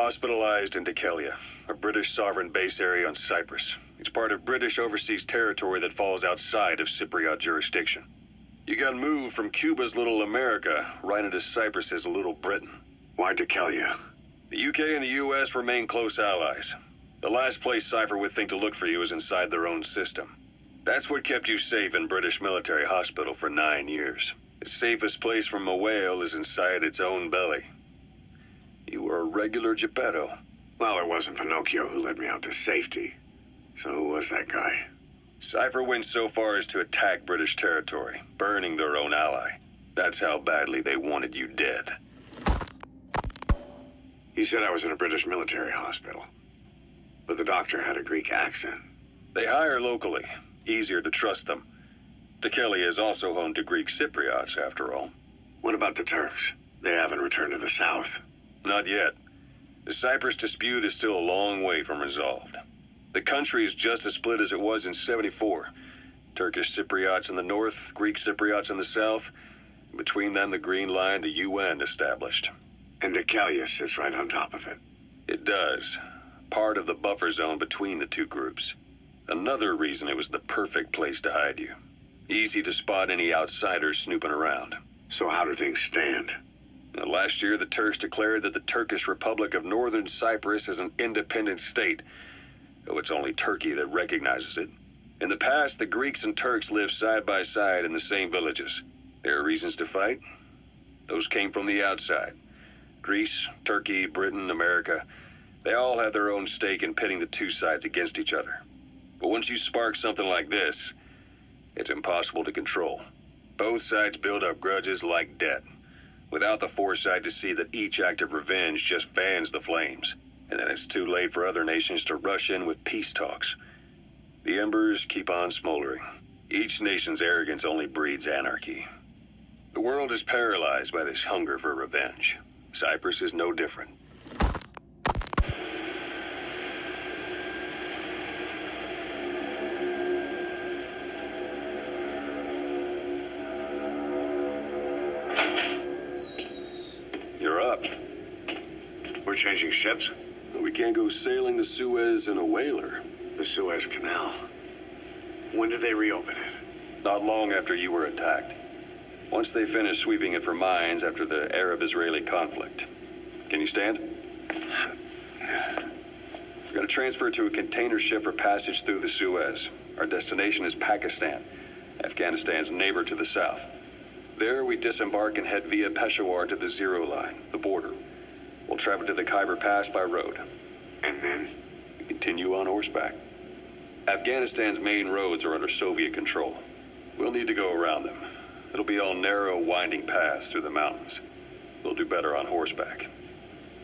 hospitalized in Dhekelia, a British sovereign base area on Cyprus. It's part of British overseas territory that falls outside of Cypriot jurisdiction. You got moved from Cuba's Little America right into Cyprus's Little Britain. Why Dhekelia? The UK and the US remain close allies. The last place Cypher would think to look for you is inside their own system. That's what kept you safe in British military hospital for 9 years. The safest place from a whale is inside its own belly. You were a regular Geppetto. Well, it wasn't Pinocchio who led me out to safety. So who was that guy? Cypher went so far as to attack British territory, burning their own ally. That's how badly they wanted you dead. He said I was in a British military hospital. But the doctor had a Greek accent. They hire locally. Easier to trust them. Dhekelia is also home to Greek Cypriots, after all. What about the Turks? They haven't returned to the south. Not yet. The Cyprus dispute is still a long way from resolved. The country is just as split as it was in '74. Turkish Cypriots in the north, Greek Cypriots in the south. Between them, the Green Line, the UN established. And Dhekelia sits right on top of it. It does. Part of the buffer zone between the two groups. Another reason it was the perfect place to hide you. Easy to spot any outsiders snooping around. So how do things stand? Now, last year, the Turks declared that the Turkish Republic of Northern Cyprus is an independent state, though it's only Turkey that recognizes it. In the past, the Greeks and Turks lived side by side in the same villages. There are reasons to fight. Those came from the outside. Greece, Turkey, Britain, America, they all had their own stake in pitting the two sides against each other. But once you spark something like this, it's impossible to control. Both sides build up grudges like debt, without the foresight to see that each act of revenge just fans the flames, and then it's too late for other nations to rush in with peace talks. The embers keep on smoldering. Each nation's arrogance only breeds anarchy. The world is paralyzed by this hunger for revenge. Cyprus is no different. You're up. We're changing ships? We can't go sailing the Suez in a whaler. The Suez Canal. When did they reopen it? Not long after you were attacked. Once they finished sweeping it for mines after the Arab-Israeli conflict. Can you stand? We're going to transfer to a container ship for passage through the Suez. Our destination is Pakistan, Afghanistan's neighbor to the south. There, we disembark and head via Peshawar to the Zero Line, the border. We'll travel to the Khyber Pass by road. And then? We continue on horseback. Afghanistan's main roads are under Soviet control. We'll need to go around them. It'll be all narrow, winding paths through the mountains. We'll do better on horseback.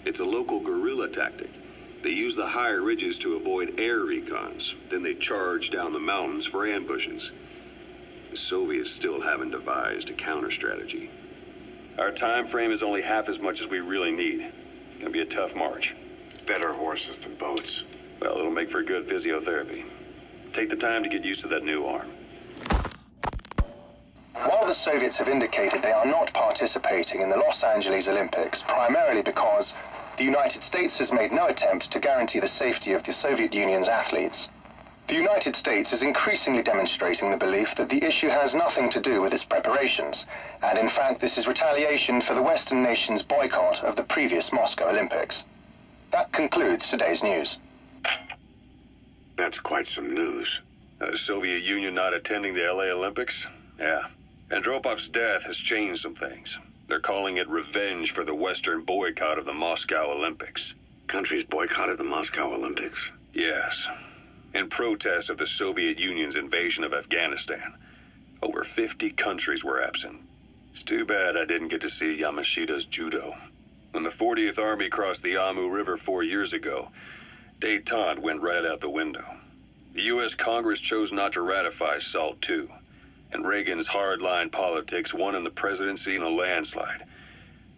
It's a local guerrilla tactic. They use the higher ridges to avoid air recons. Then they charge down the mountains for ambushes. The Soviets still haven't devised a counter-strategy. Our time frame is only half as much as we really need. It's gonna be a tough march. Better horses than boats. Well, it'll make for good physiotherapy. Take the time to get used to that new arm. While the Soviets have indicated they are not participating in the Los Angeles Olympics, primarily because the United States has made no attempt to guarantee the safety of the Soviet Union's athletes, the United States is increasingly demonstrating the belief that the issue has nothing to do with its preparations, and in fact this is retaliation for the Western nations' boycott of the previous Moscow Olympics. That concludes today's news. That's quite some news. The Soviet Union not attending the LA Olympics? Yeah. Andropov's death has changed some things. They're calling it revenge for the Western boycott of the Moscow Olympics. Countries boycotted the Moscow Olympics? Yes. In protest of the Soviet Union's invasion of Afghanistan. Over 50 countries were absent. It's too bad I didn't get to see Yamashita's judo. When the 40th Army crossed the Amu River 4 years ago, détente went right out the window. The U.S. Congress chose not to ratify SALT II, and Reagan's hardline politics won in the presidency in a landslide.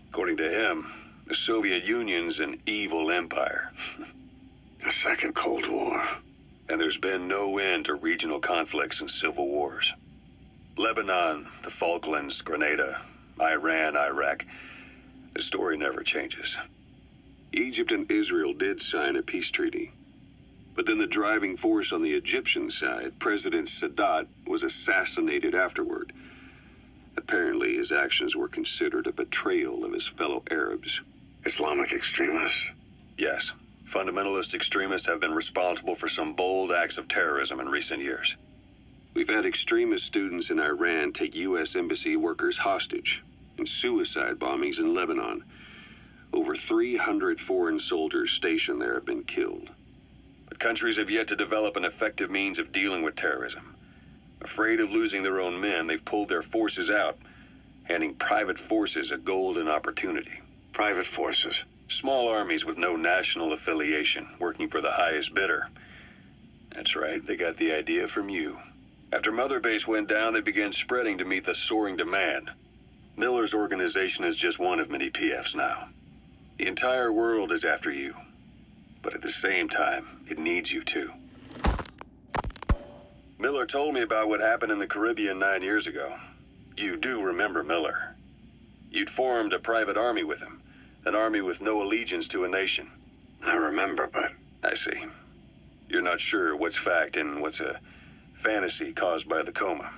According to him, the Soviet Union's an evil empire. A second Cold War. And there's been no end to regional conflicts and civil wars. Lebanon, the Falklands, Grenada, Iran, Iraq. The story never changes. Egypt and Israel did sign a peace treaty. But then the driving force on the Egyptian side, President Sadat, was assassinated afterward. Apparently, his actions were considered a betrayal of his fellow Arabs. Islamic extremists? Yes. Fundamentalist extremists have been responsible for some bold acts of terrorism in recent years. We've had extremist students in Iran take U.S. embassy workers hostage, and suicide bombings in Lebanon. Over 300 foreign soldiers stationed there have been killed. But countries have yet to develop an effective means of dealing with terrorism. Afraid of losing their own men, they've pulled their forces out, handing private forces a golden opportunity. Private forces? Small armies with no national affiliation, working for the highest bidder. That's right, they got the idea from you. After Mother Base went down, they began spreading to meet the soaring demand. Miller's organization is just one of many PFs now. The entire world is after you. But at the same time, it needs you too. Miller told me about what happened in the Caribbean 9 years ago. You do remember Miller. You'd formed a private army with him. An army with no allegiance to a nation. I remember, but... I see. You're not sure what's fact and what's a fantasy caused by the coma.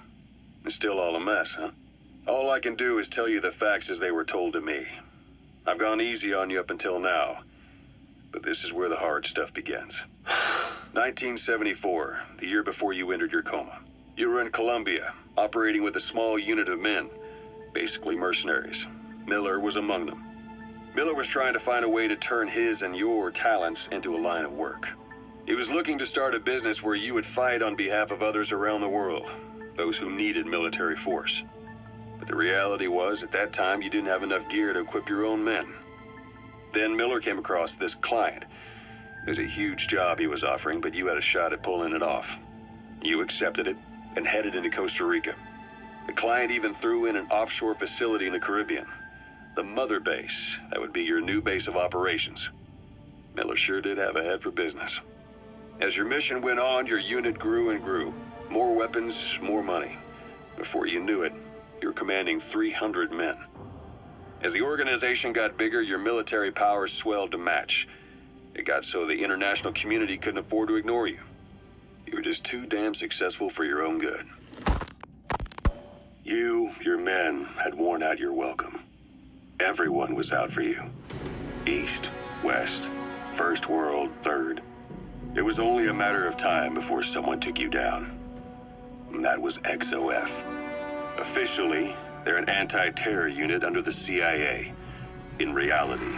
It's still all a mess, huh? All I can do is tell you the facts as they were told to me. I've gone easy on you up until now. But this is where the hard stuff begins. 1974, the year before you entered your coma. You were in Colombia, operating with a small unit of men, basically mercenaries. Miller was among them. Miller was trying to find a way to turn his and your talents into a line of work. He was looking to start a business where you would fight on behalf of others around the world, those who needed military force. But the reality was, at that time, you didn't have enough gear to equip your own men. Then Miller came across this client. It was a huge job he was offering, but you had a shot at pulling it off. You accepted it and headed into Costa Rica. The client even threw in an offshore facility in the Caribbean. The Mother Base, that would be your new base of operations. Miller sure did have a head for business. As your mission went on, your unit grew and grew. More weapons, more money. Before you knew it, you were commanding 300 men. As the organization got bigger, your military powers swelled to match. It got so the international community couldn't afford to ignore you. You were just too damn successful for your own good. You, your men, had worn out your welcome. Everyone was out for you. East, West, First World, Third. It was only a matter of time before someone took you down. And that was XOF. Officially, they're an anti-terror unit under the CIA. In reality,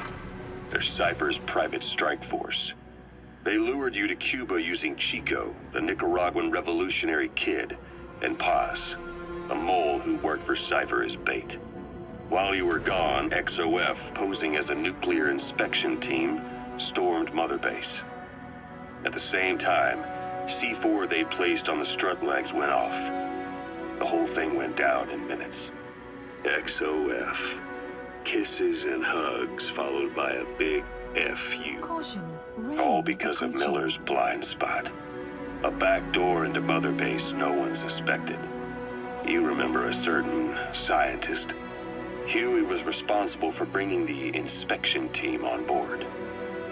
they're Cypher's private strike force. They lured you to Cuba using Chico, the Nicaraguan revolutionary kid, and Paz, a mole who worked for Cypher as bait. While you were gone, XOF, posing as a nuclear inspection team, stormed Mother Base. At the same time, C4 they placed on the strut legs went off. The whole thing went down in minutes. XOF. Kisses and hugs followed by a big F.U. All because of Miller's blind spot. A back door into Mother Base no one suspected. You remember a certain scientist. Huey was responsible for bringing the inspection team on board,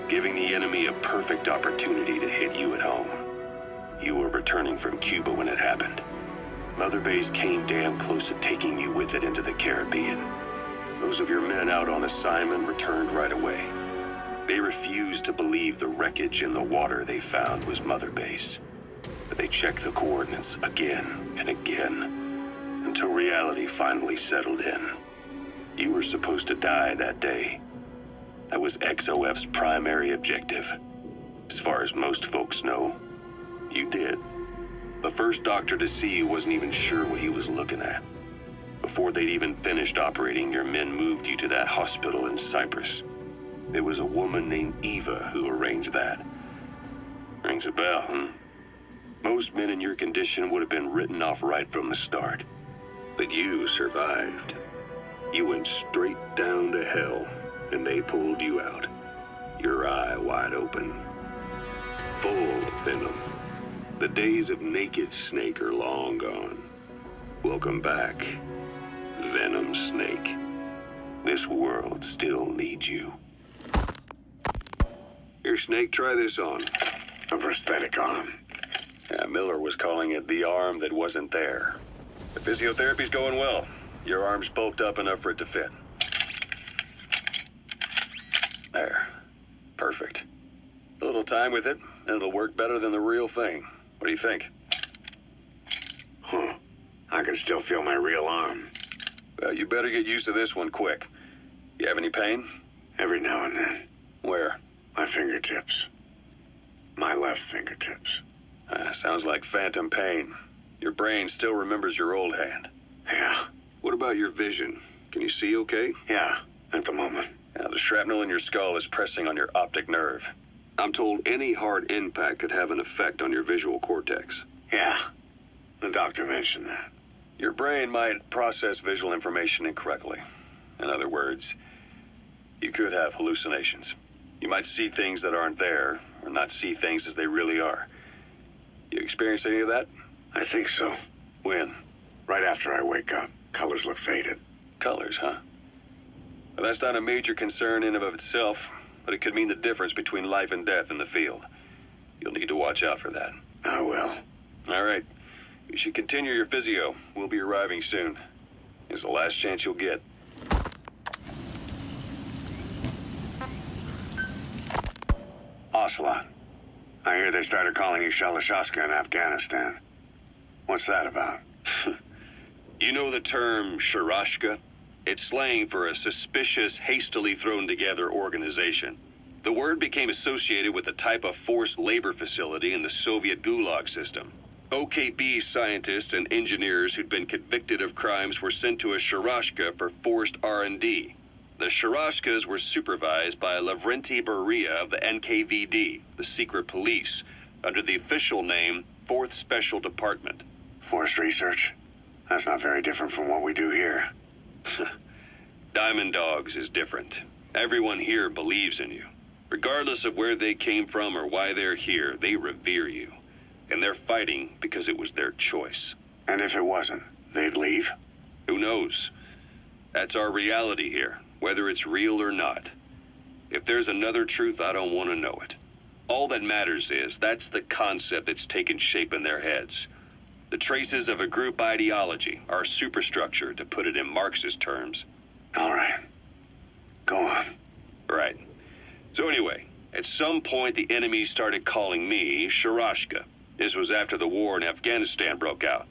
giving the enemy a perfect opportunity to hit you at home. You were returning from Cuba when it happened. Mother Base came damn close to taking you with it into the Caribbean. Those of your men out on assignment returned right away. They refused to believe the wreckage in the water they found was Mother Base. But they checked the coordinates again and again, until reality finally settled in. You were supposed to die that day. That was XOF's primary objective. As far as most folks know, you did. The first doctor to see you wasn't even sure what he was looking at. Before they'd even finished operating, your men moved you to that hospital in Cyprus. There was a woman named Eva who arranged that. Rings a bell, huh? Most men in your condition would have been written off right from the start. But you survived. You went straight down to hell, and they pulled you out. Your eye wide open. Full of venom. The days of Naked Snake are long gone. Welcome back, Venom Snake. This world still needs you. Here, Snake, try this on. A prosthetic arm. Yeah, Miller was calling it the arm that wasn't there. The physiotherapy's going well. Your arm's bulked up enough for it to fit. There. Perfect. A little time with it, and it'll work better than the real thing. What do you think? Huh. I can still feel my real arm. Well, you better get used to this one quick. You have any pain? Every now and then. Where? My fingertips. My left fingertips. Sounds like phantom pain. Your brain still remembers your old hand. Yeah. What about your vision? Can you see okay? Yeah, at the moment. Now, the shrapnel in your skull is pressing on your optic nerve. I'm told any hard impact could have an effect on your visual cortex. Yeah. The doctor mentioned that. Your brain might process visual information incorrectly. In other words, you could have hallucinations. You might see things that aren't there, or not see things as they really are. You experience any of that? I think so. When? Right after I wake up. Colors look faded. Colors, huh? Well, that's not a major concern in and of itself, but it could mean the difference between life and death in the field. You'll need to watch out for that. I will. All right. You should continue your physio. We'll be arriving soon. It's the last chance you'll get. Ocelot. I hear they started calling you Shalashaska in Afghanistan. What's that about? You know the term Sharashka? It's slang for a suspicious, hastily thrown together organization. The word became associated with a type of forced labor facility in the Soviet Gulag system. OKB scientists and engineers who'd been convicted of crimes were sent to a Sharashka for forced R&D. The Sharashkas were supervised by Lavrenti Beria of the NKVD, the secret police, under the official name 4th Special Department. Forced research? That's not very different from what we do here. Diamond Dogs is different. Everyone here believes in you. Regardless of where they came from or why they're here, they revere you. And they're fighting because it was their choice. And if it wasn't, they'd leave? Who knows? That's our reality here, whether it's real or not. If there's another truth, I don't want to know it. All that matters is that's the concept that's taken shape in their heads. The traces of a group ideology, our superstructure, to put it in Marxist terms. All right. Go on. Right. So anyway, at some point the enemy started calling me Sharashka. This was after the war in Afghanistan broke out.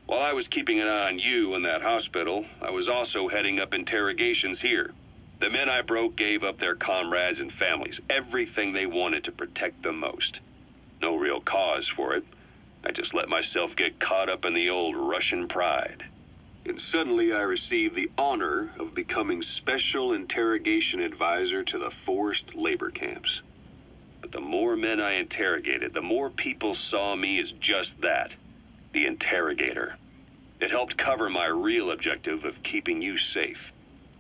While I was keeping an eye on you in that hospital, I was also heading up interrogations here. The men I broke gave up their comrades and families, everything they wanted to protect them most. No real cause for it. I just let myself get caught up in the old Russian pride. And suddenly I received the honor of becoming Special Interrogation Advisor to the forced labor camps. But the more men I interrogated, the more people saw me as just that, the interrogator. It helped cover my real objective of keeping you safe.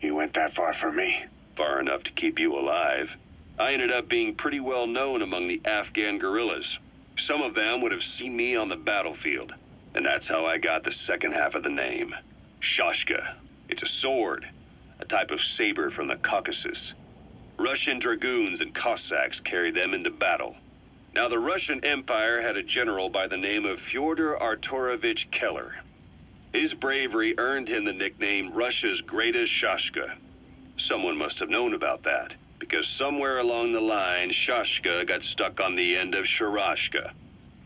You went that far for me? Far enough to keep you alive. I ended up being pretty well known among the Afghan guerrillas. Some of them would have seen me on the battlefield, and that's how I got the second half of the name. Shashka. It's a sword, a type of saber from the Caucasus. Russian dragoons and Cossacks carried them into battle. Now, the Russian Empire had a general by the name of Fyodor Arturovich Keller. His bravery earned him the nickname Russia's Greatest Shashka. Someone must have known about that, because somewhere along the line, Shashka got stuck on the end of Sharashka.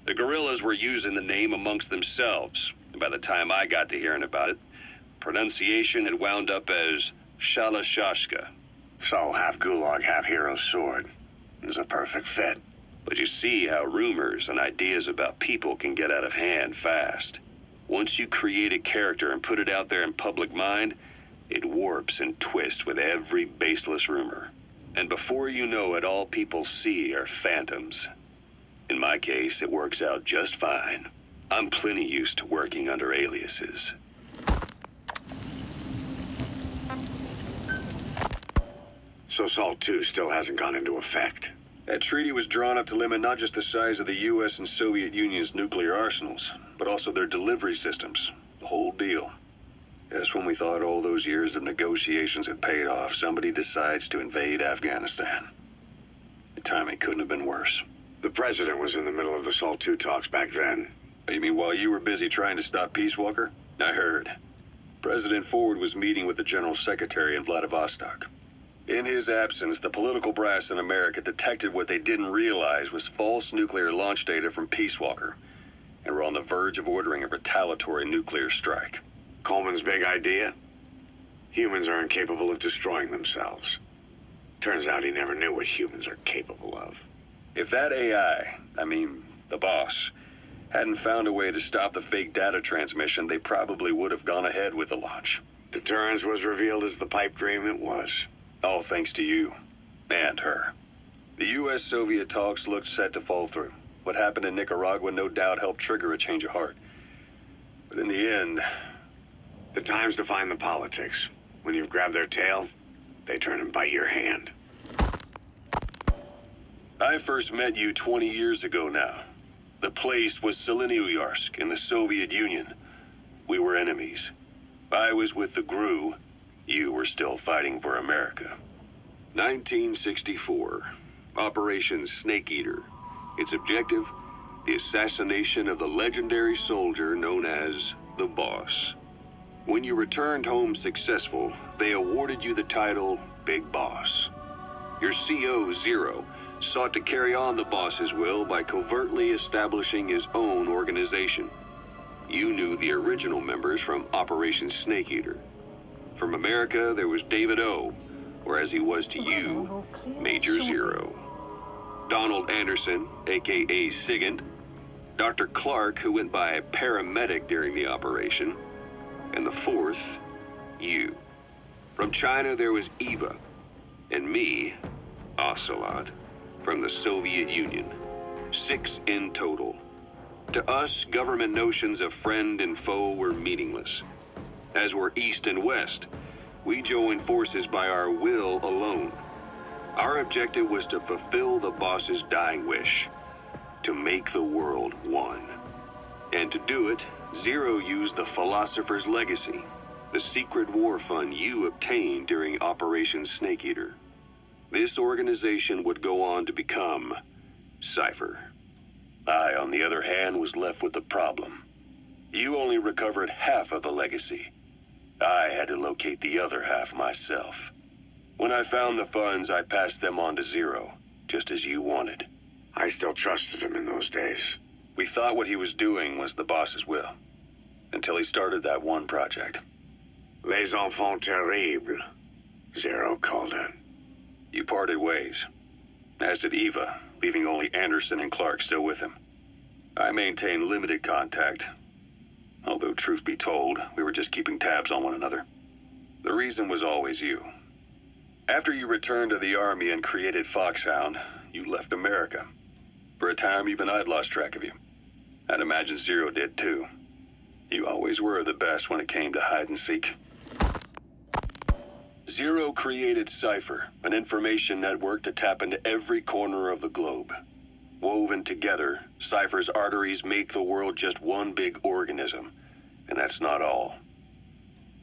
The guerrillas were using the name amongst themselves, and by the time I got to hearing about it, pronunciation had wound up as Shalashashka. So, half Gulag, half Hero Sword. It's a perfect fit. But you see how rumors and ideas about people can get out of hand fast. Once you create a character and put it out there in public mind, it warps and twists with every baseless rumor. And before you know it, all people see are phantoms. In my case, it works out just fine. I'm plenty used to working under aliases. So SALT 2 still hasn't gone into effect. That treaty was drawn up to limit not just the size of the U.S. and Soviet Union's nuclear arsenals, but also their delivery systems. The whole deal. Just when we thought all those years of negotiations had paid off, somebody decides to invade Afghanistan. Timing couldn't have been worse. The president was in the middle of the SALT II talks back then. You mean while you were busy trying to stop Peace Walker? I heard. President Ford was meeting with the General Secretary in Vladivostok. In his absence, the political brass in America detected what they didn't realize was false nuclear launch data from Peace Walker, and were on the verge of ordering a retaliatory nuclear strike. Coleman's big idea? Humans are incapable of destroying themselves. Turns out he never knew what humans are capable of. If that AI, the boss, hadn't found a way to stop the fake data transmission, they probably would have gone ahead with the launch. Deterrence was revealed as the pipe dream it was. All thanks to you. And her. The U.S.-Soviet talks looked set to fall through. What happened in Nicaragua no doubt helped trigger a change of heart. But in the end... The time's to find the politics. When you've grabbed their tail, they turn and bite your hand. I first met you 20 years ago now. The place was Selenouyarsk in the Soviet Union. We were enemies. I was with the GRU. You were still fighting for America. 1964. Operation Snake Eater. Its objective? The assassination of the legendary soldier known as the Boss. When you returned home successful, they awarded you the title Big Boss. Your CO, Zero, sought to carry on the boss's will by covertly establishing his own organization. You knew the original members from Operation Snake Eater. From America, there was David O, or as he was to you, Major Zero. Donald Anderson, a.k.a. Sigint. Dr. Clark, who went by paramedic during the operation. And the fourth, you. From China, there was Eva. And me, Ocelot, from the Soviet Union. 6 in total. To us, government notions of friend and foe were meaningless. As were East and West, we joined forces by our will alone. Our objective was to fulfill the boss's dying wish, to make the world one. And to do it, Zero used the Philosopher's Legacy, the secret war fund you obtained during Operation Snake Eater. This organization would go on to become Cypher. I, on the other hand, was left with the problem. You only recovered half of the legacy. I had to locate the other half myself. When I found the funds, I passed them on to Zero, just as you wanted. I still trusted him in those days. We thought what he was doing was the boss's will, until he started that one project. Les enfants terribles, Zero called it. You parted ways, as did Eva, leaving only Anderson and Clark still with him. I maintained limited contact, although truth be told, we were just keeping tabs on one another. The reason was always you. After you returned to the Army and created Foxhound, you left America. For a time, even I'd lost track of you. I'd imagine Zero did too. You always were the best when it came to hide and seek. Zero created Cypher, an information network to tap into every corner of the globe. Woven together, Cypher's arteries make the world just one big organism, and that's not all.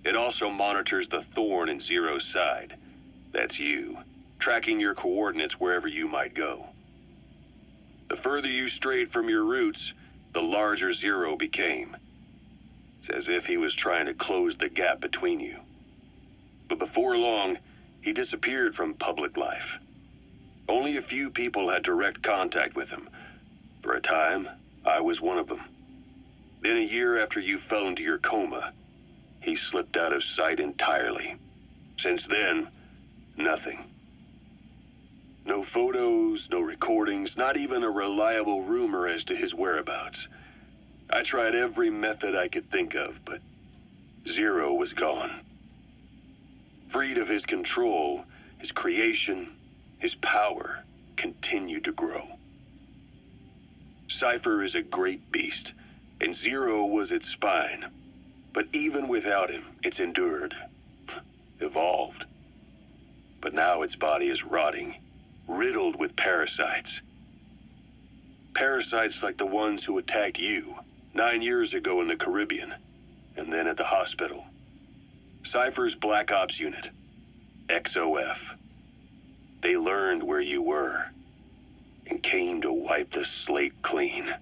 It also monitors the thorn in Zero's side. That's you, tracking your coordinates wherever you might go. The further you strayed from your roots, the larger Zero became. It's as if he was trying to close the gap between you. But before long, he disappeared from public life. Only a few people had direct contact with him. For a time, I was one of them. Then a year after you fell into your coma, he slipped out of sight entirely. Since then, nothing. No photos, no recordings, not even a reliable rumor as to his whereabouts. I tried every method I could think of, but Zero was gone. Freed of his control, his creation, his power continued to grow. Cypher is a great beast, and Zero was its spine. But even without him, it's endured, evolved. But now its body is rotting, riddled with parasites. Parasites like the ones who attacked you 9 years ago in the Caribbean, and then at the hospital. Cypher's Black Ops Unit, XOF. They learned where you were, and came to wipe the slate clean.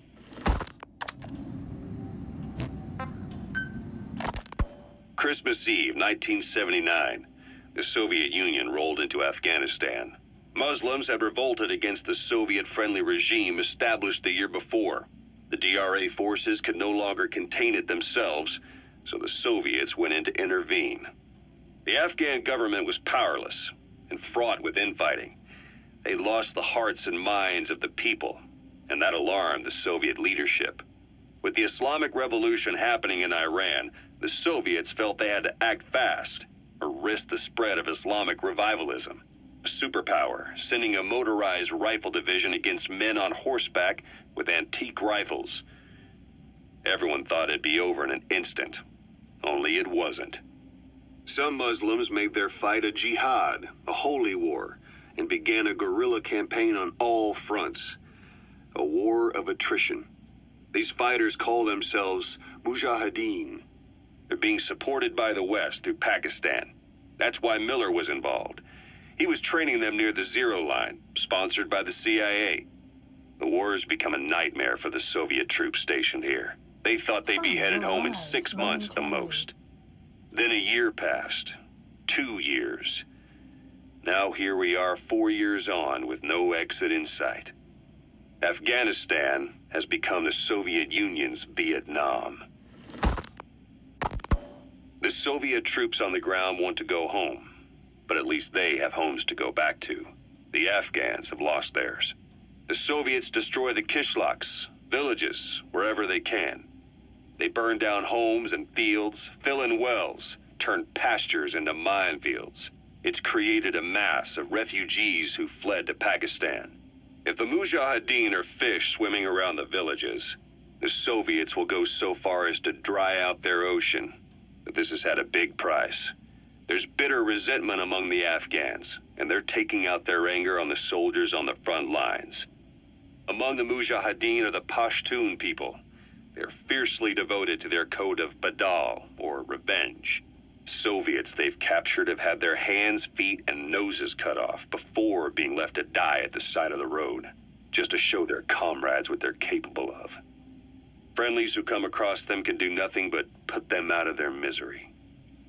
Christmas Eve, 1979, the Soviet Union rolled into Afghanistan. Muslims had revolted against the Soviet-friendly regime established the year before. The DRA forces could no longer contain it themselves, so the Soviets went in to intervene. The Afghan government was powerless and fraught with infighting. They lost the hearts and minds of the people, and that alarmed the Soviet leadership. With the Islamic Revolution happening in Iran, the Soviets felt they had to act fast or risk the spread of Islamic revivalism. A superpower, sending a motorized rifle division against men on horseback with antique rifles. Everyone thought it'd be over in an instant, only it wasn't. Some Muslims made their fight a jihad, a holy war, and began a guerrilla campaign on all fronts. A war of attrition. These fighters call themselves Mujahideen. They're being supported by the West through Pakistan. That's why Miller was involved. He was training them near the Zero Line, sponsored by the CIA. The war has become a nightmare for the Soviet troops stationed here. They thought they'd be headed home in 6 months at the most. Then a year passed. 2 years. Now here we are 4 years on with no exit in sight. Afghanistan has become the Soviet Union's Vietnam. The Soviet troops on the ground want to go home, but at least they have homes to go back to. The Afghans have lost theirs. The Soviets destroy the kishlaks, villages, wherever they can. They burn down homes and fields, fill in wells, turn pastures into minefields. It's created a mass of refugees who fled to Pakistan. If the Mujahideen are fish swimming around the villages, the Soviets will go so far as to dry out their ocean. But this has had a big price. There's bitter resentment among the Afghans, and they're taking out their anger on the soldiers on the front lines. Among the Mujahideen are the Pashtun people. They're fiercely devoted to their code of Badal, or revenge. Soviets they've captured have had their hands, feet, and noses cut off before being left to die at the side of the road, just to show their comrades what they're capable of. Friendlies who come across them can do nothing but put them out of their misery.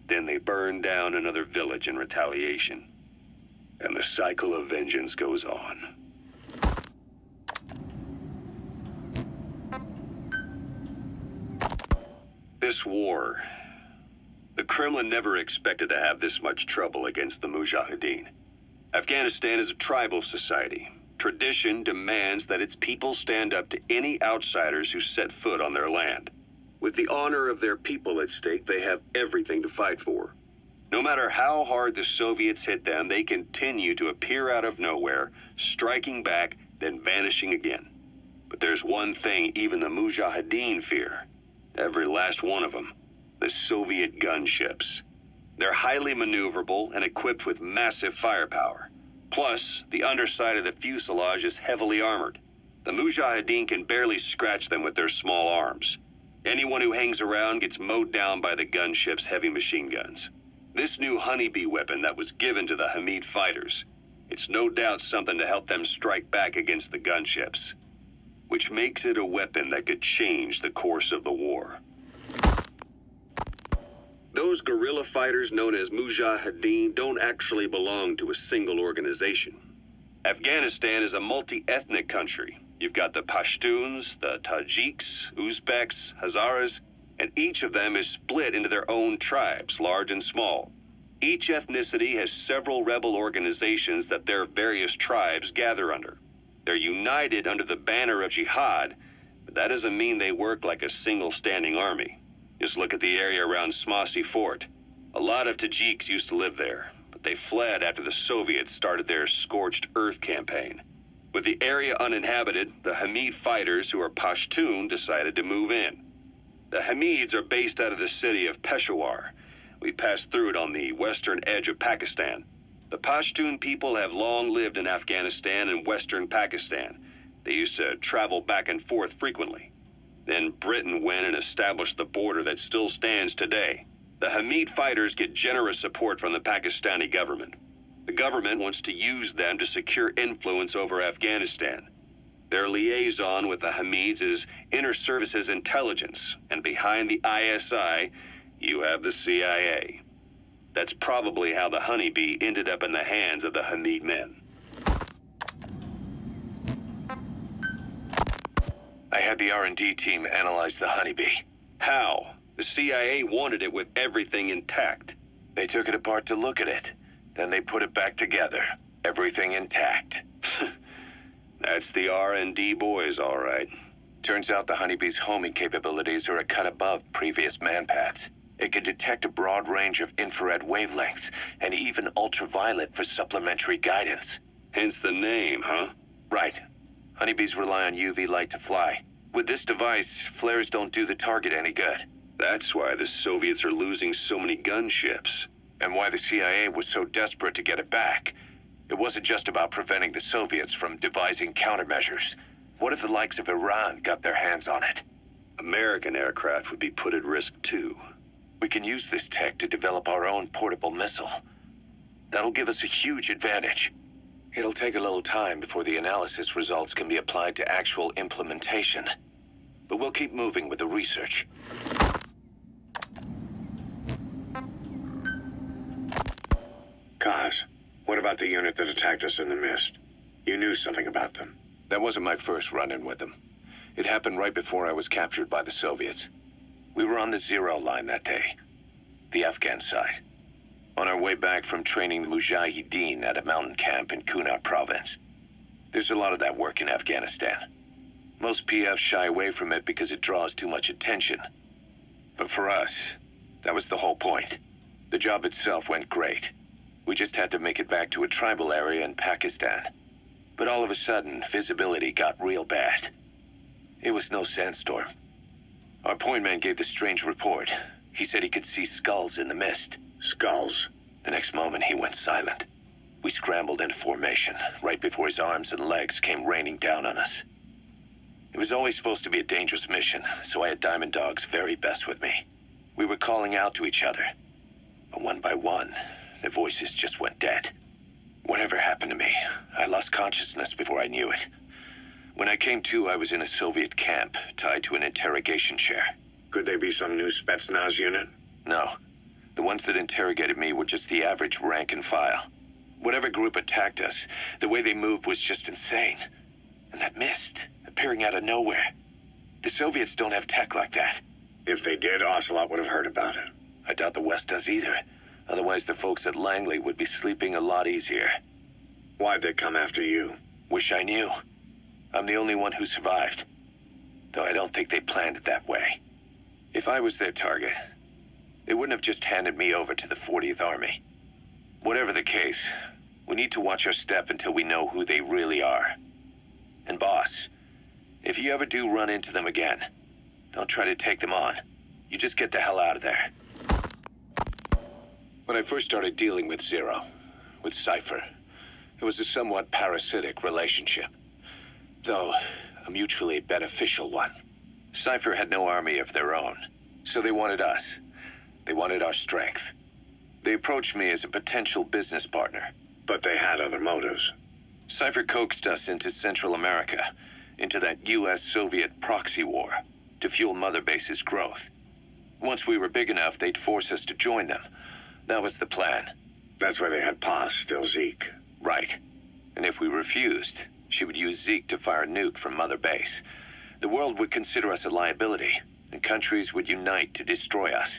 Then they burn down another village in retaliation. And the cycle of vengeance goes on. This war, the Kremlin never expected to have this much trouble against the Mujahideen. Afghanistan is a tribal society. Tradition demands that its people stand up to any outsiders who set foot on their land. With the honor of their people at stake, they have everything to fight for. No matter how hard the Soviets hit them, they continue to appear out of nowhere, striking back, then vanishing again. But there's one thing even the Mujahideen fear. Every last one of them. The Soviet gunships. They're highly maneuverable and equipped with massive firepower. Plus, the underside of the fuselage is heavily armored. The Mujahideen can barely scratch them with their small arms. Anyone who hangs around gets mowed down by the gunship's heavy machine guns. This new honeybee weapon that was given to the Hamid fighters, it's no doubt something to help them strike back against the gunships, which makes it a weapon that could change the course of the war. Those guerrilla fighters known as Mujahideen don't actually belong to a single organization. Afghanistan is a multi-ethnic country. You've got the Pashtuns, the Tajiks, Uzbeks, Hazaras, and each of them is split into their own tribes, large and small. Each ethnicity has several rebel organizations that their various tribes gather under. They're united under the banner of jihad, but that doesn't mean they work like a single standing army. Just look at the area around Smasi Fort. A lot of Tajiks used to live there, but they fled after the Soviets started their scorched earth campaign. With the area uninhabited, the Hamid fighters, who are Pashtun, decided to move in. The Hamids are based out of the city of Peshawar. We passed through it on the western edge of Pakistan. The Pashtun people have long lived in Afghanistan and western Pakistan. They used to travel back and forth frequently. Then Britain went and established the border that still stands today. The Hamid fighters get generous support from the Pakistani government. The government wants to use them to secure influence over Afghanistan. Their liaison with the Hamids is Inter-Services Intelligence, and behind the ISI, you have the CIA. That's probably how the Honeybee ended up in the hands of the Hamid men. I had the R&D team analyze the Honeybee. How? The CIA wanted it with everything intact. They took it apart to look at it. Then they put it back together. Everything intact. That's the R&D boys, all right. Turns out the Honeybee's homing capabilities are a cut above previous manpads. It can detect a broad range of infrared wavelengths, and even ultraviolet for supplementary guidance. Hence the name, huh? Right. Honeybees rely on UV light to fly. With this device, flares don't do the target any good. That's why the Soviets are losing so many gunships. And why the CIA was so desperate to get it back. It wasn't just about preventing the Soviets from devising countermeasures. What if the likes of Iran got their hands on it? American aircraft would be put at risk, too. We can use this tech to develop our own portable missile. That'll give us a huge advantage. It'll take a little time before the analysis results can be applied to actual implementation. But we'll keep moving with the research. Kaz, what about the unit that attacked us in the mist? You knew something about them. That wasn't my first run-in with them. It happened right before I was captured by the Soviets. We were on the zero line that day, the Afghan side, on our way back from training the Mujahideen at a mountain camp in Kunar province. There's a lot of that work in Afghanistan. Most PFs shy away from it because it draws too much attention. But for us, that was the whole point. The job itself went great. We just had to make it back to a tribal area in Pakistan. But all of a sudden, visibility got real bad. It was no sandstorm. Our point man gave this strange report. He said he could see skulls in the mist. Skulls? The next moment, he went silent. We scrambled into formation, right before his arms and legs came raining down on us. It was always supposed to be a dangerous mission, so I had Diamond Dog's very best with me. We were calling out to each other. But one by one, their voices just went dead. Whatever happened to me, I lost consciousness before I knew it. When I came to, I was in a Soviet camp, tied to an interrogation chair. Could they be some new Spetsnaz unit? No. The ones that interrogated me were just the average rank and file. Whatever group attacked us, the way they moved was just insane. And that mist, appearing out of nowhere. The Soviets don't have tech like that. If they did, Ocelot would have heard about it. I doubt the West does either. Otherwise, the folks at Langley would be sleeping a lot easier. Why'd they come after you? Wish I knew. I'm the only one who survived. Though I don't think they planned it that way. If I was their target, they wouldn't have just handed me over to the 40th Army. Whatever the case, we need to watch our step until we know who they really are. And boss, if you ever do run into them again, don't try to take them on. You just get the hell out of there. When I first started dealing with Zero, with Cypher, it was a somewhat parasitic relationship. Though a mutually beneficial one. Cypher had no army of their own, so they wanted us. They wanted our strength. They approached me as a potential business partner. But they had other motives. Cypher coaxed us into Central America, into that U.S.-Soviet proxy war, to fuel Mother Base's growth. Once we were big enough, they'd force us to join them. That was the plan. That's why they had Paz, still Zeke. Right. And if we refused, she would use Zeke to fire a nuke from Mother Base. The world would consider us a liability, and countries would unite to destroy us.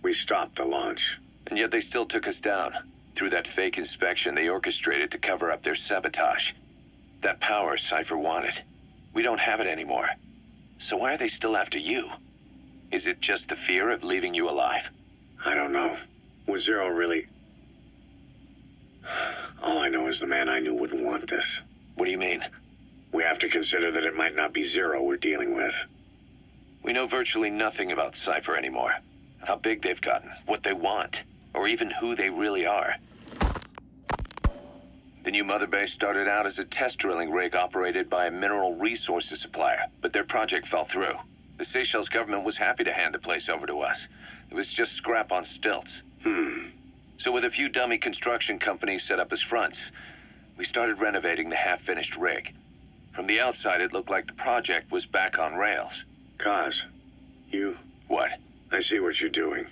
We stopped the launch. And yet they still took us down. Through that fake inspection they orchestrated to cover up their sabotage. That power Cypher wanted. We don't have it anymore. So why are they still after you? Is it just the fear of leaving you alive? I don't know. Was Zero really... All I know is the man I knew wouldn't want this. What do you mean? We have to consider that it might not be Zero we're dealing with. We know virtually nothing about Cypher anymore. How big they've gotten, what they want, or even who they really are. The new Mother Base started out as a test drilling rig operated by a mineral resources supplier, but their project fell through. The Seychelles government was happy to hand the place over to us. It was just scrap on stilts. So with a few dummy construction companies set up as fronts, we started renovating the half-finished rig. From the outside, it looked like the project was back on rails. Kaz, you... What? I see what you're doing.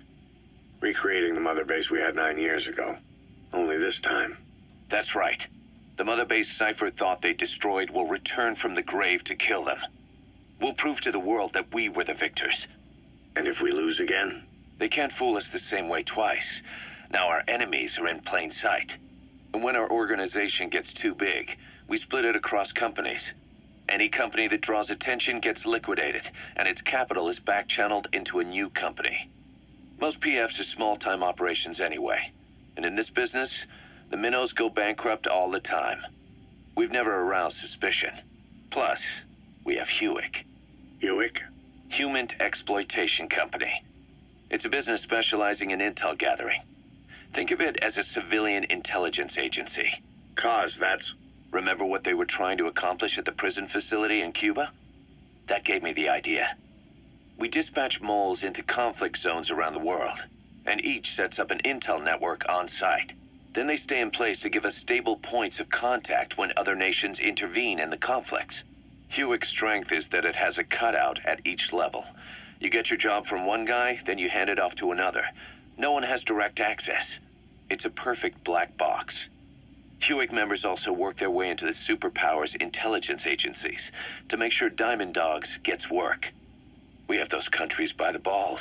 Recreating the mother base we had 9 years ago. Only this time. That's right. The mother base Cypher thought they destroyed will return from the grave to kill them. We'll prove to the world that we were the victors. And if we lose again? They can't fool us the same way twice. Now our enemies are in plain sight. And when our organization gets too big, we split it across companies. Any company that draws attention gets liquidated, and its capital is back-channeled into a new company. Most PFs are small-time operations anyway. And in this business, the minnows go bankrupt all the time. We've never aroused suspicion. Plus, we have Hewick. Hewick? Human Exploitation Company. It's a business specializing in intel gathering. Think of it as a civilian intelligence agency. Kaz, that's... Remember what they were trying to accomplish at the prison facility in Cuba? That gave me the idea. We dispatch moles into conflict zones around the world, and each sets up an intel network on site. Then they stay in place to give us stable points of contact when other nations intervene in the conflicts. Hewick's strength is that it has a cutout at each level. You get your job from one guy, then you hand it off to another. No one has direct access. It's a perfect black box. Hewick members also work their way into the superpowers intelligence agencies to make sure Diamond Dogs gets work. We have those countries by the balls.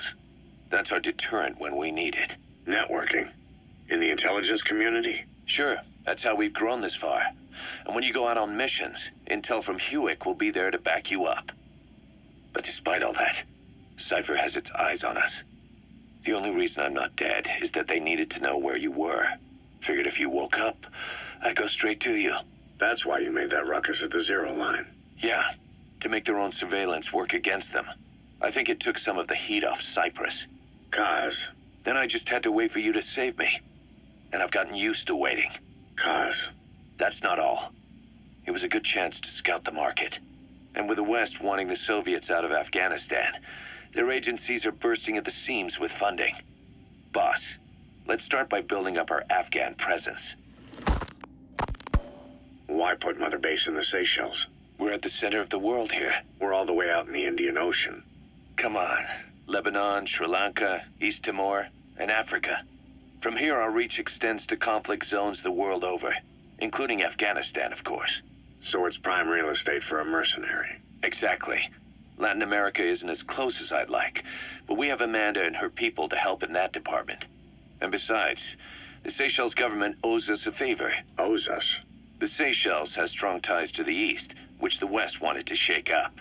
That's our deterrent when we need it. Networking? In the intelligence community? Sure, that's how we've grown this far. And when you go out on missions, intel from Hewick will be there to back you up. But despite all that, Cypher has its eyes on us. The only reason I'm not dead is that they needed to know where you were. Figured if you woke up, I'd go straight to you. That's why you made that ruckus at the Zero Line. Yeah, to make their own surveillance work against them. I think it took some of the heat off Cyprus. Kaz. Then I just had to wait for you to save me. And I've gotten used to waiting. Kaz. That's not all. It was a good chance to scout the market. And with the West wanting the Soviets out of Afghanistan, their agencies are bursting at the seams with funding. Boss, let's start by building up our Afghan presence. Why put Mother Base in the Seychelles? We're at the center of the world here. We're all the way out in the Indian Ocean. Come on. Lebanon, Sri Lanka, East Timor, and Africa. From here, our reach extends to conflict zones the world over, including Afghanistan, of course. So it's prime real estate for a mercenary. Exactly. Latin America isn't as close as I'd like, but we have Amanda and her people to help in that department. And besides, the Seychelles government owes us a favor. Owes us? The Seychelles has strong ties to the east, which the West wanted to shake up.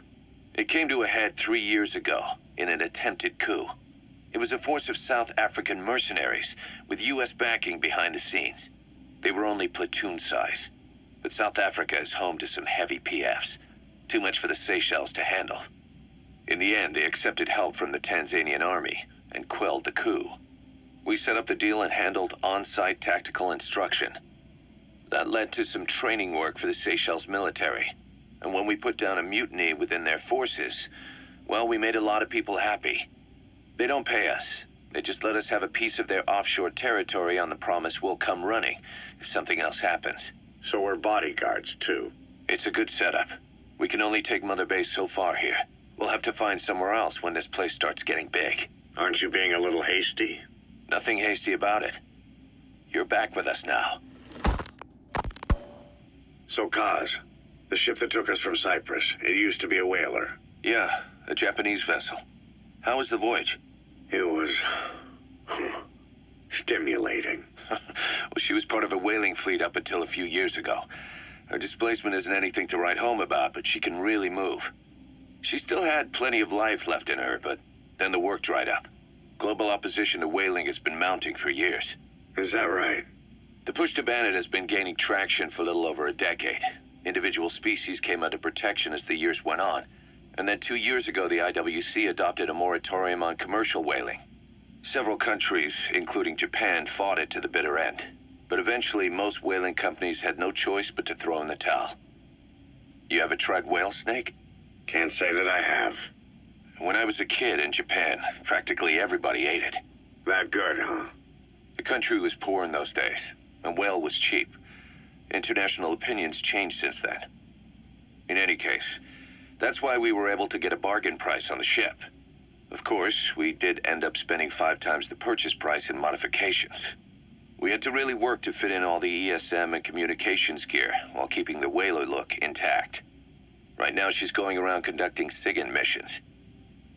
It came to a head 3 years ago, in an attempted coup. It was a force of South African mercenaries, with U.S. backing behind the scenes. They were only platoon size. But South Africa is home to some heavy PFs. Too much for the Seychelles to handle. In the end, they accepted help from the Tanzanian army, and quelled the coup. We set up the deal and handled on-site tactical instruction. That led to some training work for the Seychelles military. And when we put down a mutiny within their forces, well, we made a lot of people happy. They don't pay us. They just let us have a piece of their offshore territory on the promise we'll come running if something else happens. So we're bodyguards, too. It's a good setup. We can only take Mother Base so far here. We'll have to find somewhere else when this place starts getting big. Aren't you being a little hasty? Nothing hasty about it. You're back with us now. So, Kaz, the ship that took us from Cyprus, it used to be a whaler. Yeah, a Japanese vessel. How was the voyage? It was... stimulating. Well, she was part of a whaling fleet up until a few years ago. Her displacement isn't anything to write home about, but she can really move. She still had plenty of life left in her, but then the work dried up. Global opposition to whaling has been mounting for years. Is that right? The push to ban it has been gaining traction for a little over a decade. Individual species came under protection as the years went on. And then 2 years ago, the IWC adopted a moratorium on commercial whaling. Several countries, including Japan, fought it to the bitter end. But eventually, most whaling companies had no choice but to throw in the towel. You ever tried whale snake? Can't say that I have. When I was a kid in Japan, practically everybody ate it. That good, huh? The country was poor in those days, and whale was cheap. International opinions changed since then. In any case, that's why we were able to get a bargain price on the ship. Of course, we did end up spending 5 times the purchase price in modifications. We had to really work to fit in all the ESM and communications gear while keeping the whaler look intact. Right now, she's going around conducting SIGINT missions.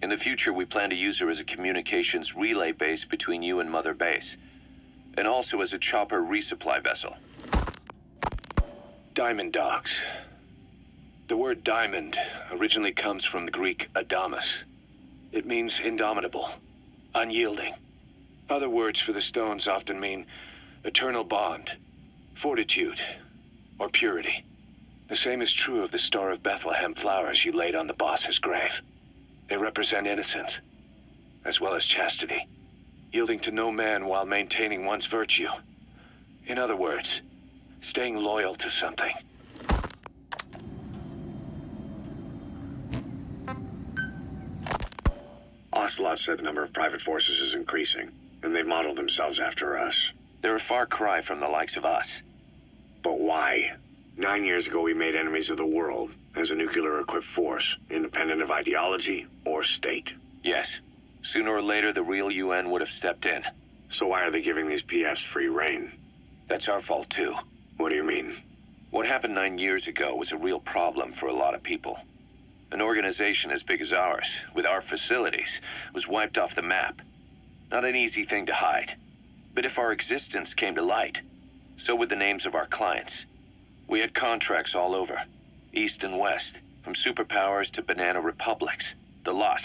In the future, we plan to use her as a communications relay base between you and Mother Base, and also as a chopper resupply vessel. Diamond docks. The word diamond originally comes from the Greek adamas. It means indomitable, unyielding. Other words for the stones often mean eternal bond, fortitude, or purity. The same is true of the Star of Bethlehem flowers you laid on the boss's grave. They represent innocence, as well as chastity, yielding to no man while maintaining one's virtue. In other words, staying loyal to something. Ocelot said the number of private forces is increasing, and they've modeled themselves after us. They're a far cry from the likes of us. But why? 9 years ago we made enemies of the world as a nuclear-equipped force, independent of ideology or state. Yes. Sooner or later, the real UN would have stepped in. So why are they giving these PFs free rein? That's our fault, too. What do you mean? What happened 9 years ago was a real problem for a lot of people. An organization as big as ours, with our facilities, was wiped off the map. Not an easy thing to hide. But if our existence came to light, so would the names of our clients. We had contracts all over, east and west, from superpowers to banana republics, the lot.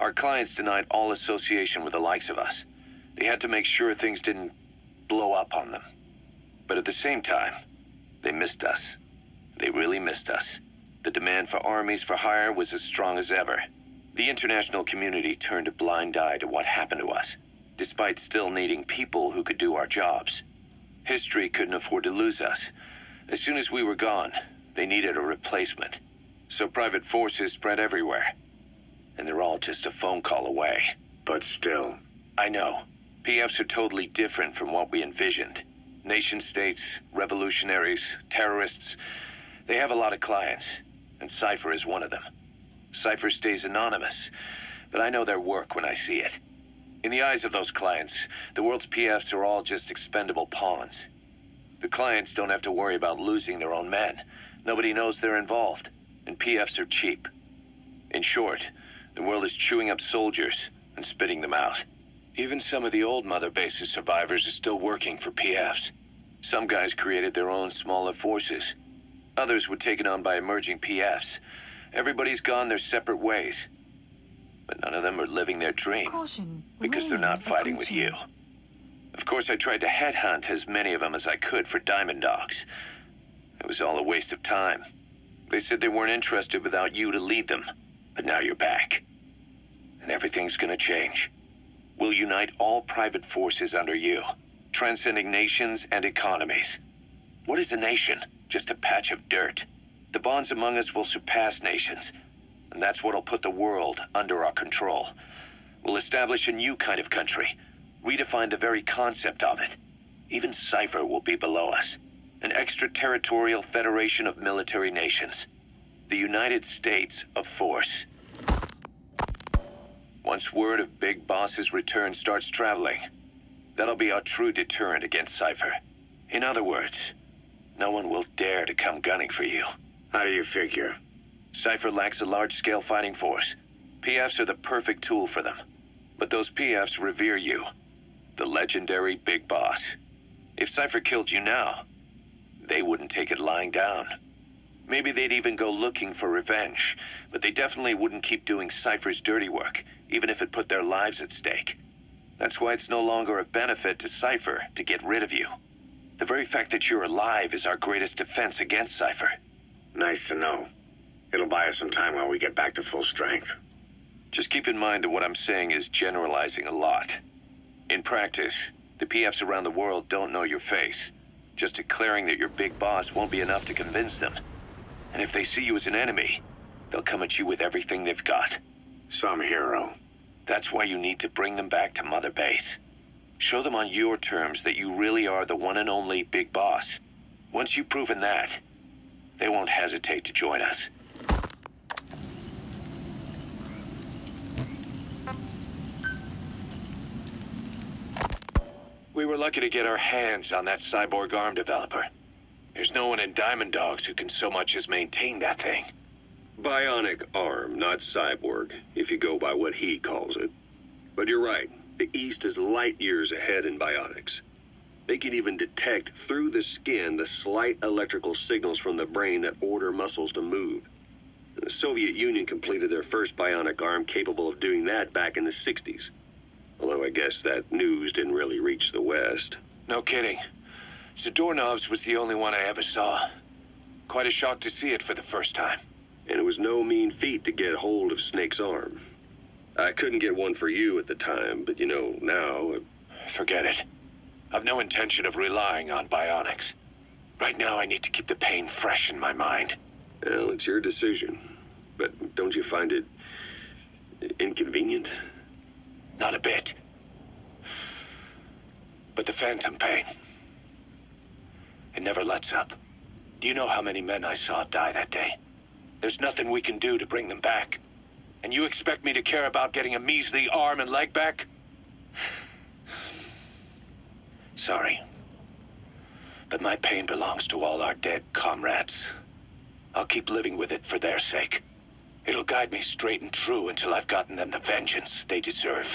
Our clients denied all association with the likes of us. They had to make sure things didn't blow up on them. But at the same time, they missed us. They really missed us. The demand for armies for hire was as strong as ever. The international community turned a blind eye to what happened to us, despite still needing people who could do our jobs. History couldn't afford to lose us. As soon as we were gone, they needed a replacement. So private forces spread everywhere. And they're all just a phone call away. But still. I know. PFs are totally different from what we envisioned. Nation-states, revolutionaries, terrorists, they have a lot of clients, and Cypher is one of them. Cypher stays anonymous, but I know their work when I see it. In the eyes of those clients, the world's PFs are all just expendable pawns. The clients don't have to worry about losing their own men. Nobody knows they're involved, and PFs are cheap. In short, the world is chewing up soldiers and spitting them out. Even some of the old Mother Base's survivors are still working for PFs. Some guys created their own smaller forces. Others were taken on by emerging PFs. Everybody's gone their separate ways. But none of them are living their dream, because they're not fighting with you. Of course, I tried to headhunt as many of them as I could for diamond dogs. It was all a waste of time. They said they weren't interested without you to lead them. But now you're back. And everything's gonna change. We'll unite all private forces under you, transcending nations and economies. What is a nation? Just a patch of dirt. The bonds among us will surpass nations, and that's what'll put the world under our control. We'll establish a new kind of country, redefine the very concept of it. Even Cypher will be below us, an extraterritorial federation of military nations. The United States of Force. Once word of Big Boss's return starts traveling, that'll be our true deterrent against Cypher. In other words, no one will dare to come gunning for you. How do you figure? Cypher lacks a large-scale fighting force. PFs are the perfect tool for them. But those PFs revere you, the legendary Big Boss. If Cypher killed you now, they wouldn't take it lying down. Maybe they'd even go looking for revenge, but they definitely wouldn't keep doing Cypher's dirty work, even if it put their lives at stake. That's why it's no longer a benefit to Cypher to get rid of you. The very fact that you're alive is our greatest defense against Cypher. Nice to know. It'll buy us some time while we get back to full strength. Just keep in mind that what I'm saying is generalizing a lot. In practice, the PFs around the world don't know your face. Just declaring that you're Big Boss won't be enough to convince them. And if they see you as an enemy, they'll come at you with everything they've got. Some hero. That's why you need to bring them back to Mother Base. Show them on your terms that you really are the one and only Big Boss. Once you've proven that, they won't hesitate to join us. We were lucky to get our hands on that cyborg arm developer. There's no one in Diamond Dogs who can so much as maintain that thing. Bionic arm, not cyborg, if you go by what he calls it. But you're right. The East is light years ahead in bionics. They can even detect through the skin the slight electrical signals from the brain that order muscles to move. The Soviet Union completed their first bionic arm capable of doing that back in the 60s. Although I guess that news didn't really reach the West. No kidding. Zadorov's was the only one I ever saw. Quite a shock to see it for the first time. And it was no mean feat to get hold of Snake's arm. I couldn't get one for you at the time, but you know, now... Forget it. I've no intention of relying on bionics. Right now I need to keep the pain fresh in my mind. Well, it's your decision. But don't you find it... inconvenient? Not a bit. But the phantom pain... it never lets up. Do you know how many men I saw die that day? There's nothing we can do to bring them back. And you expect me to care about getting a measly arm and leg back? Sorry. But my pain belongs to all our dead comrades. I'll keep living with it for their sake. It'll guide me straight and true until I've gotten them the vengeance they deserve.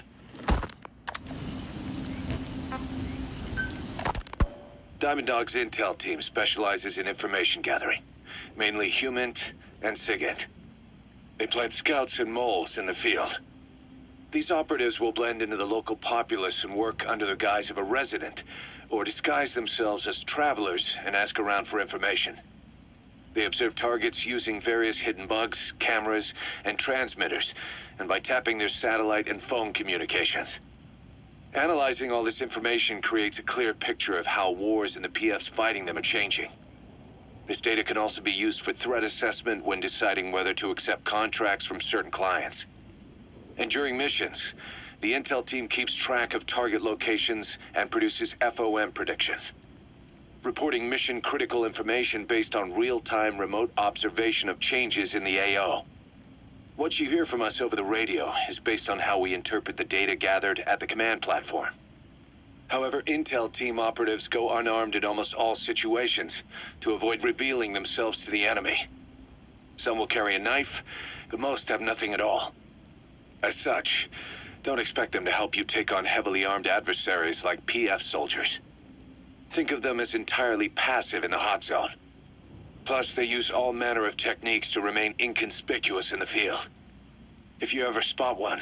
Diamond Dog's intel team specializes in information gathering, mainly HUMINT and SIGINT. They plant scouts and moles in the field. These operatives will blend into the local populace and work under the guise of a resident, or disguise themselves as travelers and ask around for information. They observe targets using various hidden bugs, cameras, and transmitters, and by tapping their satellite and phone communications. Analyzing all this information creates a clear picture of how wars and the PFs fighting them are changing. This data can also be used for threat assessment when deciding whether to accept contracts from certain clients. And during missions, the intel team keeps track of target locations and produces FOM predictions, reporting mission-critical information based on real-time remote observation of changes in the AO. What you hear from us over the radio is based on how we interpret the data gathered at the command platform. However, intel team operatives go unarmed in almost all situations to avoid revealing themselves to the enemy. Some will carry a knife, but most have nothing at all. As such, don't expect them to help you take on heavily armed adversaries like PF soldiers. Think of them as entirely passive in the hot zone. Plus, they use all manner of techniques to remain inconspicuous in the field. If you ever spot one,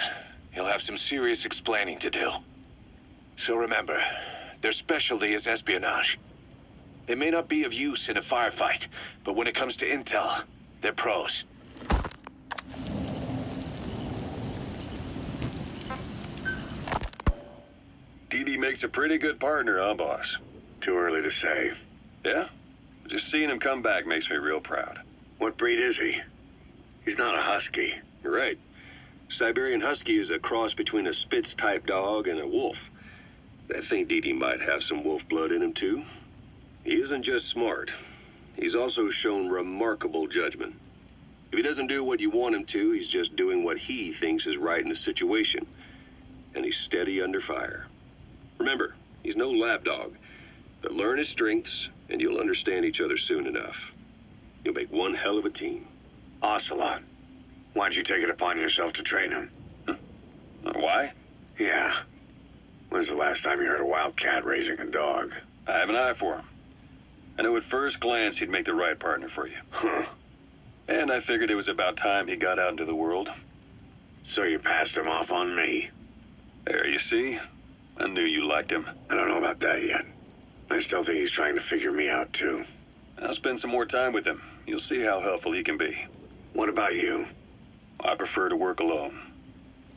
you'll have some serious explaining to do. So remember, their specialty is espionage. They may not be of use in a firefight, but when it comes to intel, they're pros. Dee makes a pretty good partner, huh, boss? Too early to say. Yeah? Just seeing him come back makes me real proud. What breed is he? He's not a husky. You're right. Siberian Husky is a cross between a Spitz-type dog and a wolf. I think Dee might have some wolf blood in him, too. He isn't just smart. He's also shown remarkable judgment. If he doesn't do what you want him to, he's just doing what he thinks is right in the situation. And he's steady under fire. Remember, he's no lapdog. But learn his strengths, and you'll understand each other soon enough. You'll make one hell of a team. Ocelot, why'd you take it upon yourself to train him? Huh? Why? Yeah. When's the last time you heard a wild cat raising a dog? I have an eye for him. I knew at first glance he'd make the right partner for you. Huh. And I figured it was about time he got out into the world. So you passed him off on me? There, you see? I knew you liked him. I don't know about that yet. I still think he's trying to figure me out, too. I'll spend some more time with him. You'll see how helpful he can be. What about you? I prefer to work alone.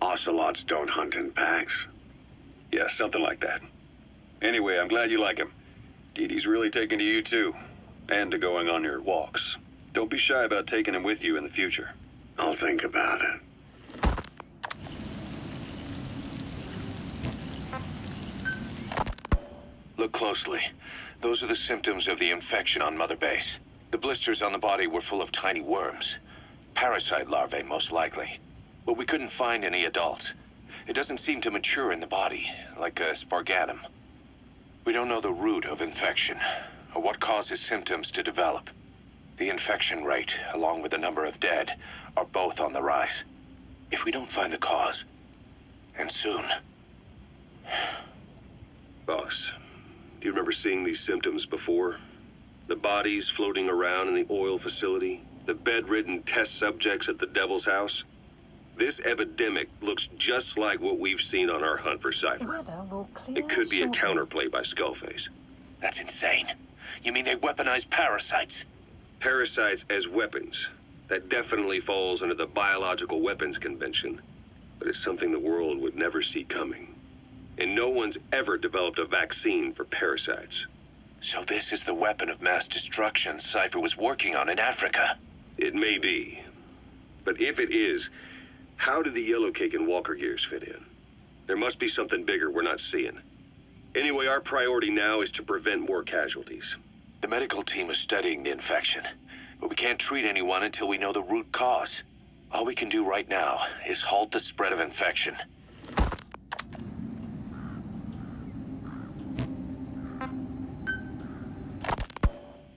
Ocelots don't hunt in packs. Yeah, something like that. Anyway, I'm glad you like him. Dee's really taken to you, too. And to going on your walks. Don't be shy about taking him with you in the future. I'll think about it. Look closely. Those are the symptoms of the infection on Mother Base. The blisters on the body were full of tiny worms. Parasite larvae, most likely. But we couldn't find any adults. It doesn't seem to mature in the body, like a spargatum. We don't know the root of infection, or what causes symptoms to develop. The infection rate, along with the number of dead, are both on the rise. If we don't find the cause, and soon... Boss, do you remember seeing these symptoms before? The bodies floating around in the oil facility, the bedridden test subjects at the Devil's House? This epidemic looks just like what we've seen on our hunt for Cypher. It could be a counterplay by Skullface. That's insane. You mean they weaponize parasites? Parasites as weapons. That definitely falls under the Biological Weapons Convention. But it's something the world would never see coming. And no one's ever developed a vaccine for parasites. So this is the weapon of mass destruction Cypher was working on in Africa? It may be. But if it is, how do the Yellow Cake and Walker Gears fit in? There must be something bigger we're not seeing. Anyway, our priority now is to prevent more casualties. The medical team is studying the infection, but we can't treat anyone until we know the root cause. All we can do right now is halt the spread of infection.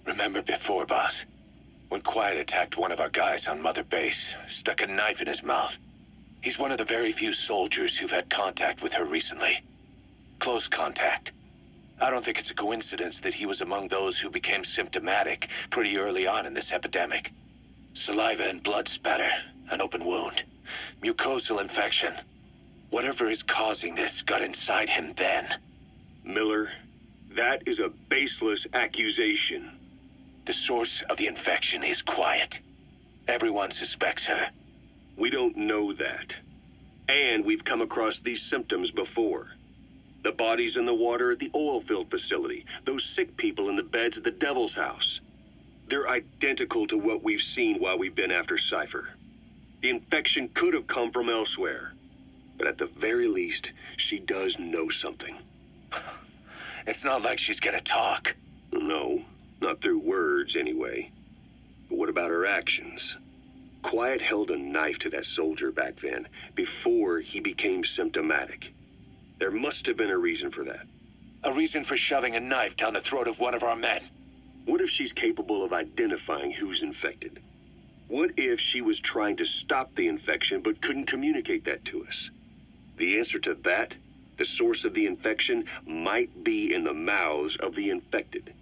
Remember before, boss? When Quiet attacked one of our guys on Mother Base, stuck a knife in his mouth. He's one of the very few soldiers who've had contact with her recently. Close contact. I don't think it's a coincidence that he was among those who became symptomatic pretty early on in this epidemic. Saliva and blood spatter, an open wound, mucosal infection. Whatever is causing this got inside him then. Miller, that is a baseless accusation. The source of the infection is Quiet. Everyone suspects her. We don't know that. And we've come across these symptoms before. The bodies in the water at the oil field facility, those sick people in the beds at the Devil's House. They're identical to what we've seen while we've been after Cypher. The infection could have come from elsewhere. But at the very least, she does know something. It's not like she's gonna talk. No, not through words anyway. But what about her actions? Quiet held a knife to that soldier back then, before he became symptomatic. There must have been a reason for that. A reason for shoving a knife down the throat of one of our men. What if she's capable of identifying who's infected? What if she was trying to stop the infection but couldn't communicate that to us? The answer to that, the source of the infection, might be in the mouths of the infected.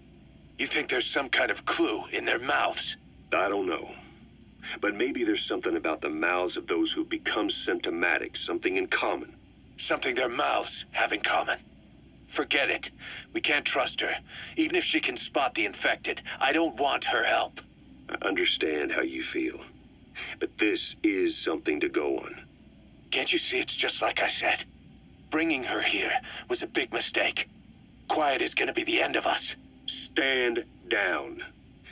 You think there's some kind of clue in their mouths? I don't know. But maybe there's something about the mouths of those who become symptomatic, something in common. Something their mouths have in common. Forget it. We can't trust her. Even if she can spot the infected, I don't want her help. I understand how you feel. But this is something to go on. Can't you see it's just like I said? Bringing her here was a big mistake. Quiet is gonna be the end of us. Stand down.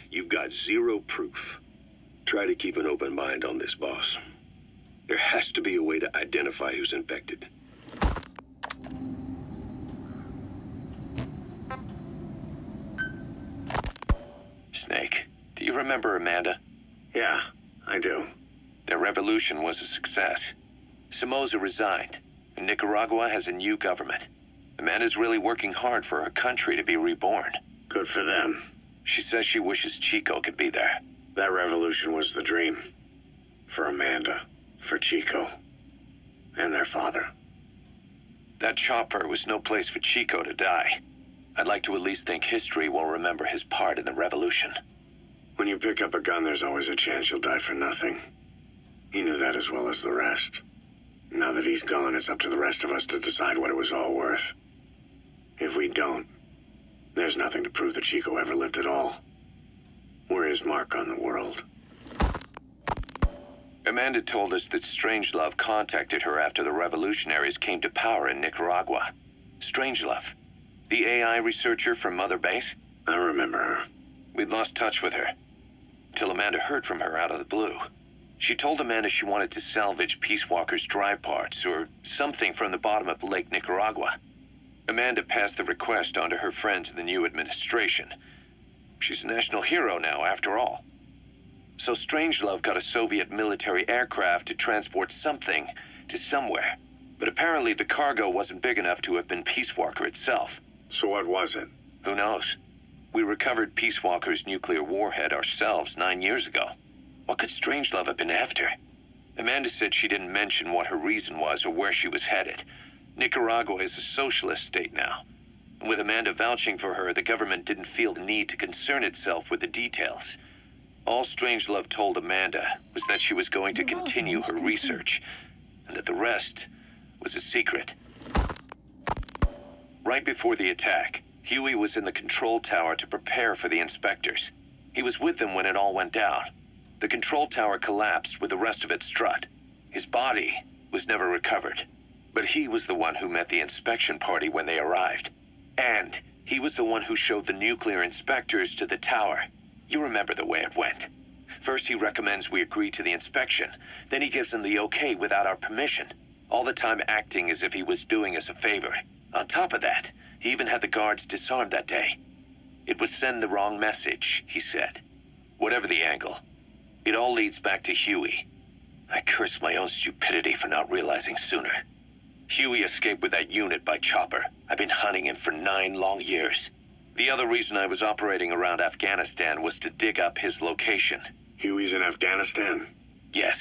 You've got zero proof. Try to keep an open mind on this, boss. There has to be a way to identify who's infected. Snake, do you remember Amanda? Yeah, I do. Their revolution was a success. Somoza resigned, and Nicaragua has a new government. Amanda's really working hard for her country to be reborn. Good for them. She says she wishes Chico could be there. That revolution was the dream. For Amanda, for Chico, and their father. That chopper was no place for Chico to die. I'd like to at least think history will remember his part in the revolution. When you pick up a gun, there's always a chance you'll die for nothing. He knew that as well as the rest. Now that he's gone, it's up to the rest of us to decide what it was all worth. If we don't, there's nothing to prove that Chico ever lived at all. We're his mark on the world. Amanda told us that Strangelove contacted her after the revolutionaries came to power in Nicaragua. Strangelove, the AI researcher from Mother Base? I remember her. We'd lost touch with her, till Amanda heard from her out of the blue. She told Amanda she wanted to salvage Peace Walker's drive parts, or something from the bottom of Lake Nicaragua. Amanda passed the request on to her friends in the new administration. She's a national hero now, after all. So Strangelove got a Soviet military aircraft to transport something to somewhere. But apparently the cargo wasn't big enough to have been Peace Walker itself. So what was it? Who knows? We recovered Peace Walker's nuclear warhead ourselves 9 years ago. What could Strangelove have been after? Amanda said she didn't mention what her reason was or where she was headed. Nicaragua is a socialist state now. And with Amanda vouching for her, the government didn't feel the need to concern itself with the details. All Strangelove told Amanda was that she was going to continue her research, and that the rest was a secret. Right before the attack, Huey was in the control tower to prepare for the inspectors. He was with them when it all went down. The control tower collapsed with the rest of it struck. His body was never recovered, but he was the one who met the inspection party when they arrived. And he was the one who showed the nuclear inspectors to the tower. You remember the way it went. First he recommends we agree to the inspection, then he gives them the okay without our permission, all the time acting as if he was doing us a favor. On top of that, he even had the guards disarmed that day. It would send the wrong message, he said. Whatever the angle, it all leads back to Huey. I curse my own stupidity for not realizing sooner. Huey escaped with that unit by chopper. I've been hunting him for 9 long years. The other reason I was operating around Afghanistan was to dig up his location. Huey's in Afghanistan? Yes,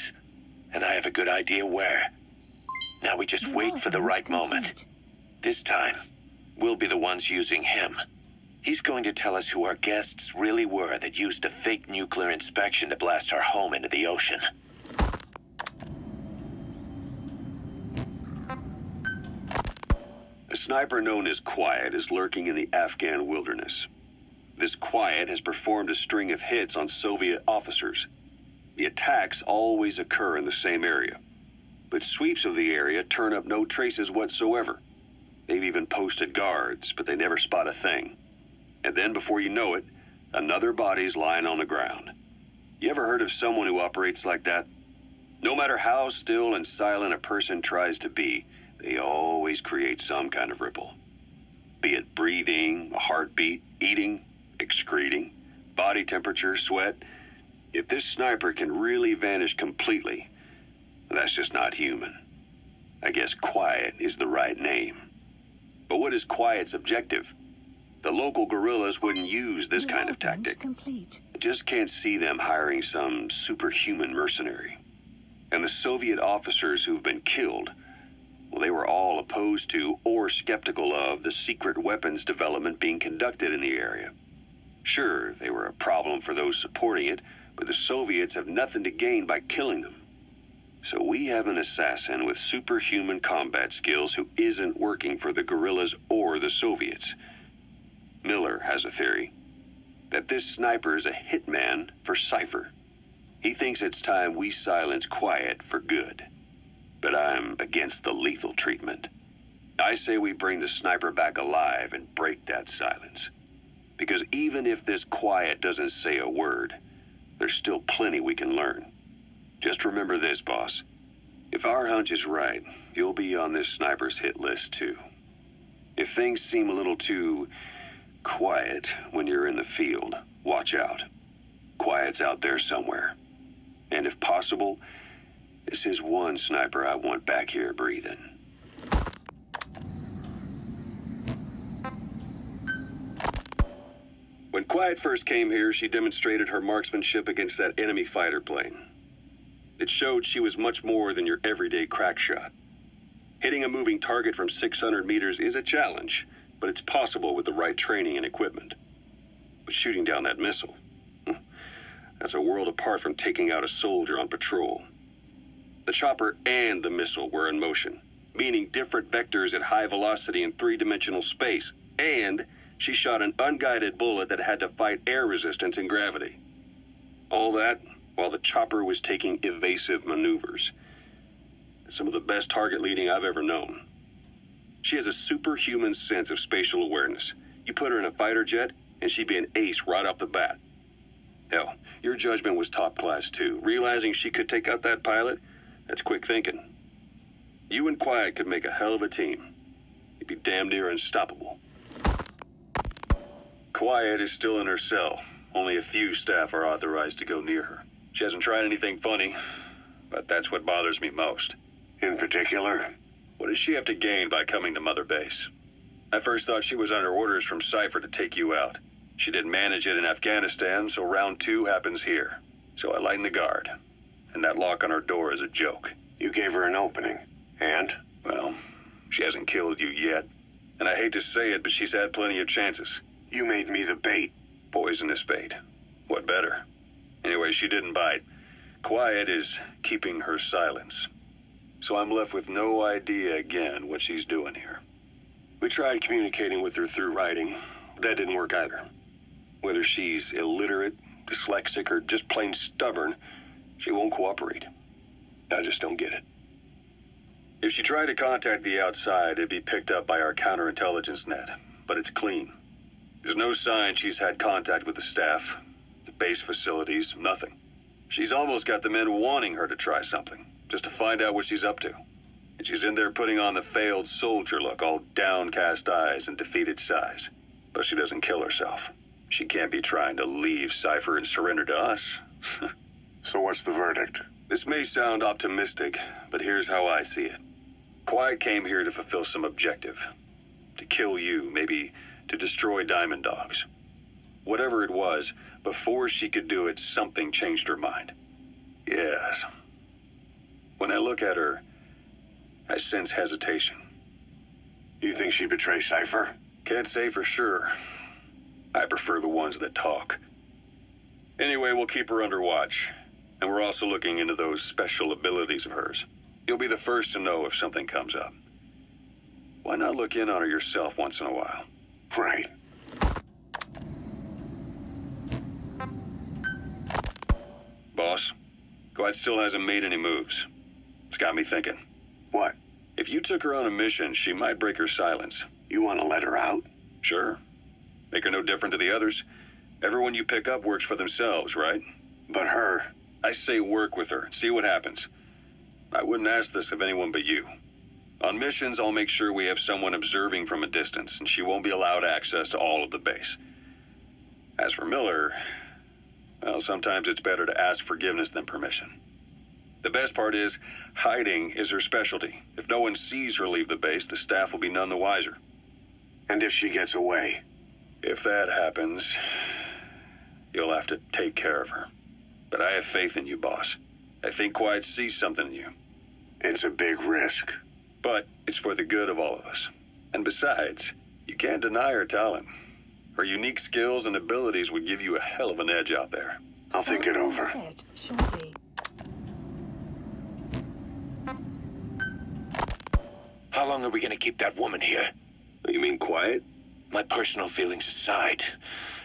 and I have a good idea where. Now we just wait for the right moment. This time, we'll be the ones using him. He's going to tell us who our guests really were that used a fake nuclear inspection to blast our home into the ocean. A sniper known as Quiet is lurking in the Afghan wilderness. This Quiet has performed a string of hits on Soviet officers. The attacks always occur in the same area, but sweeps of the area turn up no traces whatsoever. They've even posted guards, but they never spot a thing. And then before you know it, another body's lying on the ground. You ever heard of someone who operates like that? No matter how still and silent a person tries to be, they always create some kind of ripple. Be it breathing, a heartbeat, eating, excreting, body temperature, sweat. If this sniper can really vanish completely, that's just not human. I guess Quiet is the right name. But what is Quiet's objective? The local guerrillas wouldn't use this kind of tactic. I just can't see them hiring some superhuman mercenary. And the Soviet officers who've been killed, well, they were all opposed to or skeptical of the secret weapons development being conducted in the area. Sure, they were a problem for those supporting it, but the Soviets have nothing to gain by killing them. So we have an assassin with superhuman combat skills who isn't working for the guerrillas or the Soviets. Miller has a theory that this sniper is a hitman for Cypher. He thinks it's time we silence Quiet for good. But I'm against the lethal treatment. I say we bring the sniper back alive and break that silence. Because even if this Quiet doesn't say a word, there's still plenty we can learn. Just remember this, boss. If our hunch is right, you'll be on this sniper's hit list too. If things seem a little too quiet when you're in the field, watch out. Quiet's out there somewhere. And if possible, this is one sniper I want back here breathing. When Quiet first came here, she demonstrated her marksmanship against that enemy fighter plane. It showed she was much more than your everyday crack shot. Hitting a moving target from 600 meters is a challenge, but it's possible with the right training and equipment. But shooting down that missile, that's a world apart from taking out a soldier on patrol. The chopper and the missile were in motion, meaning different vectors at high velocity in 3-dimensional space, and she shot an unguided bullet that had to fight air resistance and gravity. All that while the chopper was taking evasive maneuvers. Some of the best target leading I've ever known. She has a superhuman sense of spatial awareness. You put her in a fighter jet, and she'd be an ace right off the bat. Hell, your judgment was top class too. Realizing she could take out that pilot, that's quick thinking. You and Quiet could make a hell of a team. You'd be damn near unstoppable. Quiet is still in her cell. Only a few staff are authorized to go near her. She hasn't tried anything funny, but that's what bothers me most. In particular? What does she have to gain by coming to Mother Base? I first thought she was under orders from Cypher to take you out. She didn't manage it in Afghanistan, so round 2 happens here. So I lighten the guard. And that lock on her door is a joke. You gave her an opening. And? Well, she hasn't killed you yet. And I hate to say it, but she's had plenty of chances. You made me the bait. Poisonous bait. What better? Anyway, she didn't bite. Quiet is keeping her silence. So I'm left with no idea again what she's doing here. We tried communicating with her through writing. That didn't work either. Whether she's illiterate, dyslexic, or just plain stubborn, she won't cooperate. I just don't get it. If she tried to contact the outside, it'd be picked up by our counterintelligence net, but it's clean. There's no sign she's had contact with the staff, the base facilities, nothing. She's almost got the men wanting her to try something, just to find out what she's up to. And she's in there putting on the failed soldier look, all downcast eyes and defeated sighs. But she doesn't kill herself. She can't be trying to leave Cypher and surrender to us. So what's the verdict? This may sound optimistic, but here's how I see it. Quiet came here to fulfill some objective. To kill you, maybe to destroy Diamond Dogs. Whatever it was, before she could do it, something changed her mind. Yes. When I look at her, I sense hesitation. You think she betrayed Cypher? Can't say for sure. I prefer the ones that talk. Anyway, we'll keep her under watch. And we're also looking into those special abilities of hers. You'll be the first to know if something comes up. Why not look in on her yourself once in a while? Right. Boss, Quiet still hasn't made any moves. It's got me thinking. What? If you took her on a mission, she might break her silence. You want to let her out? Sure. Make her no different to the others. Everyone you pick up works for themselves, right? But her... I say work with her, see what happens. I wouldn't ask this of anyone but you. On missions, I'll make sure we have someone observing from a distance, and she won't be allowed access to all of the base. As for Miller, well, sometimes it's better to ask forgiveness than permission. The best part is, hiding is her specialty. If no one sees her leave the base, the staff will be none the wiser. And if she gets away? If that happens, you'll have to take care of her. But I have faith in you, boss. I think Quiet sees something in you. It's a big risk. But it's for the good of all of us. And besides, you can't deny her talent. Her unique skills and abilities would give you a hell of an edge out there. I'll think it over. How long are we gonna keep that woman here? You mean Quiet? My personal feelings aside,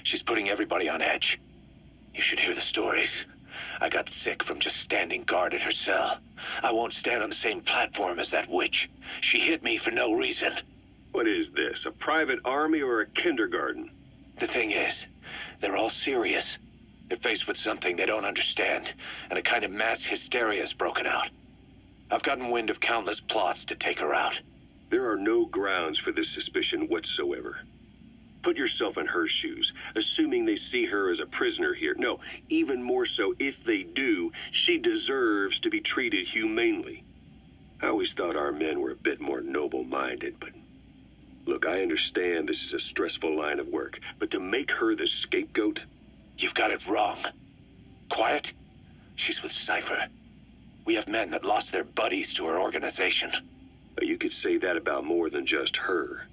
she's putting everybody on edge. You should hear the stories. I got sick from just standing guard at her cell. I won't stand on the same platform as that witch. She hit me for no reason. What is this, a private army or a kindergarten? The thing is, they're all serious. They're faced with something they don't understand, and a kind of mass hysteria has broken out. I've gotten wind of countless plots to take her out. There are no grounds for this suspicion whatsoever. Put yourself in her shoes, assuming they see her as a prisoner here. No, even more so, if they do, she deserves to be treated humanely. I always thought our men were a bit more noble-minded, but... Look, I understand this is a stressful line of work, but to make her the scapegoat... You've got it wrong. Quiet? She's with Cypher. We have men that lost their buddies to her organization. You could say that about more than just her.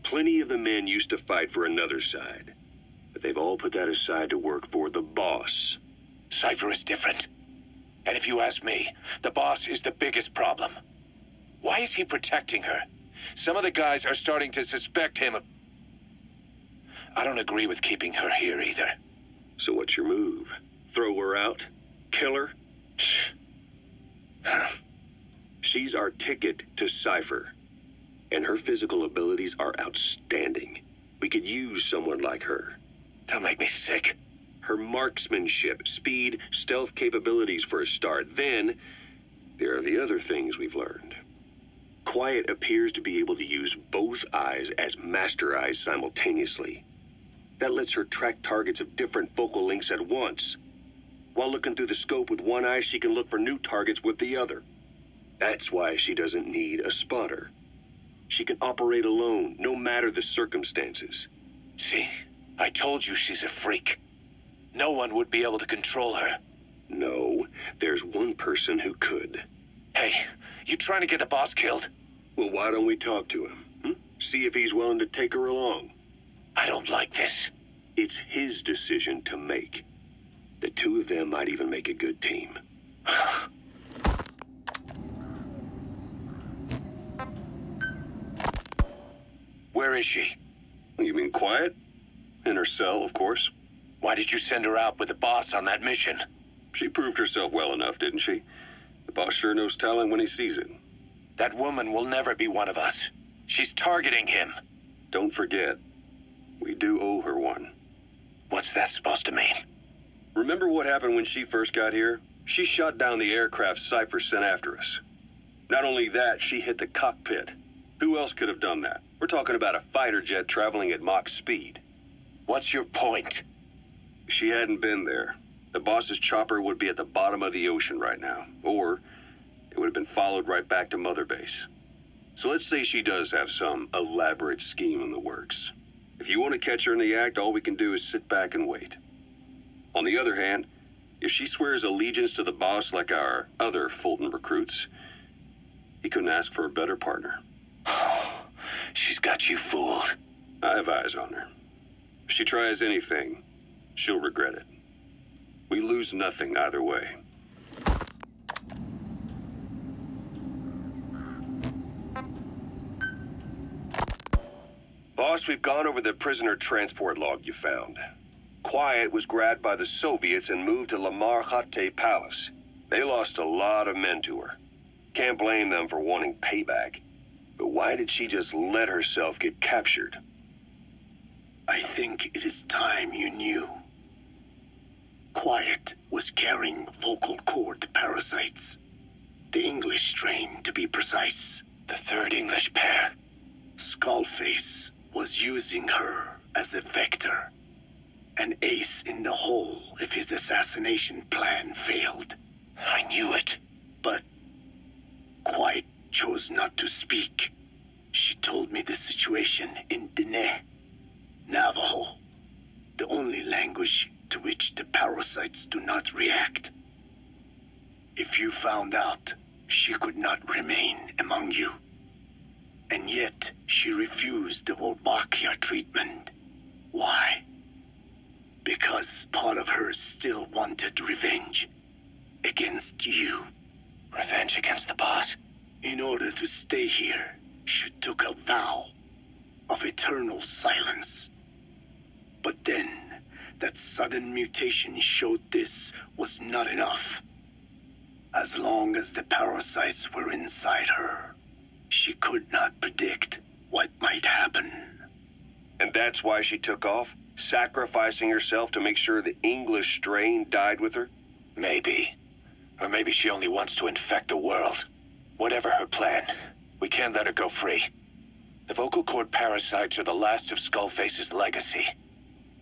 Plenty of the men used to fight for another side, but they've all put that aside to work for the boss. Cypher is different. And if you ask me, the boss is the biggest problem. Why is he protecting her? Some of the guys are starting to suspect him of... I don't agree with keeping her here either. So what's your move? Throw her out? Kill her? She's our ticket to Cypher. And her physical abilities are outstanding. We could use someone like her. Don't make me sick. Her marksmanship, speed, stealth capabilities for a start. Then, there are the other things we've learned. Quiet appears to be able to use both eyes as master eyes simultaneously. That lets her track targets of different focal lengths at once. While looking through the scope with one eye, she can look for new targets with the other. That's why she doesn't need a spotter. She can operate alone, no matter the circumstances. See? I told you she's a freak. No one would be able to control her. No, there's one person who could. Hey, you trying to get the boss killed? Well, why don't we talk to him? See if he's willing to take her along. I don't like this. It's his decision to make. The two of them might even make a good team. Where is she? You mean quiet? In her cell, of course. Why did you send her out with the boss on that mission? She proved herself well enough, didn't she? The boss sure knows talent when he sees it. That woman will never be one of us. She's targeting him. Don't forget, we do owe her one. What's that supposed to mean? Remember what happened when she first got here? She shot down the aircraft Cypher sent after us. Not only that, she hit the cockpit. Who else could have done that? We're talking about a fighter jet traveling at Mach speed. What's your point? If she hadn't been there, the boss's chopper would be at the bottom of the ocean right now. Or it would have been followed right back to Mother Base. So let's say she does have some elaborate scheme in the works. If you want to catch her in the act, all we can do is sit back and wait. On the other hand, if she swears allegiance to the boss like our other Fulton recruits, he couldn't ask for a better partner. She's got you fooled. I have eyes on her. If she tries anything, she'll regret it. We lose nothing either way. Boss, we've gone over the prisoner transport log you found. Quiet was grabbed by the Soviets and moved to Lamar Khatte Palace. They lost a lot of men to her. Can't blame them for wanting payback. But why did she just let herself get captured? I think it is time you knew. Quiet was carrying vocal cord parasites. The English strain, to be precise. The third English pair. Skullface was using her as a vector. An ace in the hole if his assassination plan failed. I knew it. But Quiet chose not to speak. She told me the situation in Dene, Navajo, the only language to which the parasites do not react. If you found out, she could not remain among you. And yet, she refused the Wolbachia treatment. Why? Because part of her still wanted revenge against you. Revenge against the boss? In order to stay here, she took a vow of eternal silence. But then, that sudden mutation showed this was not enough. As long as the parasites were inside her, she could not predict what might happen. And that's why she took off? Sacrificing herself to make sure the English strain died with her? Maybe. Or maybe she only wants to infect the world. Whatever her plan, we can't let her go free. The vocal cord parasites are the last of Skullface's legacy.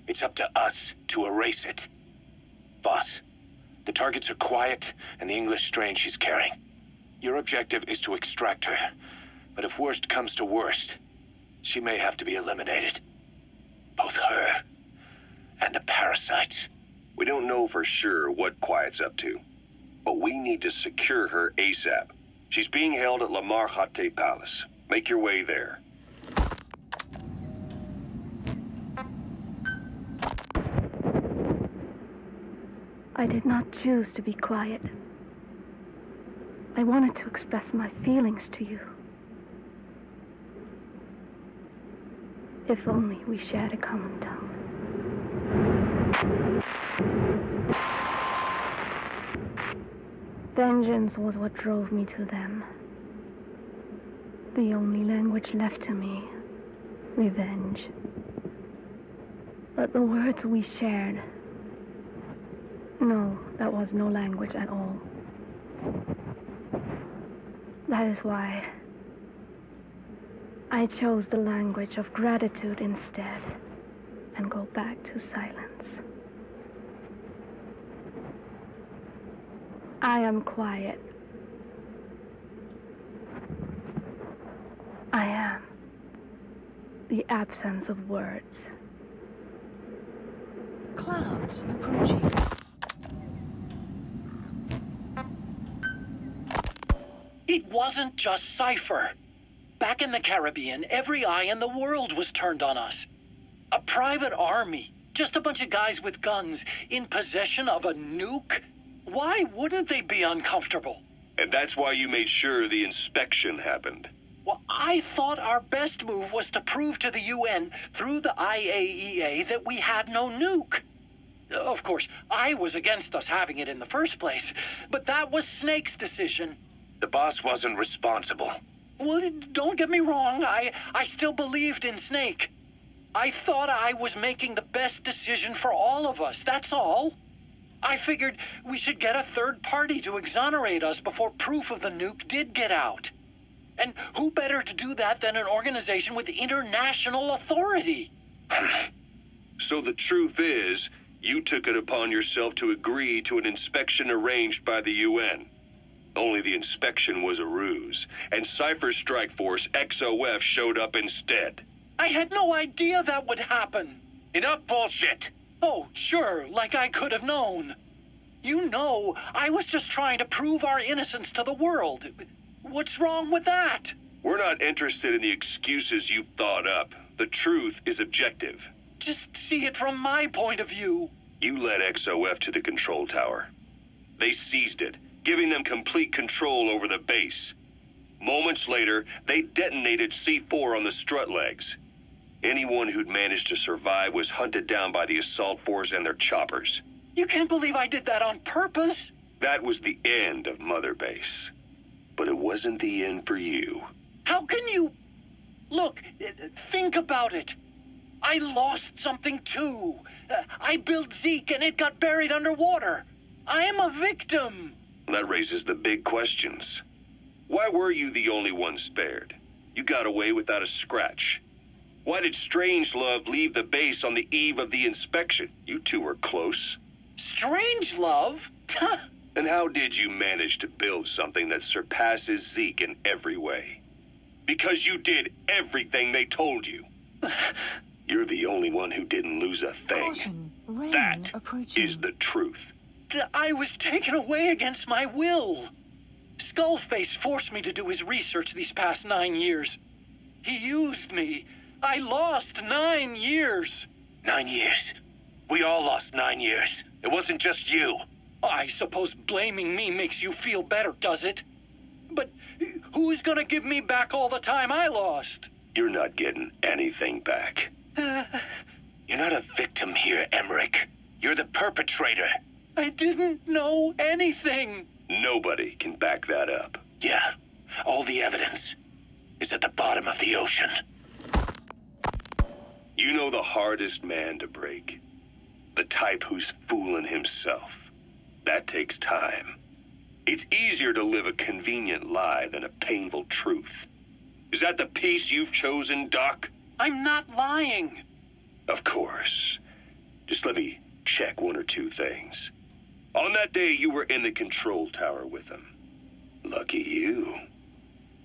It's up to us to erase it. Boss, the targets are Quiet and the English strain she's carrying. Your objective is to extract her. But if worst comes to worst, she may have to be eliminated. Both her and the parasites. We don't know for sure what Quiet's up to, but we need to secure her ASAP. She's being held at Lamar Khatte Palace. Make your way there. I did not choose to be quiet. I wanted to express my feelings to you. If only we shared a common tongue. Vengeance was what drove me to them. The only language left to me, revenge. But the words we shared, no, that was no language at all. That is why I chose the language of gratitude instead and go back to silence. I am Quiet. I am the absence of words. Clouds approaching. It wasn't just Cypher. Back in the Caribbean, every eye in the world was turned on us. A private army, just a bunch of guys with guns, in possession of a nuke? Why wouldn't they be uncomfortable? And that's why you made sure the inspection happened. Well, I thought our best move was to prove to the UN through the IAEA that we had no nuke. Of course, I was against us having it in the first place, but that was Snake's decision. The boss wasn't responsible. Well, don't get me wrong, I still believed in Snake. I thought I was making the best decision for all of us, that's all. I figured we should get a third party to exonerate us before proof of the nuke did get out. And who better to do that than an organization with international authority? So the truth is, you took it upon yourself to agree to an inspection arranged by the UN. Only the inspection was a ruse, and Cypher's strike force, XOF, showed up instead. I had no idea that would happen. Enough bullshit! Oh, sure, like I could have known. You know, I was just trying to prove our innocence to the world. What's wrong with that? We're not interested in the excuses you've thought up. The truth is objective. Just see it from my point of view. You led XOF to the control tower. They seized it, giving them complete control over the base. Moments later, they detonated C4 on the strut legs. Anyone who'd managed to survive was hunted down by the assault force and their choppers. You can't believe I did that on purpose. That was the end of Mother Base. But it wasn't the end for you. How can you... Look, think about it. I lost something too. I built Zeke and it got buried underwater. I am a victim. That raises the big questions. Why were you the only one spared? You got away without a scratch. Why did Strangelove leave the base on the eve of the inspection? You two were close. Strangelove? And how did you manage to build something that surpasses Zeke in every way? Because you did everything they told you. You're the only one who didn't lose a thing. That is the truth. I was taken away against my will. Skullface forced me to do his research these past 9 years. He used me. I lost 9 years. 9 years. We all lost 9 years. It wasn't just you. I suppose blaming me makes you feel better, does it? But who's gonna give me back all the time I lost? You're not getting anything back. You're not a victim here, Emmerich. You're the perpetrator. I didn't know anything. Nobody can back that up. Yeah, all the evidence is at the bottom of the ocean. You know the hardest man to break. The type who's fooling himself. That takes time. It's easier to live a convenient lie than a painful truth. Is that the piece you've chosen, Doc? I'm not lying. Of course. Just let me check one or two things. On that day, you were in the control tower with them. Lucky you.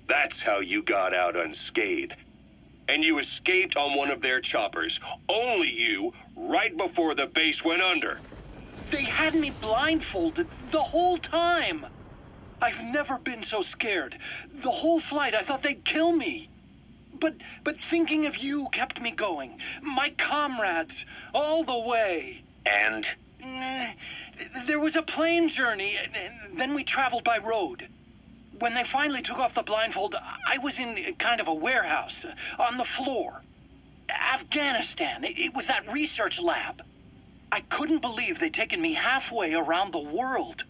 That's how you got out unscathed. And you escaped on one of their choppers. Only you, right before the base went under. They had me blindfolded the whole time. I've never been so scared. The whole flight, I thought they'd kill me. But thinking of you kept me going. My comrades, all the way. And? There was a plane journey, then we traveled by road. When they finally took off the blindfold, I was in kind of a warehouse, on the floor. Afghanistan, it was that research lab. I couldn't believe they'd taken me halfway around the world.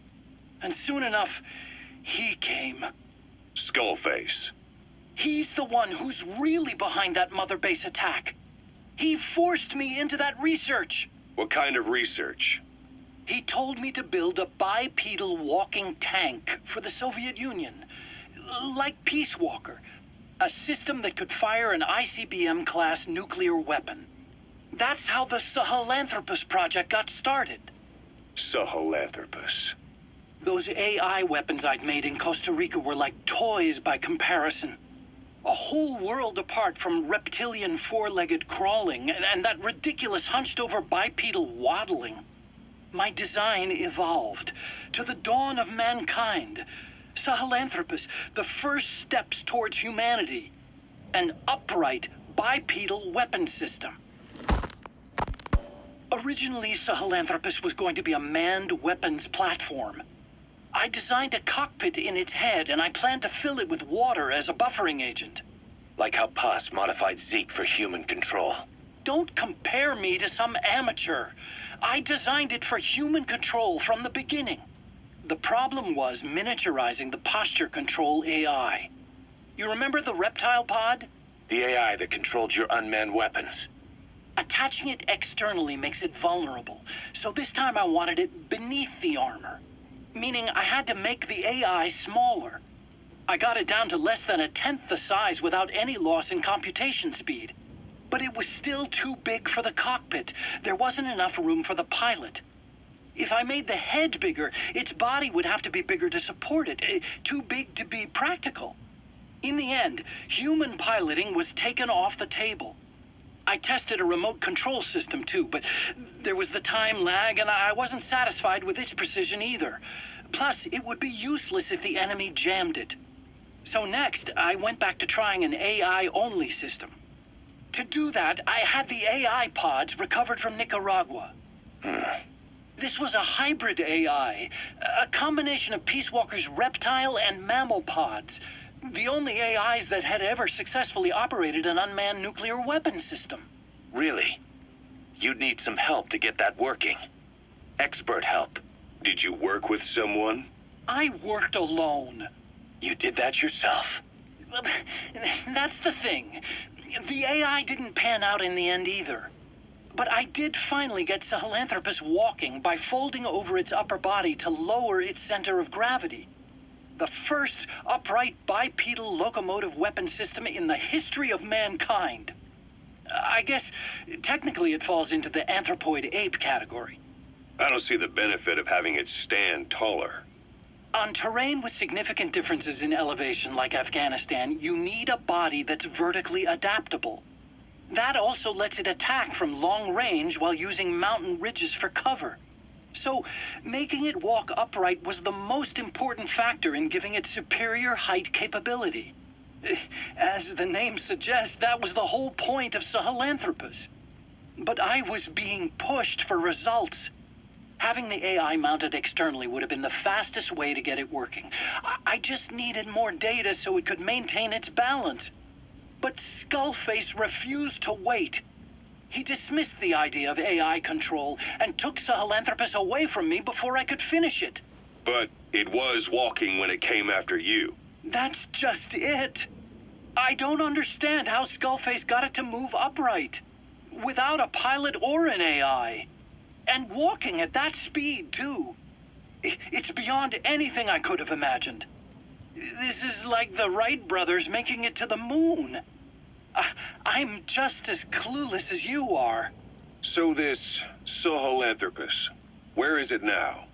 And soon enough, he came. Skullface. He's the one who's really behind that Mother Base attack. He forced me into that research. What kind of research? He told me to build a bipedal walking tank for the Soviet Union. Like Peace Walker. A system that could fire an ICBM-class nuclear weapon. That's how the Sahelanthropus project got started. Sahelanthropus. Those AI weapons I'd made in Costa Rica were like toys by comparison. A whole world apart from reptilian four-legged crawling and that ridiculous hunched-over bipedal waddling. My design evolved to the dawn of mankind. Sahelanthropus, the first steps towards humanity. An upright bipedal weapon system. Originally, Sahelanthropus was going to be a manned weapons platform. I designed a cockpit in its head, and I planned to fill it with water as a buffering agent. Like how Paz modified Zeke for human control. Don't compare me to some amateur. I designed it for human control from the beginning. The problem was miniaturizing the posture control AI. You remember the reptile pod? The AI that controlled your unmanned weapons. Attaching it externally makes it vulnerable, so this time I wanted it beneath the armor. Meaning I had to make the AI smaller. I got it down to less than a tenth the size without any loss in computation speed. But it was still too big for the cockpit. There wasn't enough room for the pilot. If I made the head bigger, its body would have to be bigger to support it. Too big to be practical. In the end, human piloting was taken off the table. I tested a remote control system too, but there was the time lag and I wasn't satisfied with its precision either. Plus, it would be useless if the enemy jammed it. So next, I went back to trying an AI-only system. To do that, I had the AI pods recovered from Nicaragua. This was a hybrid AI, a combination of Peace Walker's reptile and mammal pods. The only AIs that had ever successfully operated an unmanned nuclear weapon system. Really? You'd need some help to get that working. Expert help. Did you work with someone? I worked alone. You did that yourself? That's the thing. The AI didn't pan out in the end either. But I did finally get Sahelanthropus walking by folding over its upper body to lower its center of gravity. The first upright bipedal locomotive weapon system in the history of mankind. I guess, technically it falls into the anthropoid ape category. I don't see the benefit of having it stand taller. On terrain with significant differences in elevation like Afghanistan, you need a body that's vertically adaptable. That also lets it attack from long range while using mountain ridges for cover. So, making it walk upright was the most important factor in giving it superior height capability. As the name suggests, that was the whole point of Sahelanthropus. But I was being pushed for results. Having the AI mounted externally would have been the fastest way to get it working. I just needed more data so it could maintain its balance. But Skullface refused to wait. He dismissed the idea of AI control and took Sahelanthropus away from me before I could finish it. But it was walking when it came after you. That's just it. I don't understand how Skullface got it to move upright, without a pilot or an AI. And walking at that speed, too. It's beyond anything I could have imagined. This is like the Wright brothers making it to the moon. I'm just as clueless as you are. So this Sahelanthropus, where is it now?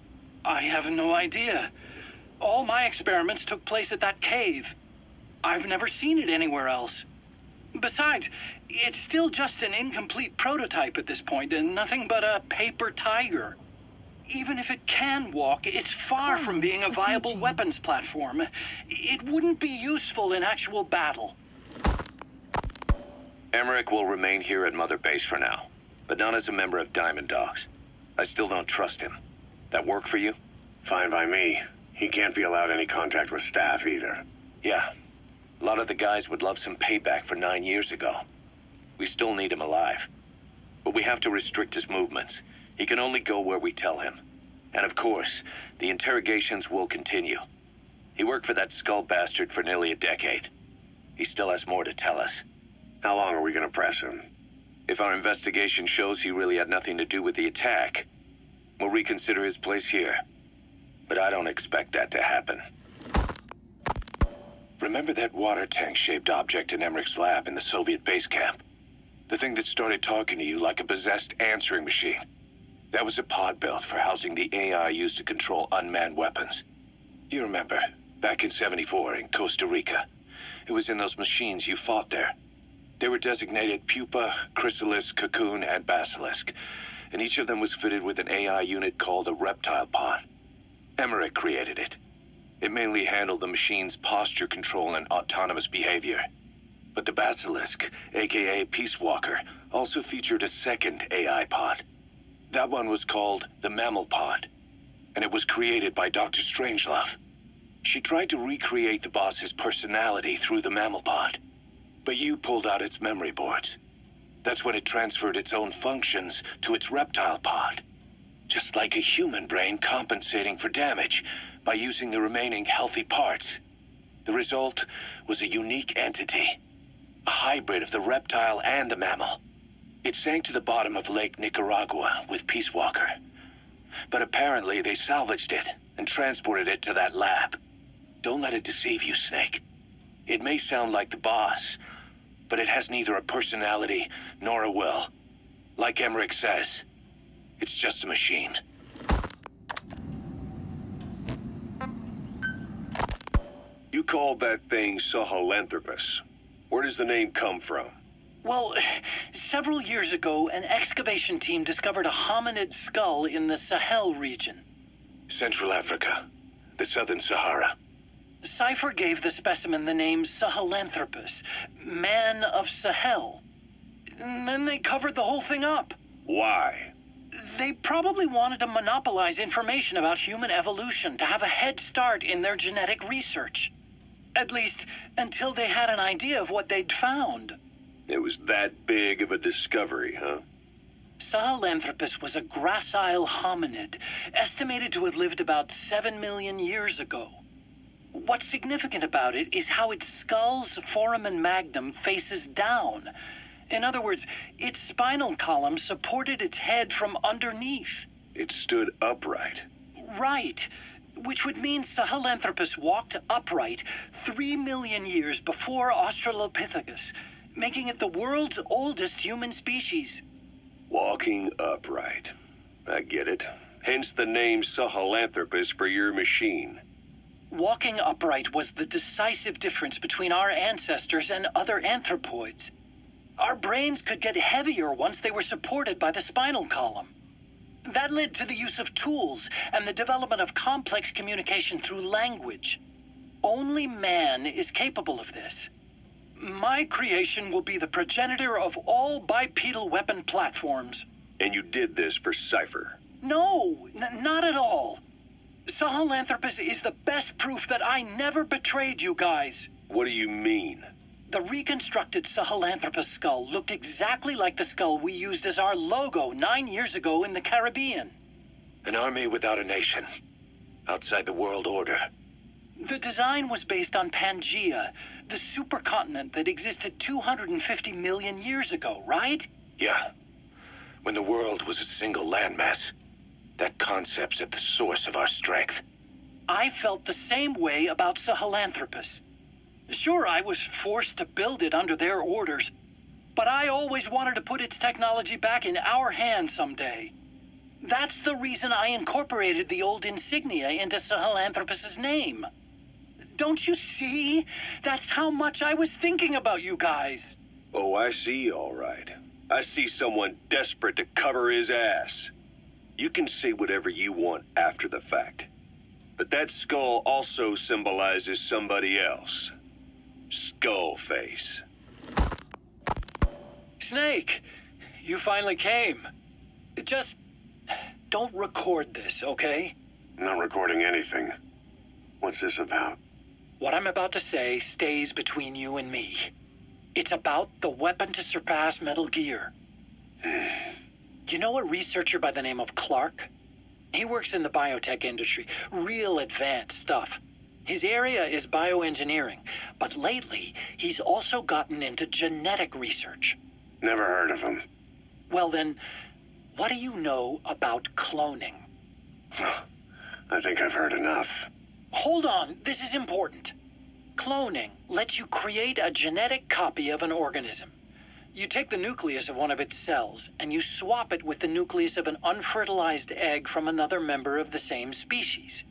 I have no idea. All my experiments took place at that cave. I've never seen it anywhere else. Besides, it's still just an incomplete prototype at this point, and nothing but a paper tiger. Even if it can walk, it's far from being a viable weapons platform. It wouldn't be useful in actual battle. Emmerich will remain here at Mother Base for now, but not as a member of Diamond Dogs. I still don't trust him. That work for you? Fine by me. He can't be allowed any contact with staff either. Yeah. A lot of the guys would love some payback for 9 years ago. We still need him alive. But we have to restrict his movements. He can only go where we tell him. And of course, the interrogations will continue. He worked for that skull bastard for nearly a decade. He still has more to tell us. How long are we gonna press him? If our investigation shows he really had nothing to do with the attack, we'll reconsider his place here. But I don't expect that to happen. Remember that water tank-shaped object in Emmerich's lab in the Soviet base camp? The thing that started talking to you like a possessed answering machine. That was a pod built for housing the AI used to control unmanned weapons. You remember, back in '74 in Costa Rica. It was in those machines you fought there. They were designated Pupa, Chrysalis, Cocoon, and Basilisk, and each of them was fitted with an AI unit called a reptile pod. Emmerich created it. It mainly handled the machine's posture control and autonomous behavior. But the Basilisk, aka Peace Walker, also featured a second AI pod. That one was called the Mammal Pod, and it was created by Dr. Strangelove. She tried to recreate the boss's personality through the Mammal Pod, but you pulled out its memory boards. That's when it transferred its own functions to its reptile pod. Just like a human brain compensating for damage by using the remaining healthy parts. The result was a unique entity, a hybrid of the reptile and the mammal. It sank to the bottom of Lake Nicaragua with Peace Walker. But apparently they salvaged it and transported it to that lab. Don't let it deceive you, Snake. It may sound like the boss, but it has neither a personality nor a will. Like Emmerich says, it's just a machine. You called that thing Sahelanthropus. Where does the name come from? Well, several years ago, an excavation team discovered a hominid skull in the Sahel region. Central Africa, the Southern Sahara. Cypher gave the specimen the name Sahelanthropus, man of Sahel. And then they covered the whole thing up. Why? They probably wanted to monopolize information about human evolution to have a head start in their genetic research. At least, until they had an idea of what they'd found. It was that big of a discovery, huh? Sahelanthropus was a gracile hominid, estimated to have lived about 7 million years ago. What's significant about it is how its skull's foramen magnum faces down. In other words, its spinal column supported its head from underneath. It stood upright. Right. Which would mean Sahelanthropus walked upright 3 million years before Australopithecus, making it the world's oldest human species. Walking upright. I get it. Hence the name Sahelanthropus for your machine. Walking upright was the decisive difference between our ancestors and other anthropoids. Our brains could get heavier once they were supported by the spinal column. That led to the use of tools and the development of complex communication through language. Only man is capable of this. My creation will be the progenitor of all bipedal weapon platforms. And you did this for Cypher? No, not at all. Sahelanthropus is the best proof that I never betrayed you guys. What do you mean? The reconstructed Sahelanthropus skull looked exactly like the skull we used as our logo 9 years ago in the Caribbean. An army without a nation. Outside the world order. The design was based on Pangaea, the supercontinent that existed 250 million years ago, right? Yeah. When the world was a single landmass. That concept's at the source of our strength. I felt the same way about Sahelanthropus. Sure, I was forced to build it under their orders, but I always wanted to put its technology back in our hands someday. That's the reason I incorporated the old insignia into Sahelanthropus's name. Don't you see? That's how much I was thinking about you guys. Oh, I see, all right. I see someone desperate to cover his ass. You can say whatever you want after the fact. But that skull also symbolizes somebody else. Skullface. Snake, you finally came. Just don't record this, okay? Not recording anything. What's this about? What I'm about to say stays between you and me. It's about the weapon to surpass Metal Gear. You know a researcher by the name of Clark? He works in the biotech industry, real advanced stuff. His area is bioengineering, but lately he's also gotten into genetic research. Never heard of him. Well then, what do you know about cloning? I think I've heard enough. Hold on, this is important. Cloning lets you create a genetic copy of an organism. You take the nucleus of one of its cells, and you swap it with the nucleus of an unfertilized egg from another member of the same species.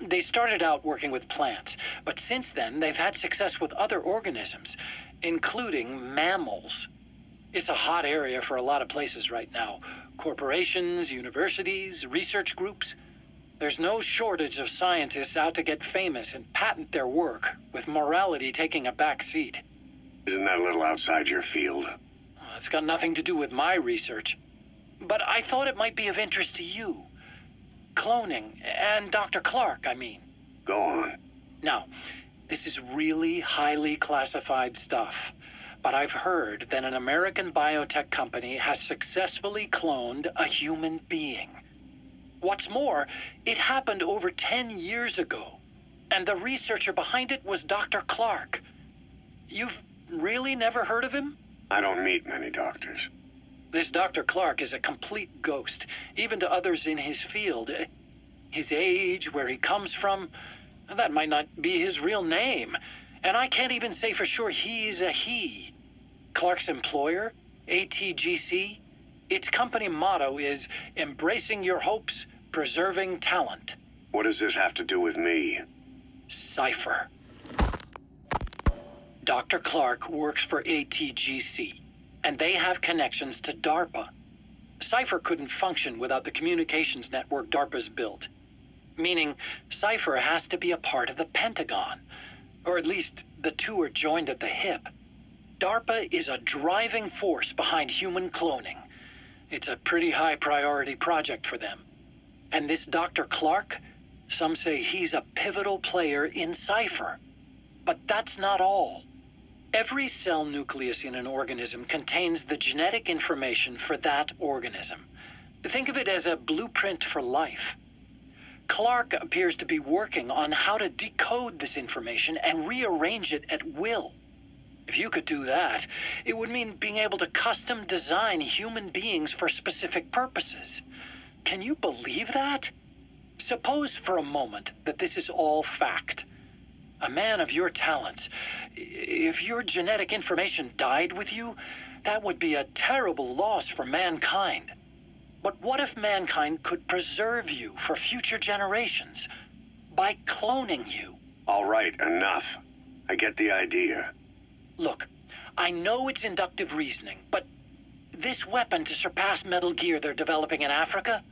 They started out working with plants, but since then they've had success with other organisms, including mammals. It's a hot area for a lot of places right now. Corporations, universities, research groups. There's no shortage of scientists out to get famous and patent their work, with morality taking a back seat. Isn't that a little outside your field? It's got nothing to do with my research. But I thought it might be of interest to you. Cloning, and Dr. Clark, I mean. Go on. Now, this is really highly classified stuff, but I've heard that an American biotech company has successfully cloned a human being. What's more, it happened over 10 years ago, and the researcher behind it was Dr. Clark. You've really never heard of him? I don't meet many doctors. This Dr. Clark is a complete ghost, even to others in his field. His age, where he comes from, that might not be his real name. And I can't even say for sure he's a he. Clark's employer, ATGC, its company motto is embracing your hopes, preserving talent. What does this have to do with me? Cypher. Dr. Clark works for ATGC, and they have connections to DARPA. Cypher couldn't function without the communications network DARPA's built. Meaning, Cypher has to be a part of the Pentagon. Or at least, the two are joined at the hip. DARPA is a driving force behind human cloning. It's a pretty high priority project for them. And this Dr. Clark, some say he's a pivotal player in Cypher. But that's not all. Every cell nucleus in an organism contains the genetic information for that organism. Think of it as a blueprint for life. Clark appears to be working on how to decode this information and rearrange it at will. If you could do that, it would mean being able to custom design human beings for specific purposes. Can you believe that? Suppose for a moment that this is all fact. A man of your talents, if your genetic information died with you, that would be a terrible loss for mankind. But what if mankind could preserve you for future generations by cloning you? All right, enough. I get the idea. Look, I know it's inductive reasoning, but this weapon to surpass Metal Gear they're developing in Africa,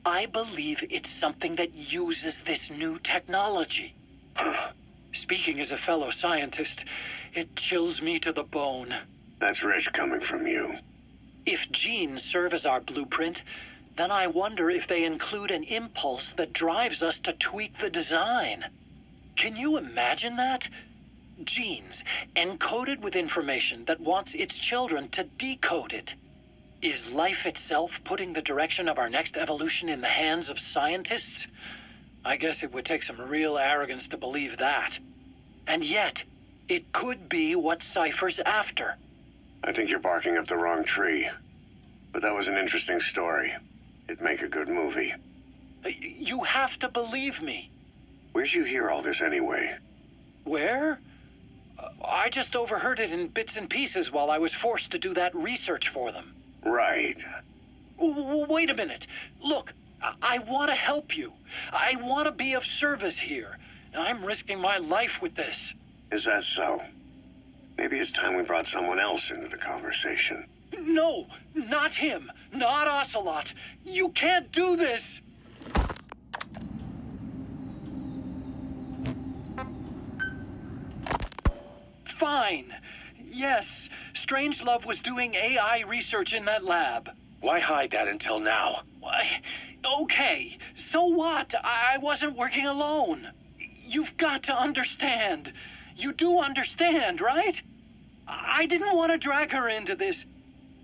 I believe it's something that uses this new technology. Speaking as a fellow scientist, it chills me to the bone. That's rich coming from you. If genes serve as our blueprint, then I wonder if they include an impulse that drives us to tweak the design. Can you imagine that? Genes, encoded with information that wants its children to decode it. Is life itself putting the direction of our next evolution in the hands of scientists? I guess it would take some real arrogance to believe that. And yet, it could be what Cypher's after. I think you're barking up the wrong tree. But that was an interesting story. It'd make a good movie. You have to believe me. Where'd you hear all this anyway? Where? I just overheard it in bits and pieces while I was forced to do that research for them. Right. Wait a minute. Look, I want to help you. I want to be of service here. I'm risking my life with this. Is that so? Maybe it's time we brought someone else into the conversation. No, not him. Not Ocelot. You can't do this. Fine. Yes, Strangelove was doing AI research in that lab. Why hide that until now? Why? Okay, so what? I wasn't working alone. You've got to understand. You do understand, right? I didn't want to drag her into this.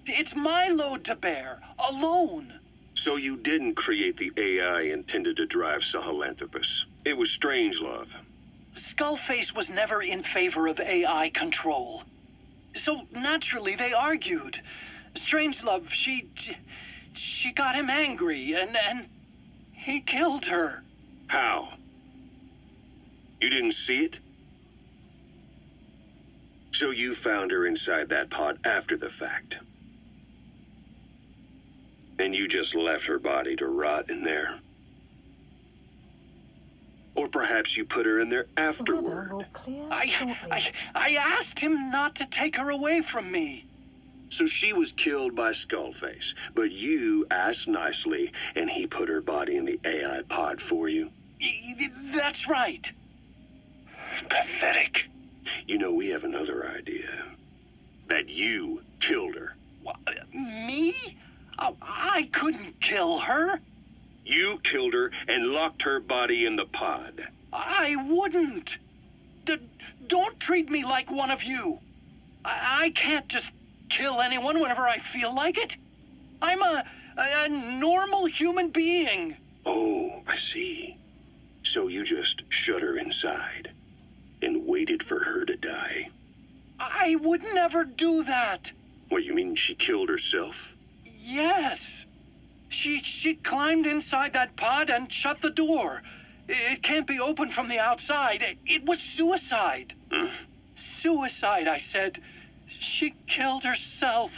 It's my load to bear, alone. So you didn't create the AI intended to drive Sahelanthropus. It was Strangelove. Skullface was never in favor of AI control. So naturally they argued. Strangelove, she got him angry, and he killed her. How? You didn't see it? So you found her inside that pod after the fact. And you just left her body to rot in there. Or perhaps you put her in there afterward. I asked him not to take her away from me. So she was killed by Skullface, but you asked nicely, and he put her body in the AI pod for you? That's right. Pathetic. You know, we have another idea. That you killed her. What, me? I couldn't kill her. You killed her and locked her body in the pod. I wouldn't. Don't treat me like one of you. I can't just kill anyone whenever I feel like it. I'm a normal human being. Oh, I see. So you just shut her inside and waited for her to die. I would never do that. What, you mean she killed herself? Yes. She climbed inside that pod and shut the door. It can't be opened from the outside. It was suicide. Suicide, I said. She killed herself.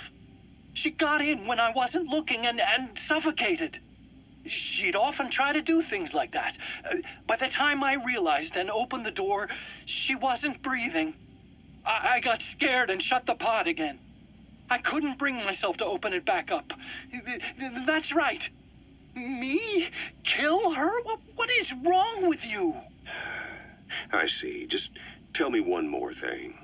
She got in when I wasn't looking and suffocated. She'd often try to do things like that. By the time I realized and opened the door, she wasn't breathing. I got scared and shut the pod again. I couldn't bring myself to open it back up. That's right. Me? Kill her? What is wrong with you? I see. Just tell me one more thing.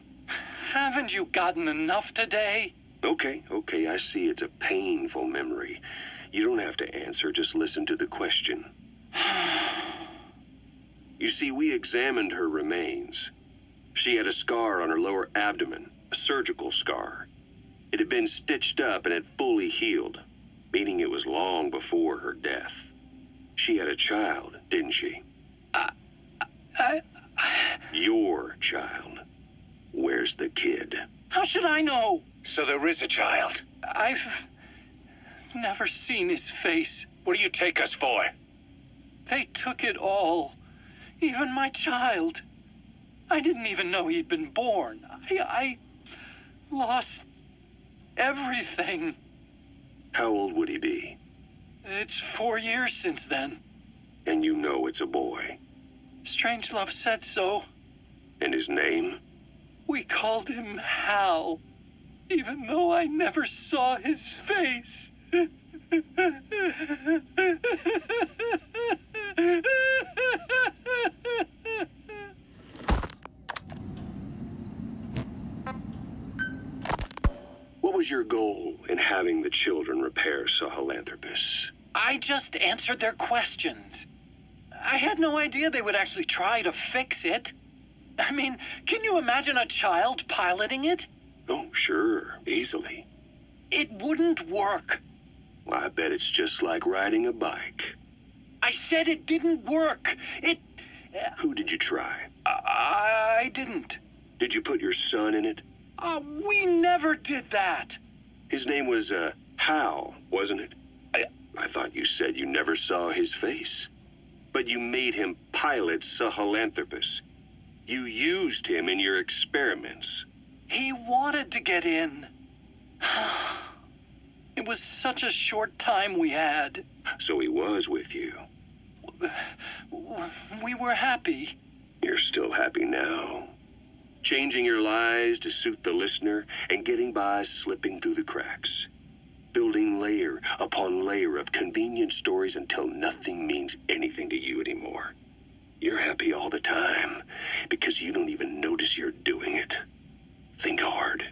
Haven't you gotten enough today? Okay, I see it's a painful memory. You don't have to answer, just listen to the question. You see, we examined her remains. She had a scar on her lower abdomen, a surgical scar. It had been stitched up and had fully healed, meaning it was long before her death. She had a child, didn't she? Your child. Where's the kid? How should I know? So there is a child. I've never seen his face. What do you take us for? They took it all. Even my child. I didn't even know he'd been born. I lost everything. How old would he be? It's 4 years since then. And you know it's a boy. Strangelove said so. And his name? We called him Hal, even though I never saw his face. What was your goal in having the children repair Sahelanthropus? I just answered their questions. I had no idea they would actually try to fix it. I mean, can you imagine a child piloting it? Oh, sure, easily. It wouldn't work. Well, I bet it's just like riding a bike. I said it didn't work. Who did you try? I didn't. Did you put your son in it? We never did that. His name was, Hal, wasn't it? I thought you said you never saw his face. But you made him pilot Sahelanthropus. You used him in your experiments. He wanted to get in. It was such a short time we had. So he was with you. We were happy. You're still happy now. Changing your lies to suit the listener and getting by slipping through the cracks. Building layer upon layer of convenient stories until nothing means anything to you anymore. You're happy all the time because you don't even notice you're doing it. Think hard.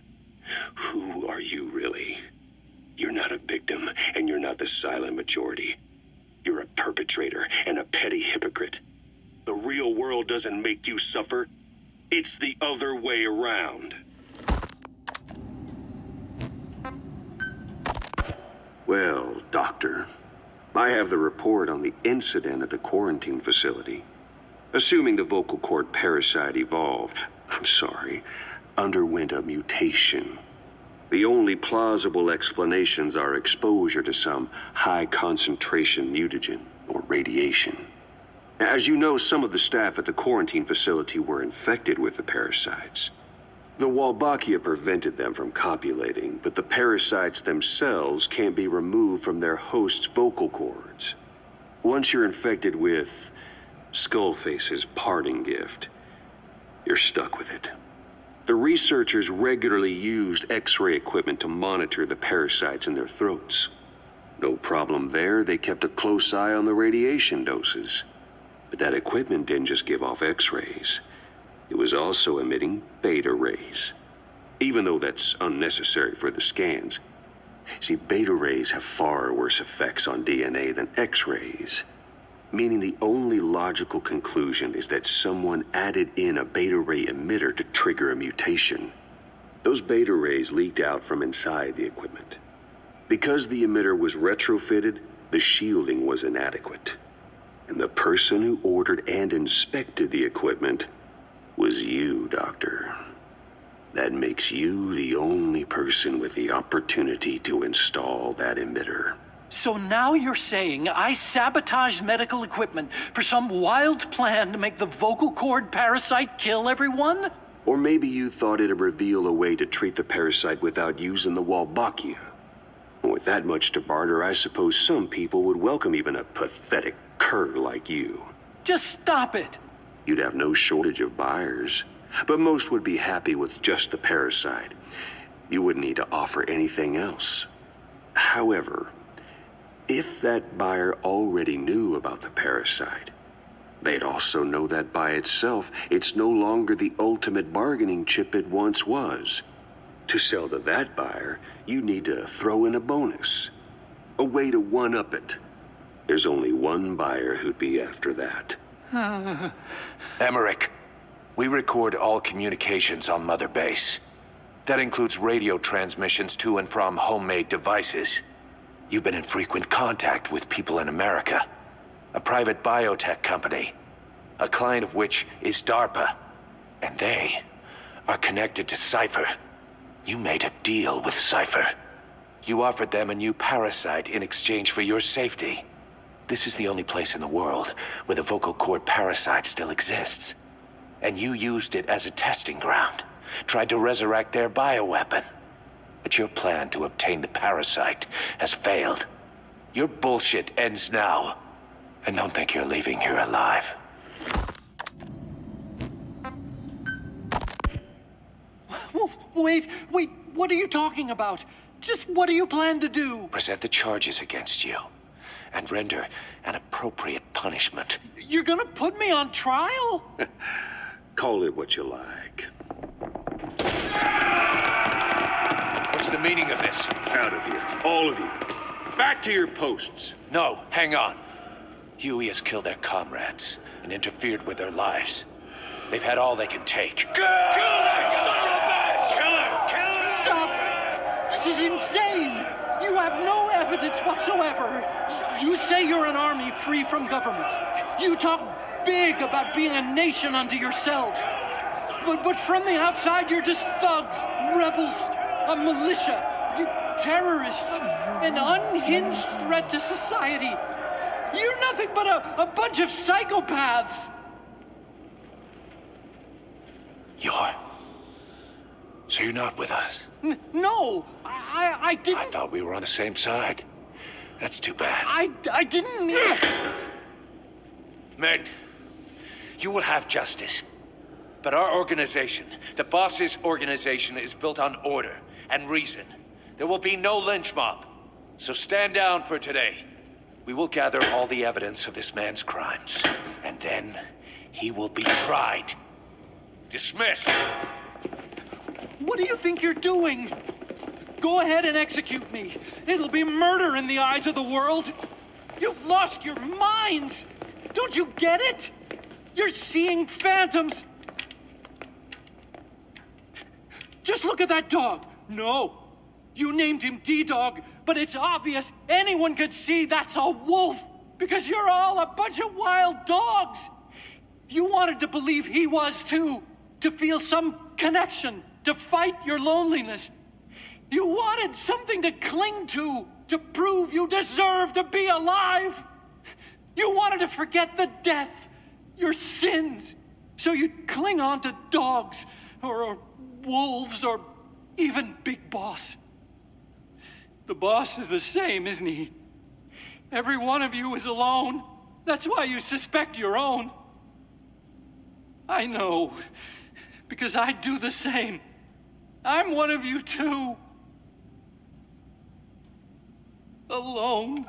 Who are you really? You're not a victim, and you're not the silent majority. You're a perpetrator and a petty hypocrite. The real world doesn't make you suffer. It's the other way around. Well, Doctor, I have the report on the incident at the quarantine facility. Assuming the vocal cord parasite underwent a mutation. The only plausible explanations are exposure to some high-concentration mutagen or radiation. As you know, some of the staff at the quarantine facility were infected with the parasites. The Wolbachia prevented them from copulating, but the parasites themselves can't be removed from their host's vocal cords. Once you're infected with Skullface's parting gift. You're stuck with it. The researchers regularly used X-ray equipment to monitor the parasites in their throats. No problem there, they kept a close eye on the radiation doses. But that equipment didn't just give off X-rays. It was also emitting beta rays. Even though that's unnecessary for the scans. See, beta rays have far worse effects on DNA than X-rays. Meaning the only logical conclusion is that someone added in a beta ray emitter to trigger a mutation. Those beta rays leaked out from inside the equipment. Because the emitter was retrofitted, the shielding was inadequate. And the person who ordered and inspected the equipment was you, Doctor. That makes you the only person with the opportunity to install that emitter. So now you're saying I sabotaged medical equipment for some wild plan to make the vocal cord parasite kill everyone? Or maybe you thought it'd reveal a way to treat the parasite without using the Wolbachia. With that much to barter, I suppose some people would welcome even a pathetic cur like you. Just stop it! You'd have no shortage of buyers, but most would be happy with just the parasite. You wouldn't need to offer anything else. However, if that buyer already knew about the parasite, they'd also know that by itself, it's no longer the ultimate bargaining chip it once was. To sell to that buyer, you need to throw in a bonus. A way to one-up it. There's only one buyer who'd be after that. Emmerich, we record all communications on Mother Base. That includes radio transmissions to and from homemade devices. You've been in frequent contact with people in America. A private biotech company. A client of which is DARPA. And they are connected to Cypher. You made a deal with Cypher. You offered them a new parasite in exchange for your safety. This is the only place in the world where the vocal cord parasite still exists. And you used it as a testing ground. Tried to resurrect their bioweapon. But your plan to obtain the parasite has failed. Your bullshit ends now. And don't think you're leaving here alive. Wait, what are you talking about? Just what do you plan to do? Present the charges against you. And render an appropriate punishment. You're gonna put me on trial? Call it what you like. What's the meaning of this? Out of here, all of you. Back to your posts. No, hang on. Huey has killed their comrades and interfered with their lives. They've had all they can take. Kill that son of a bitch! Kill her! Kill her! Stop! This is insane! You have no evidence whatsoever. You say you're an army free from government. You talk big about being a nation unto yourselves. But from the outside, you're just thugs, rebels, a militia, you terrorists, an unhinged threat to society. You're nothing but a bunch of psychopaths. So you're not with us? No, I didn't... I thought we were on the same side. That's too bad. I didn't mean... Men, you will have justice. But our organization, the boss's organization, is built on order and reason. There will be no lynch mob. So stand down for today. We will gather all the evidence of this man's crimes. And then he will be tried. Dismissed. What do you think you're doing? Go ahead and execute me. It'll be murder in the eyes of the world. You've lost your minds. Don't you get it? You're seeing phantoms. Just look at that dog. No. You named him D-Dog, but it's obvious anyone could see that's a wolf because you're all a bunch of wild dogs. You wanted to believe he was too, to feel some connection, to fight your loneliness. You wanted something to cling to prove you deserve to be alive. You wanted to forget the death, your sins, so you'd cling on to dogs, or wolves, or even Big Boss. The boss is the same, isn't he? Every one of you is alone. That's why you suspect your own. I know. Because I'd do the same. I'm one of you too. Alone.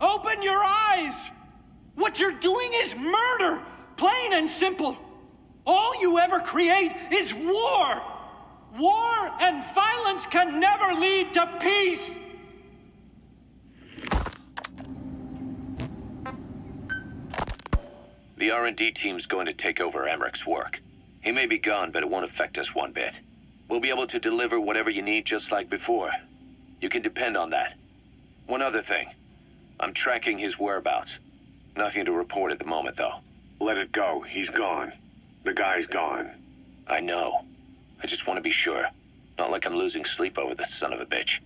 Open your eyes! What you're doing is murder! Plain and simple. All you ever create is war! War and violence can never lead to peace! The R&D team's going to take over Emmerich's work. He may be gone, but it won't affect us one bit. We'll be able to deliver whatever you need just like before. You can depend on that. One other thing. I'm tracking his whereabouts. Nothing to report at the moment, though. Let it go. He's gone. The guy's gone. I know. I just want to be sure. Not like I'm losing sleep over this son of a bitch.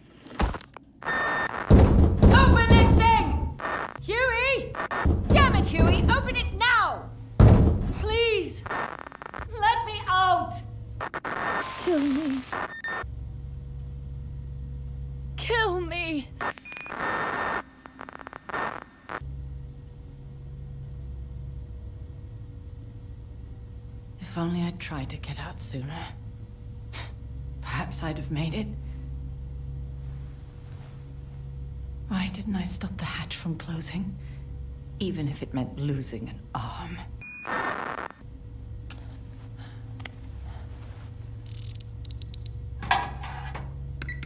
Open this thing! Huey! Damn it, Huey! Open it now! Please! Let me out! Kill me. Kill me! If only I'd tried to get out sooner. Perhaps I'd have made it. Why didn't I stop the hatch from closing? Even if it meant losing an arm.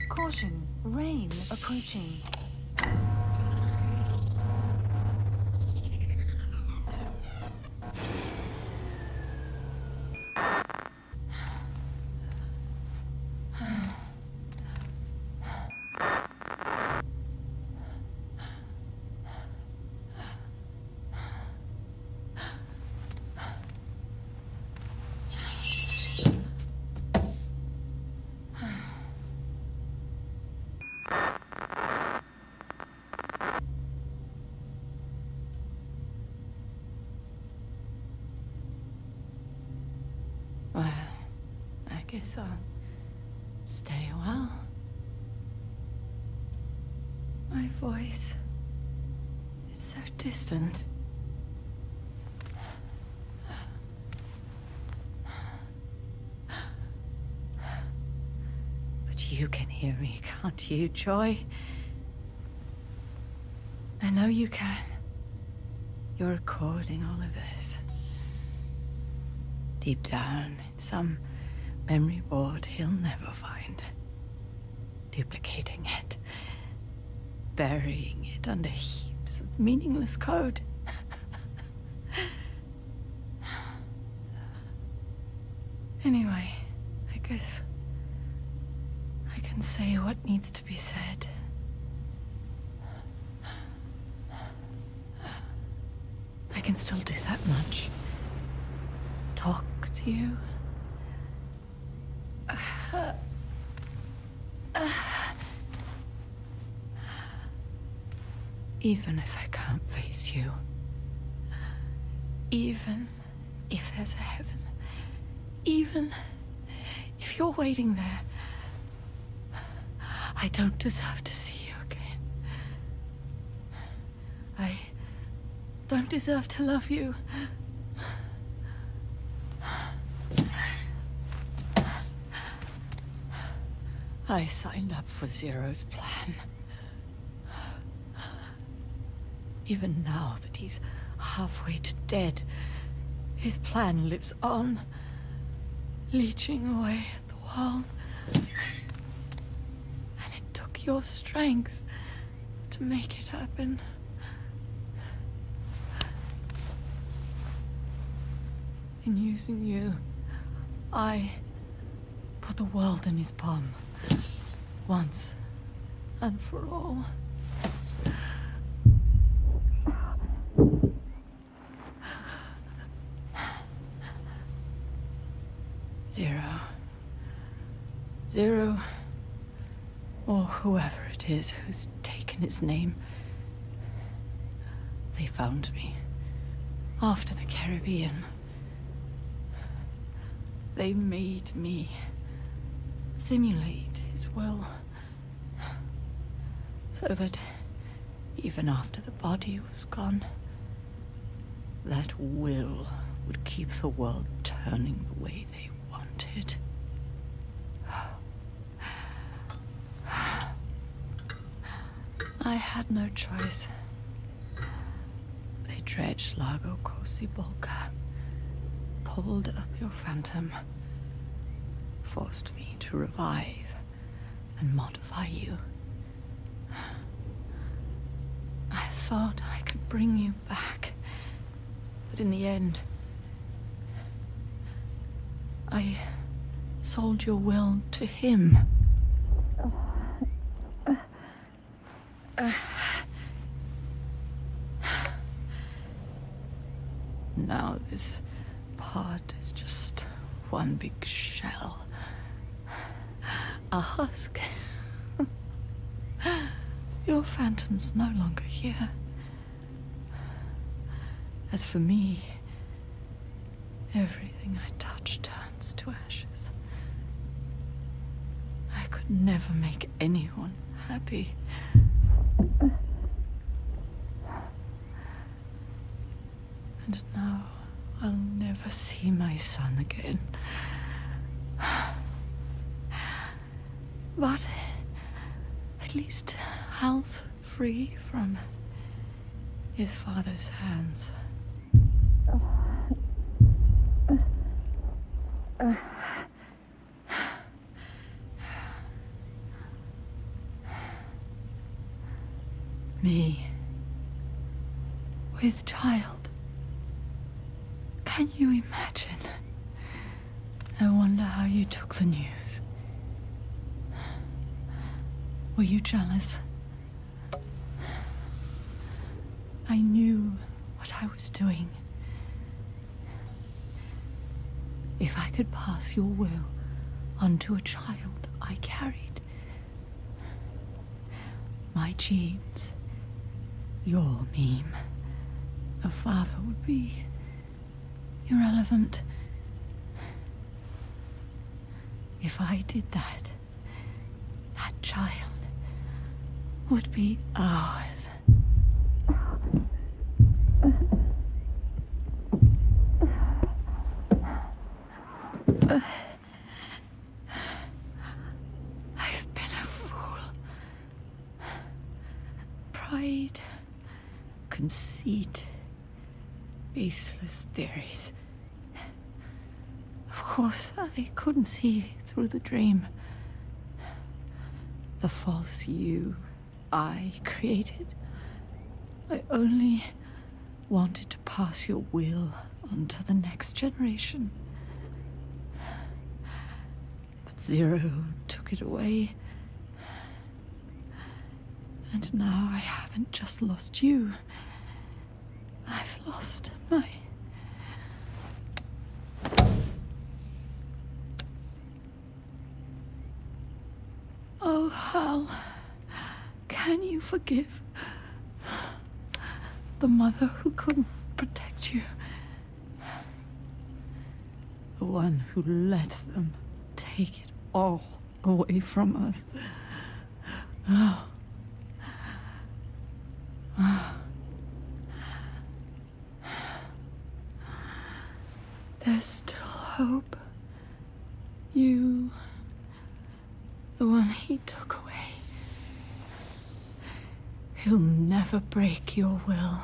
Caution, rain approaching. Well, I guess I'll stay a while. My voice, it's so distant. But you can hear me, can't you, Joy? I know you can. You're recording all of this. Deep down in some memory board he'll never find. Duplicating it. Burying it under heaps of meaningless code. Anyway, I guess I can say what needs to be said. I can still do that much. Talk to you. Even if I can't face you. Even if there's a heaven. Even if you're waiting there. I don't deserve to see you again. I don't deserve to love you. I signed up for Zero's plan. Even now that he's halfway to dead, his plan lives on, leeching away at the world. And it took your strength to make it happen. In using you, I put the world in his palm. Once and for all. Zero, or whoever it is who's taken his name. They found me after the Caribbean. They made me simulate his will. so that even after the body was gone, that will would keep the world turning the way they wanted. I had no choice. They dredged Lago Kosibolka, pulled up your phantom, forced me to revive and modify you. I thought I could bring you back, but in the end, I sold your will to him. Now this part is just one big shell. A husk. Your phantom's no longer here. As for me, everything I touch turns to ashes. I could never make anyone happy. And now I'll never see my son again. But at least Hal's free from his father's hands. Me, with child. Can you imagine? I wonder how you took the news. Were you jealous? I knew what I was doing. If I could pass your will onto a child I carried, my genes, your meme, a father would be irrelevant. If I did that, that child would be ours. I've been a fool. Pride, conceit, baseless theories. Of course, I couldn't see through the dream. The false you I created. I only wanted to pass your will on to the next generation. But Zero took it away. And now I haven't just lost you. I've lost my... Oh, Hal, can you forgive the mother who couldn't protect you? The one who let them take it all away from us. Oh. Oh. There's still hope. You, the one he took away. He'll never break your will.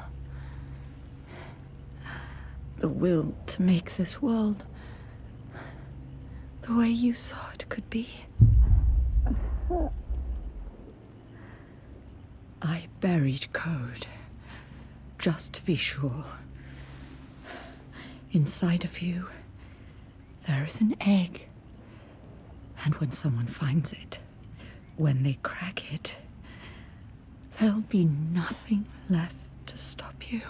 The will to make this world the way you saw it could be. I buried code, just to be sure. Inside of you, there is an egg. And when someone finds it, when they crack it, there'll be nothing left to stop you.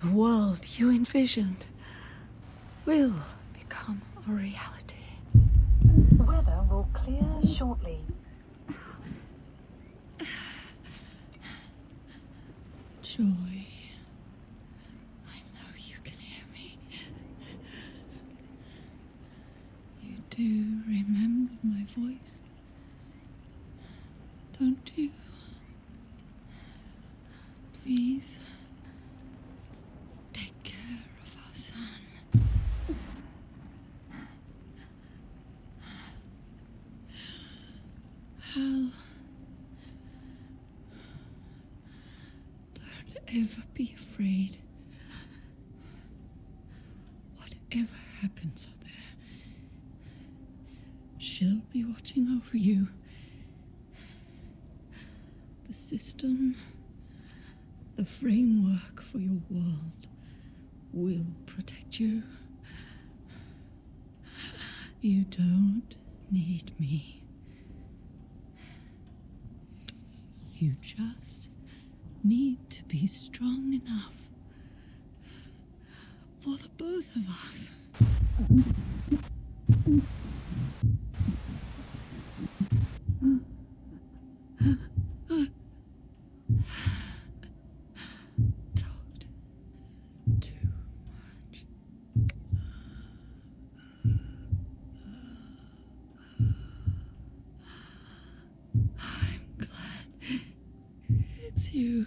The world you envisioned will become a reality. Weather will clear shortly. Joy, I know you can hear me. You do remember my voice, Don't you? Please take care of our son. Hal, don't ever be afraid. Whatever happens out there, she'll be watching over you. The system, the framework for your world will protect you. You don't need me. You just need to be strong enough for the both of us. Talked too much. I'm glad it's you.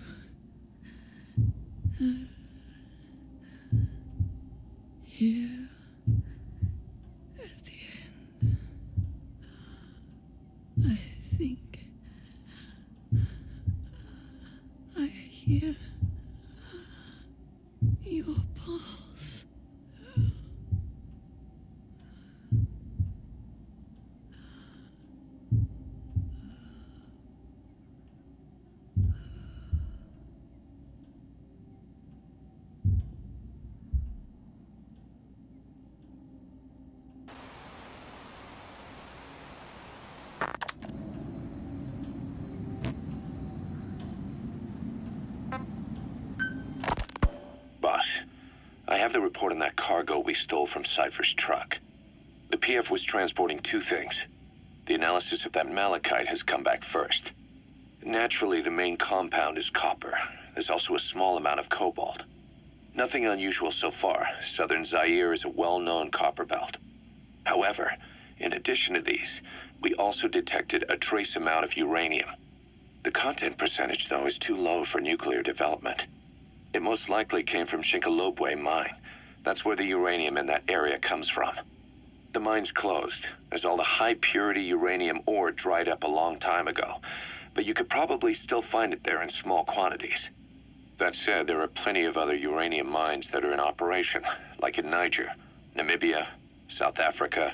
Here at the end, I think I hear your pulse. Boss, I have the report on that cargo we stole from Cypher's truck. The PF was transporting two things. The analysis of that malachite has come back first. Naturally, the main compound is copper. There's also a small amount of cobalt. Nothing unusual so far. Southern Zaire is a well-known copper belt. However, in addition to these, we also detected a trace amount of uranium. The content percentage, though, is too low for nuclear development. It most likely came from Shinkolobwe mine. That's where the uranium in that area comes from. The mine's closed, as all the high-purity uranium ore dried up a long time ago, but you could probably still find it there in small quantities. That said, there are plenty of other uranium mines that are in operation, like in Niger, Namibia, South Africa.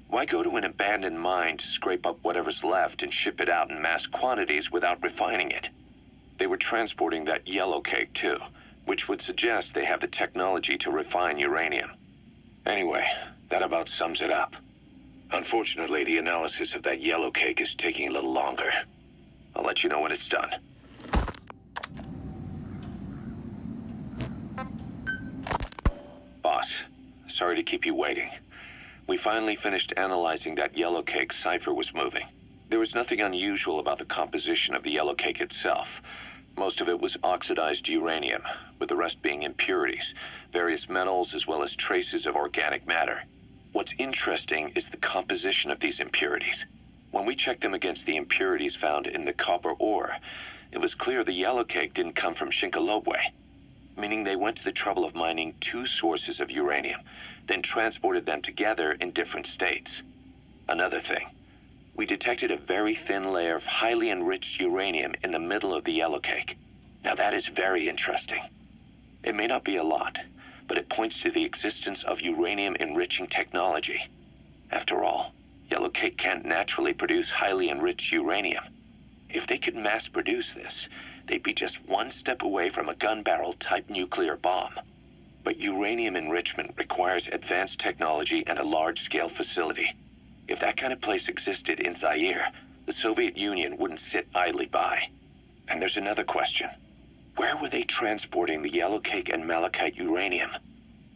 Why go to an abandoned mine to scrape up whatever's left and ship it out in mass quantities without refining it? They were transporting that yellow cake, too, which would suggest they have the technology to refine uranium. Anyway, that about sums it up. Unfortunately, the analysis of that yellow cake is taking a little longer. I'll let you know when it's done. Boss, sorry to keep you waiting. We finally finished analyzing that yellow cake Cypher was moving. There was nothing unusual about the composition of the yellow cake itself. Most of it was oxidized uranium, with the rest being impurities, various metals, as well as traces of organic matter. What's interesting is the composition of these impurities. When we checked them against the impurities found in the copper ore, it was clear the yellow cake didn't come from Shinkolobwe, meaning they went to the trouble of mining two sources of uranium, then transported them together in different states. Another thing, we detected a very thin layer of highly enriched uranium in the middle of the yellow cake. Now that is very interesting. It may not be a lot, but it points to the existence of uranium-enriching technology. After all, yellow cake can't naturally produce highly enriched uranium. If they could mass-produce this, they'd be just one step away from a gun barrel-type nuclear bomb. But uranium enrichment requires advanced technology and a large-scale facility. If that kind of place existed in Zaire, the Soviet Union wouldn't sit idly by. And there's another question. Where were they transporting the yellow cake and malachite uranium?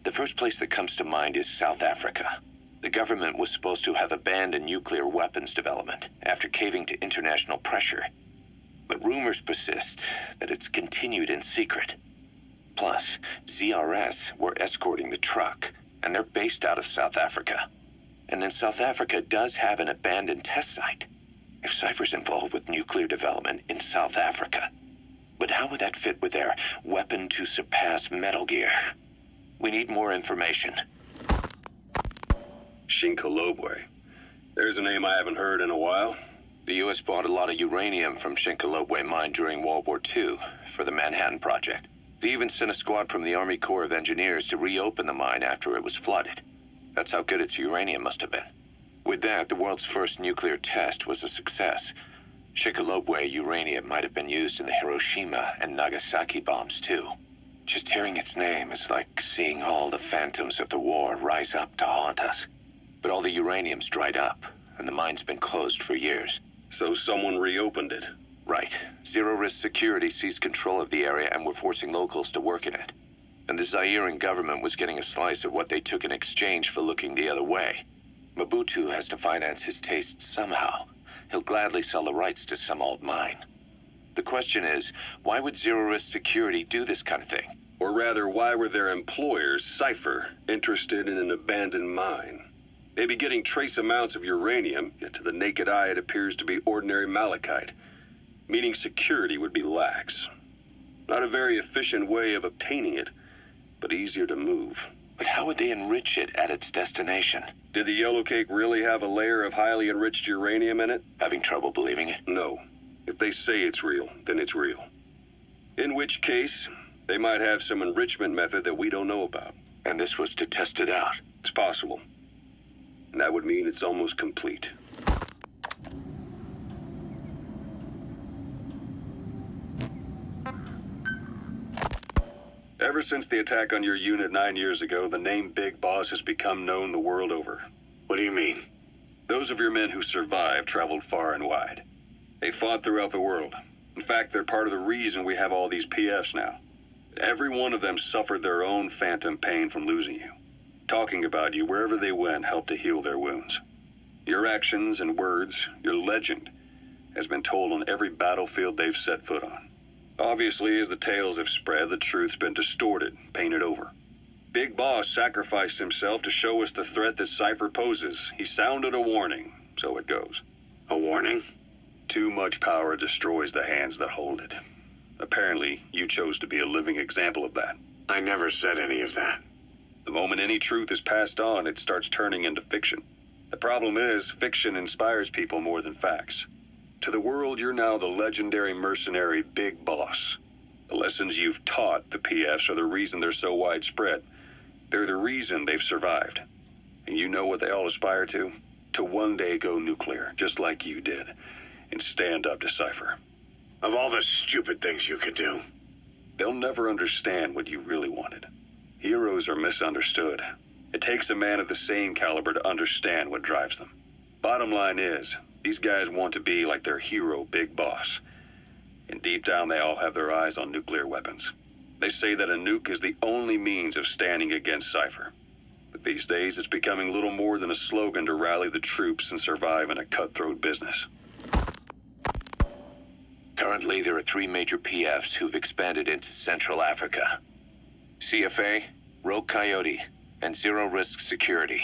The first place that comes to mind is South Africa. The government was supposed to have abandoned nuclear weapons development after caving to international pressure. But rumors persist that it's continued in secret. Plus, ZRS were escorting the truck, and they're based out of South Africa. And then South Africa does have an abandoned test site. If Cypher's involved with nuclear development in South Africa, but how would that fit with their weapon to surpass Metal Gear? We need more information. Shinkolobwe. There's a name I haven't heard in a while. The U.S. bought a lot of uranium from Shinkolobwe mine during World War II for the Manhattan Project. They even sent a squad from the Army Corps of Engineers to reopen the mine after it was flooded. That's how good its uranium must have been. With that, the world's first nuclear test was a success. Shinkolobwe uranium might have been used in the Hiroshima and Nagasaki bombs, too. Just hearing its name is like seeing all the phantoms of the war rise up to haunt us. But all the uranium's dried up, and the mine's been closed for years. So someone reopened it? Right. Zero-risk security seized control of the area and were forcing locals to work in it. And the Zairean government was getting a slice of what they took in exchange for looking the other way. Mobutu has to finance his tastes somehow. He'll gladly sell the rights to some old mine. The question is, why would zero-risk security do this kind of thing? Or rather, why were their employers, Cypher, interested in an abandoned mine? Maybe getting trace amounts of uranium, yet to the naked eye it appears to be ordinary malachite, meaning security would be lax. Not a very efficient way of obtaining it, but easier to move. But how would they enrich it at its destination? Did the yellow cake really have a layer of highly enriched uranium in it? Having trouble believing it? No. If they say it's real, then it's real. In which case, they might have some enrichment method that we don't know about. And this was to test it out? It's possible. And that would mean it's almost complete. Ever since the attack on your unit 9 years ago, the name Big Boss has become known the world over. What do you mean? Those of your men who survived traveled far and wide. They fought throughout the world. In fact, they're part of the reason we have all these PFs now. Every one of them suffered their own phantom pain from losing you. Talking about you wherever they went helped to heal their wounds. Your actions and words, your legend, has been told on every battlefield they've set foot on. Obviously, as the tales have spread, the truth's been distorted, painted over. Big Boss sacrificed himself to show us the threat that Cypher poses. He sounded a warning, so it goes. A warning? Too much power destroys the hands that hold it. Apparently, you chose to be a living example of that. I never said any of that. The moment any truth is passed on, it starts turning into fiction. The problem is, fiction inspires people more than facts. To the world, you're now the legendary mercenary Big Boss. The lessons you've taught the PFs are the reason they're so widespread. They're the reason they've survived. And you know what they all aspire to? To one day go nuclear, just like you did, and stand up to Cypher. Of all the stupid things you could do. They'll never understand what you really wanted. Heroes are misunderstood. It takes a man of the same caliber to understand what drives them. Bottom line is, these guys want to be like their hero, Big Boss. And deep down, they all have their eyes on nuclear weapons. They say that a nuke is the only means of standing against Cypher. But these days, it's becoming little more than a slogan to rally the troops and survive in a cutthroat business. Currently, there are 3 major PFs who've expanded into Central Africa. CFA, Rogue Coyote, and Zero Risk Security.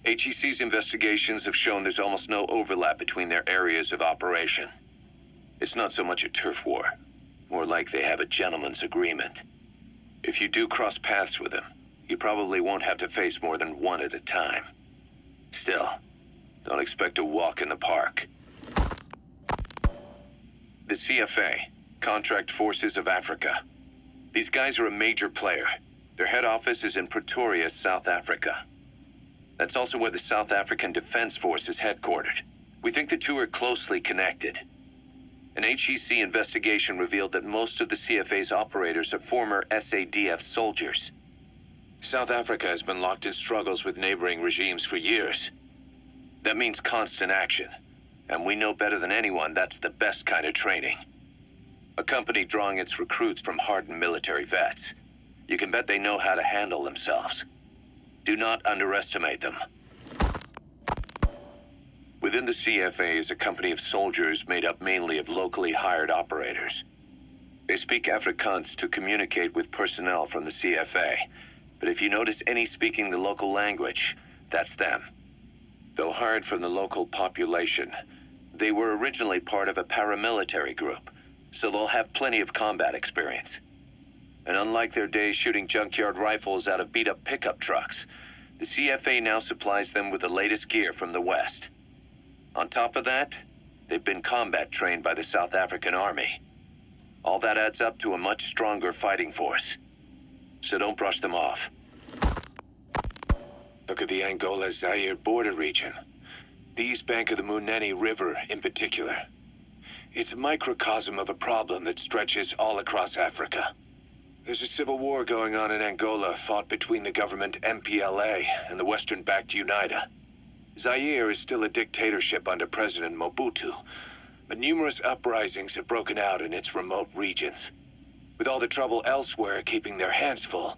HEC's investigations have shown there's almost no overlap between their areas of operation. It's not so much a turf war, more like they have a gentleman's agreement. If you do cross paths with them, you probably won't have to face more than one at a time. Still, don't expect a walk in the park. The CFA, Contract Forces of Africa. These guys are a major player. Their head office is in Pretoria, South Africa. That's also where the South African Defense Force is headquartered. We think the two are closely connected. An HEC investigation revealed that most of the CFA's operators are former SADF soldiers. South Africa has been locked in struggles with neighboring regimes for years. That means constant action, and we know better than anyone that's the best kind of training. A company drawing its recruits from hardened military vets. You can bet they know how to handle themselves. Do not underestimate them. Within the CFA is a company of soldiers made up mainly of locally hired operators. They speak Afrikaans to communicate with personnel from the CFA, but if you notice any speaking the local language, that's them. Though hired from the local population, They were originally part of a paramilitary group, so they'll have plenty of combat experience. And unlike their days shooting junkyard rifles out of beat-up pickup trucks, the CFA now supplies them with the latest gear from the West. On top of that, they've been combat trained by the South African Army. All that adds up to a much stronger fighting force. So don't brush them off. Look at the Angola-Zaire border region. The east bank of the Munene River in particular. It's a microcosm of a problem that stretches all across Africa. There's a civil war going on in Angola, fought between the government MPLA and the Western-backed UNITA. Zaire is still a dictatorship under President Mobutu, but numerous uprisings have broken out in its remote regions. With all the trouble elsewhere keeping their hands full,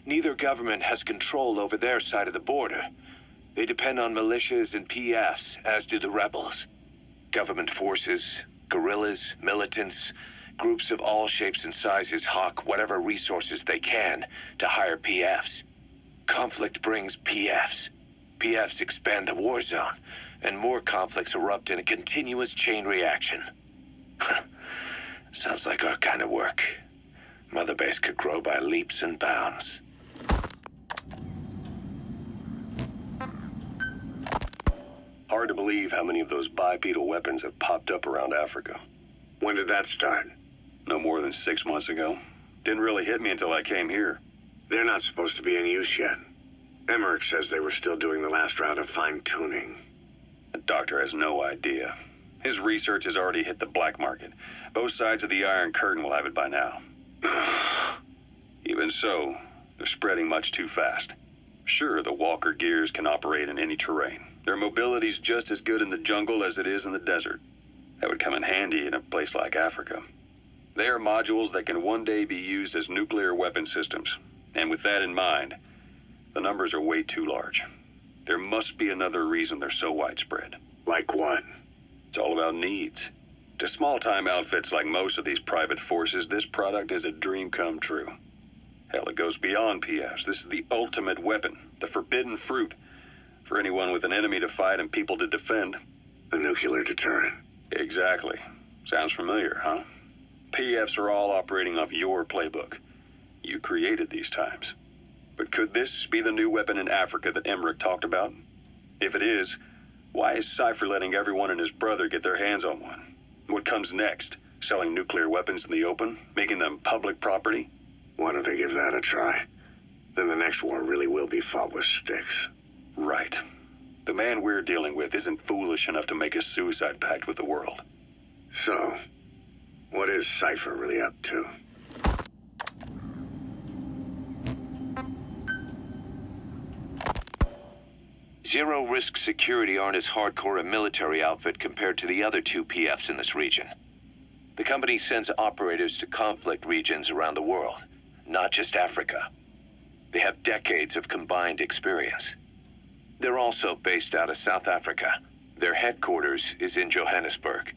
neither government has control over their side of the border. They depend on militias and PFs, as do the rebels. Government forces, guerrillas, militants, groups of all shapes and sizes hawk whatever resources they can to hire PFs. Conflict brings PFs. PFs expand the war zone, and more conflicts erupt in a continuous chain reaction. Sounds like our kind of work. Mother Base could grow by leaps and bounds. Hard to believe how many of those bipedal weapons have popped up around Africa. When did that start? No more than 6 months ago. Didn't really hit me until I came here. They're not supposed to be in use yet. Emmerich says they were still doing the last round of fine-tuning. The doctor has no idea. His research has already hit the black market. Both sides of the Iron Curtain will have it by now. Even so, they're spreading much too fast. Sure, the Walker gears can operate in any terrain. Their mobility's just as good in the jungle as it is in the desert. That would come in handy in a place like Africa. They are modules that can one day be used as nuclear weapon systems. And with that in mind, the numbers are way too large. There must be another reason they're so widespread. Like what? It's all about needs. To small-time outfits like most of these private forces, this product is a dream come true. Hell, it goes beyond PFs. This is the ultimate weapon, the forbidden fruit, for anyone with an enemy to fight and people to defend. A nuclear deterrent. Exactly. Sounds familiar, huh? PFs are all operating off your playbook. You created these times. But could this be the new weapon in Africa that Emmerich talked about? If it is, why is Cypher letting everyone and his brother get their hands on one? What comes next? Selling nuclear weapons in the open? Making them public property? Why don't they give that a try? Then the next war really will be fought with sticks. Right. The man we're dealing with isn't foolish enough to make a suicide pact with the world. So, what is Cypher really up to? Zero-risk security aren't as hardcore a military outfit compared to the other two PFs in this region. The company sends operators to conflict regions around the world, not just Africa. They have decades of combined experience. They're also based out of South Africa. Their headquarters is in Johannesburg.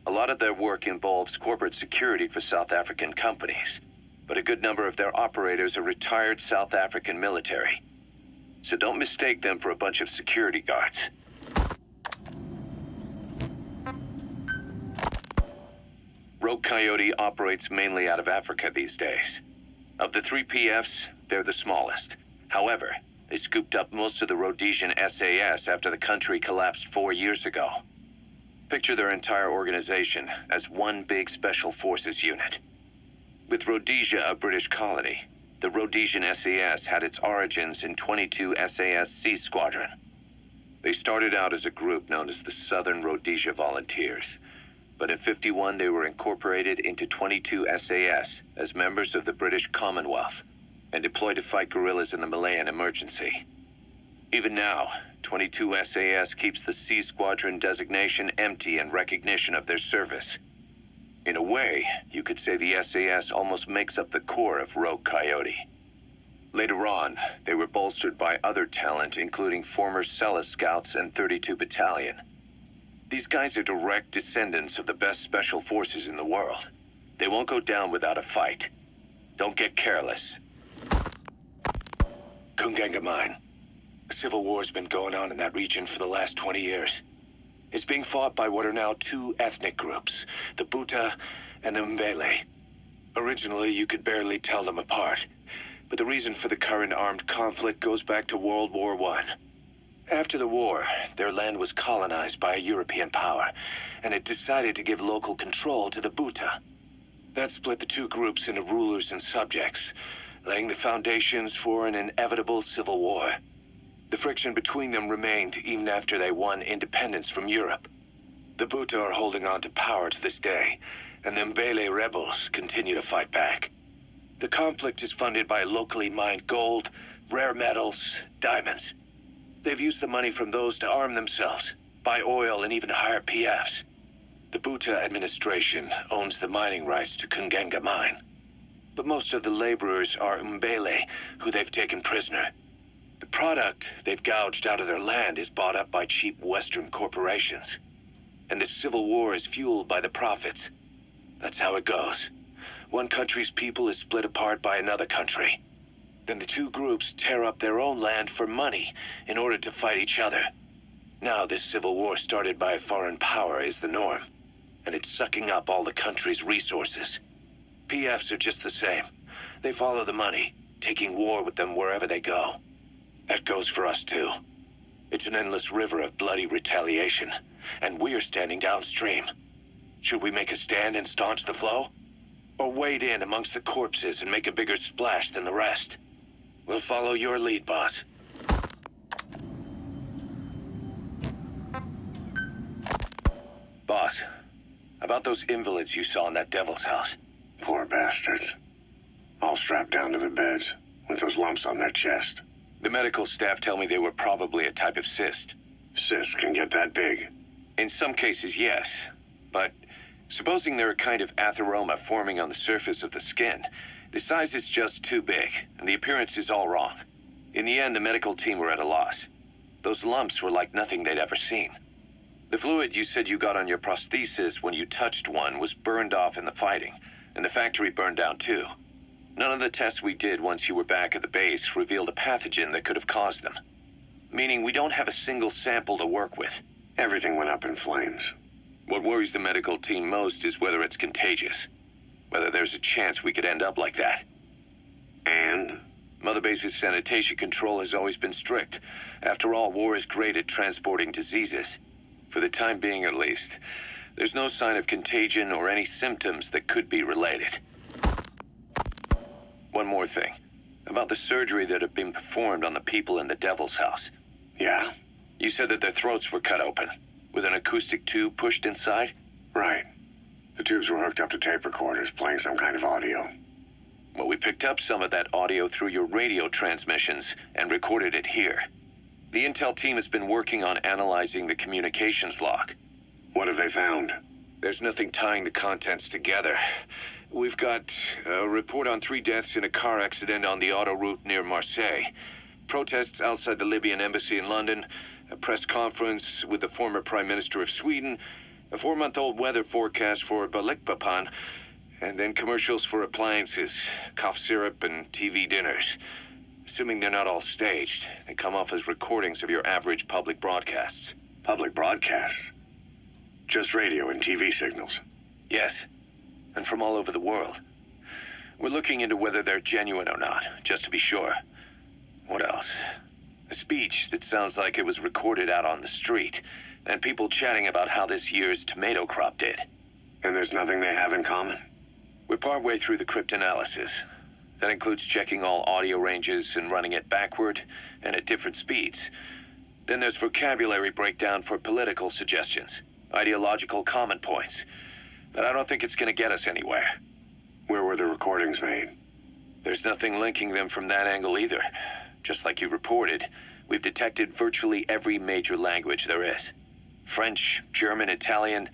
A lot of their work involves corporate security for South African companies, but a good number of their operators are retired South African military. So don't mistake them for a bunch of security guards. Rogue Coyote operates mainly out of Africa these days. Of the three PFs, they're the smallest. However, they scooped up most of the Rhodesian SAS after the country collapsed 4 years ago. Picture their entire organization as one big special forces unit. With Rhodesia a British colony, the Rhodesian SAS had its origins in 22 SAS Sea Squadron. They started out as a group known as the Southern Rhodesia Volunteers, but in '51 they were incorporated into 22 SAS as members of the British Commonwealth and deployed to fight guerrillas in the Malayan emergency. Even now, 22 SAS keeps the Sea Squadron designation empty in recognition of their service. In a way, you could say the SAS almost makes up the core of Rogue Coyote. Later on, they were bolstered by other talent, including former Celis Scouts and 32 Battalion. These guys are direct descendants of the best special forces in the world. They won't go down without a fight. Don't get careless. Kungenga Mine. A civil war's been going on in that region for the last 20 years. It's being fought by what are now two ethnic groups, the Buta and the Mbele. Originally, you could barely tell them apart, but the reason for the current armed conflict goes back to World War I. After the war, their land was colonized by a European power, and it decided to give local control to the Buta. That split the two groups into rulers and subjects, laying the foundations for an inevitable civil war. The friction between them remained even after they won independence from Europe. The Buta are holding on to power to this day, and the Mbele rebels continue to fight back. The conflict is funded by locally mined gold, rare metals, diamonds. They've used the money from those to arm themselves, buy oil, and even hire PFs. The Buta administration owns the mining rights to Kungenga mine. But most of the laborers are Mbele, who they've taken prisoner. The product they've gouged out of their land is bought up by cheap Western corporations. And the civil war is fueled by the profits. That's how it goes. One country's people is split apart by another country. Then the two groups tear up their own land for money in order to fight each other. Now this civil war started by a foreign power is the norm, and it's sucking up all the country's resources. PFs are just the same. They follow the money, taking war with them wherever they go. That goes for us too. It's an endless river of bloody retaliation, and we're standing downstream. Should we make a stand and staunch the flow? Or wade in amongst the corpses and make a bigger splash than the rest? We'll follow your lead, boss. Boss, about those invalids you saw in that devil's house. Poor bastards. All strapped down to the beds, with those lumps on their chest. The medical staff tell me they were probably a type of cyst. Cysts can get that big? In some cases, yes. But supposing they're a kind of atheroma forming on the surface of the skin, the size is just too big, and the appearance is all wrong. In the end, the medical team were at a loss. Those lumps were like nothing they'd ever seen. The fluid you said you got on your prosthesis when you touched one was burned off in the fighting, and the factory burned down too. None of the tests we did once you were back at the base revealed a pathogen that could have caused them. Meaning we don't have a single sample to work with. Everything went up in flames. What worries the medical team most is whether it's contagious. Whether there's a chance we could end up like that. And? Mother Base's sanitation control has always been strict. After all, war is great at transporting diseases. For the time being, at least, there's no sign of contagion or any symptoms that could be related. One more thing. About the surgery that had been performed on the people in the Devil's House. Yeah? You said that their throats were cut open, with an acoustic tube pushed inside? Right. The tubes were hooked up to tape recorders, playing some kind of audio. Well, we picked up some of that audio through your radio transmissions and recorded it here. The intel team has been working on analyzing the communications log. What have they found? There's nothing tying the contents together. We've got a report on 3 deaths in a car accident on the autoroute near Marseille, protests outside the Libyan embassy in London, a press conference with the former Prime Minister of Sweden, a 4-month-old weather forecast for Balikpapan, and then commercials for appliances, cough syrup, and TV dinners. Assuming they're not all staged, they come off as recordings of your average public broadcasts. Public broadcasts? Just radio and TV signals? Yes, and from all over the world. We're looking into whether they're genuine or not, just to be sure. What else? A speech that sounds like it was recorded out on the street, and people chatting about how this year's tomato crop did. And there's nothing they have in common? We're partway through the cryptanalysis. That includes checking all audio ranges and running it backward and at different speeds. Then there's vocabulary breakdown for political suggestions, ideological comment points. But I don't think it's going to get us anywhere. Where were the recordings made? There's nothing linking them from that angle either. Just like you reported, we've detected virtually every major language there is. French, German, Italian,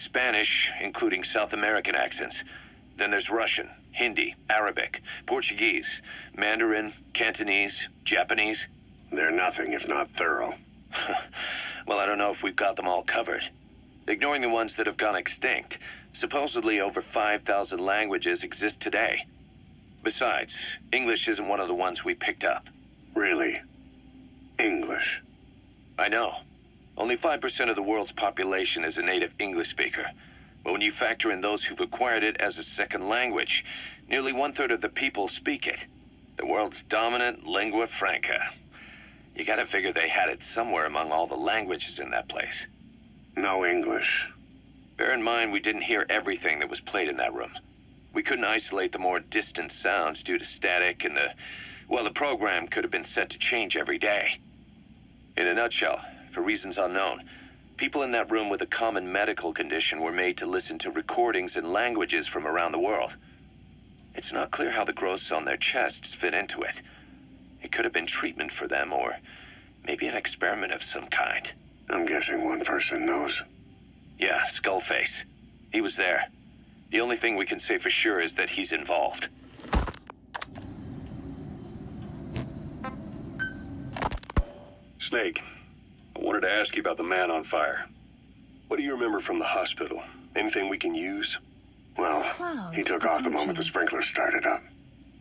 Spanish, including South American accents. Then there's Russian, Hindi, Arabic, Portuguese, Mandarin, Cantonese, Japanese. They're nothing if not thorough. Well, I don't know if we've got them all covered. Ignoring the ones that have gone extinct, supposedly over 5,000 languages exist today. Besides, English isn't one of the ones we picked up. Really? English? I know. Only 5% of the world's population is a native English speaker. But when you factor in those who've acquired it as a second language, nearly 1/3 of the people speak it. The world's dominant lingua franca. You gotta figure they had it somewhere among all the languages in that place. No English. Bear in mind, we didn't hear everything that was played in that room. We couldn't isolate the more distant sounds due to static, and the program could have been set to change every day. In a nutshell, for reasons unknown, people in that room with a common medical condition were made to listen to recordings in languages from around the world. It's not clear how the growths on their chests fit into it. It could have been treatment for them, or maybe an experiment of some kind. I'm guessing one person knows. Yeah, Skullface. He was there. The only thing we can say for sure is that he's involved. Snake, I wanted to ask you about the man on fire. What do you remember from the hospital? Anything we can use? Well, he took off the moment the sprinklers started up.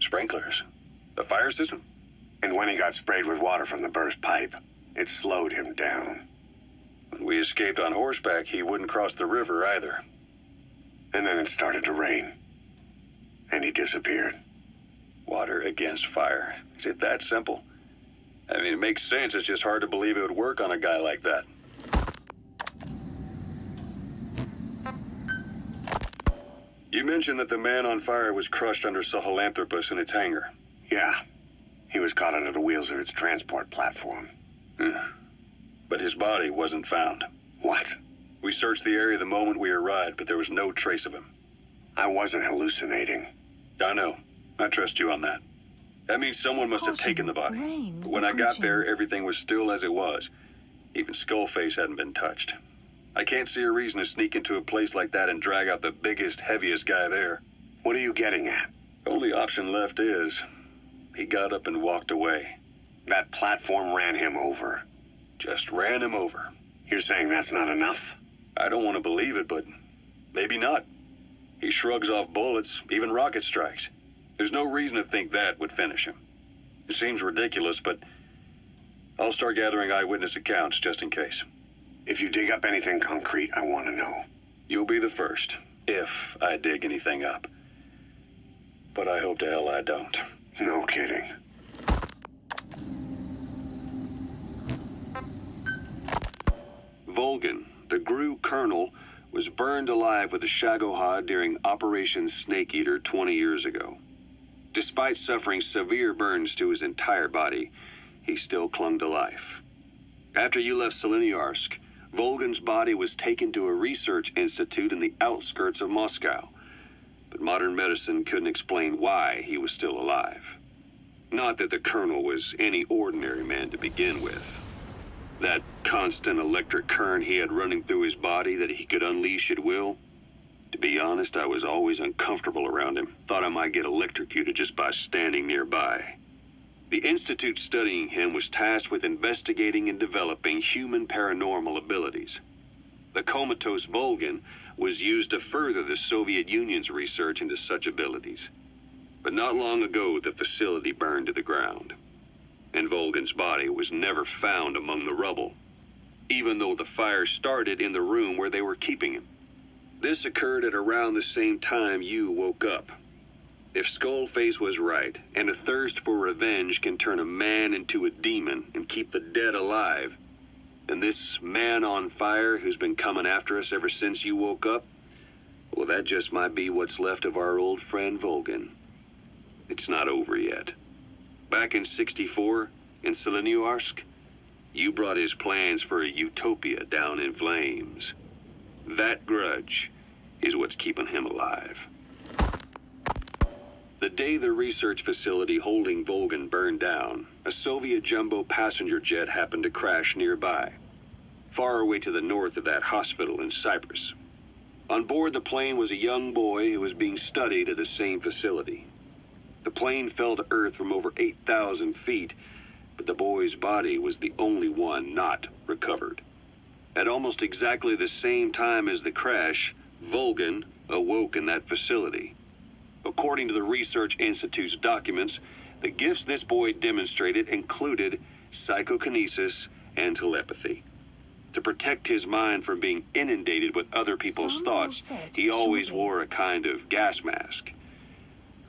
Sprinklers? The fire system? And when he got sprayed with water from the burst pipe, it slowed him down. When we escaped on horseback, he wouldn't cross the river either. And then it started to rain. And he disappeared. Water against fire. Is it that simple? I mean, it makes sense. It's just hard to believe it would work on a guy like that. You mentioned that the man on fire was crushed under Sahelanthropus in its hangar. Yeah. He was caught under the wheels of its transport platform. But his body wasn't found. What? We searched the area the moment we arrived, but there was no trace of him. I wasn't hallucinating. I know. I trust you on that. That means someone must have taken the body. But when I got there, everything was still as it was. Even Skullface hadn't been touched. I can't see a reason to sneak into a place like that and drag out the biggest, heaviest guy there. What are you getting at? The only option left is he got up and walked away. That platform ran him over. Just ran him over. You're saying that's not enough? I don't want to believe it, but maybe not. He shrugs off bullets, even rocket strikes. There's no reason to think that would finish him. It seems ridiculous, but I'll start gathering eyewitness accounts just in case. If you dig up anything concrete, I want to know. You'll be the first, if I dig anything up. But I hope to hell I don't. No kidding. Volgan, the GRU colonel, was burned alive with a Shagohod during Operation Snake Eater 20 years ago. Despite suffering severe burns to his entire body, he still clung to life. After you left Seleniarsk, Volgan's body was taken to a research institute in the outskirts of Moscow, but modern medicine couldn't explain why he was still alive. Not that the colonel was any ordinary man to begin with. That constant electric current he had running through his body that he could unleash at will. To be honest, I was always uncomfortable around him. Thought I might get electrocuted just by standing nearby. The institute studying him was tasked with investigating and developing human paranormal abilities. The comatose Volgan was used to further the Soviet Union's research into such abilities. But not long ago, the facility burned to the ground. And Volgan's body was never found among the rubble, even though the fire started in the room where they were keeping him. This occurred at around the same time you woke up. If Skullface was right, and a thirst for revenge can turn a man into a demon and keep the dead alive, then this man on fire who's been coming after us ever since you woke up, well, that just might be what's left of our old friend Volgan. It's not over yet. Back in '64, in Seleniarsk, you brought his plans for a utopia down in flames. That grudge is what's keeping him alive. The day the research facility holding Volgan burned down, a Soviet jumbo passenger jet happened to crash nearby, far away to the north of that hospital in Cyprus. On board the plane was a young boy who was being studied at the same facility. The plane fell to earth from over 8,000 feet, but the boy's body was the only one not recovered. At almost exactly the same time as the crash, Volgan awoke in that facility. According to the Research Institute's documents, the gifts this boy demonstrated included psychokinesis and telepathy. To protect his mind from being inundated with other people's thoughts, he always wore a kind of gas mask.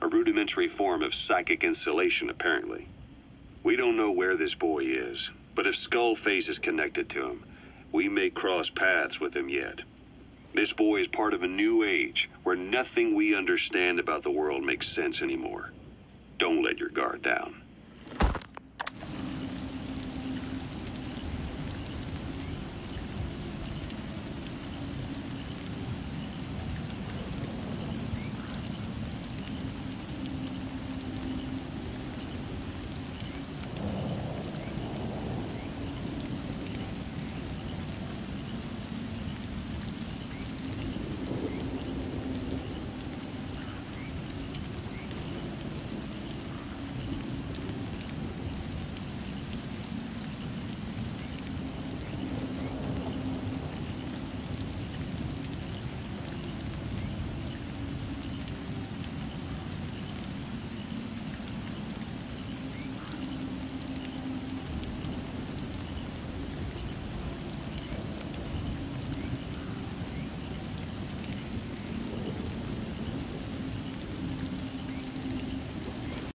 A rudimentary form of psychic insulation, apparently. We don't know where this boy is, but if Skullface is connected to him, we may cross paths with him yet. This boy is part of a new age where nothing we understand about the world makes sense anymore. Don't let your guard down.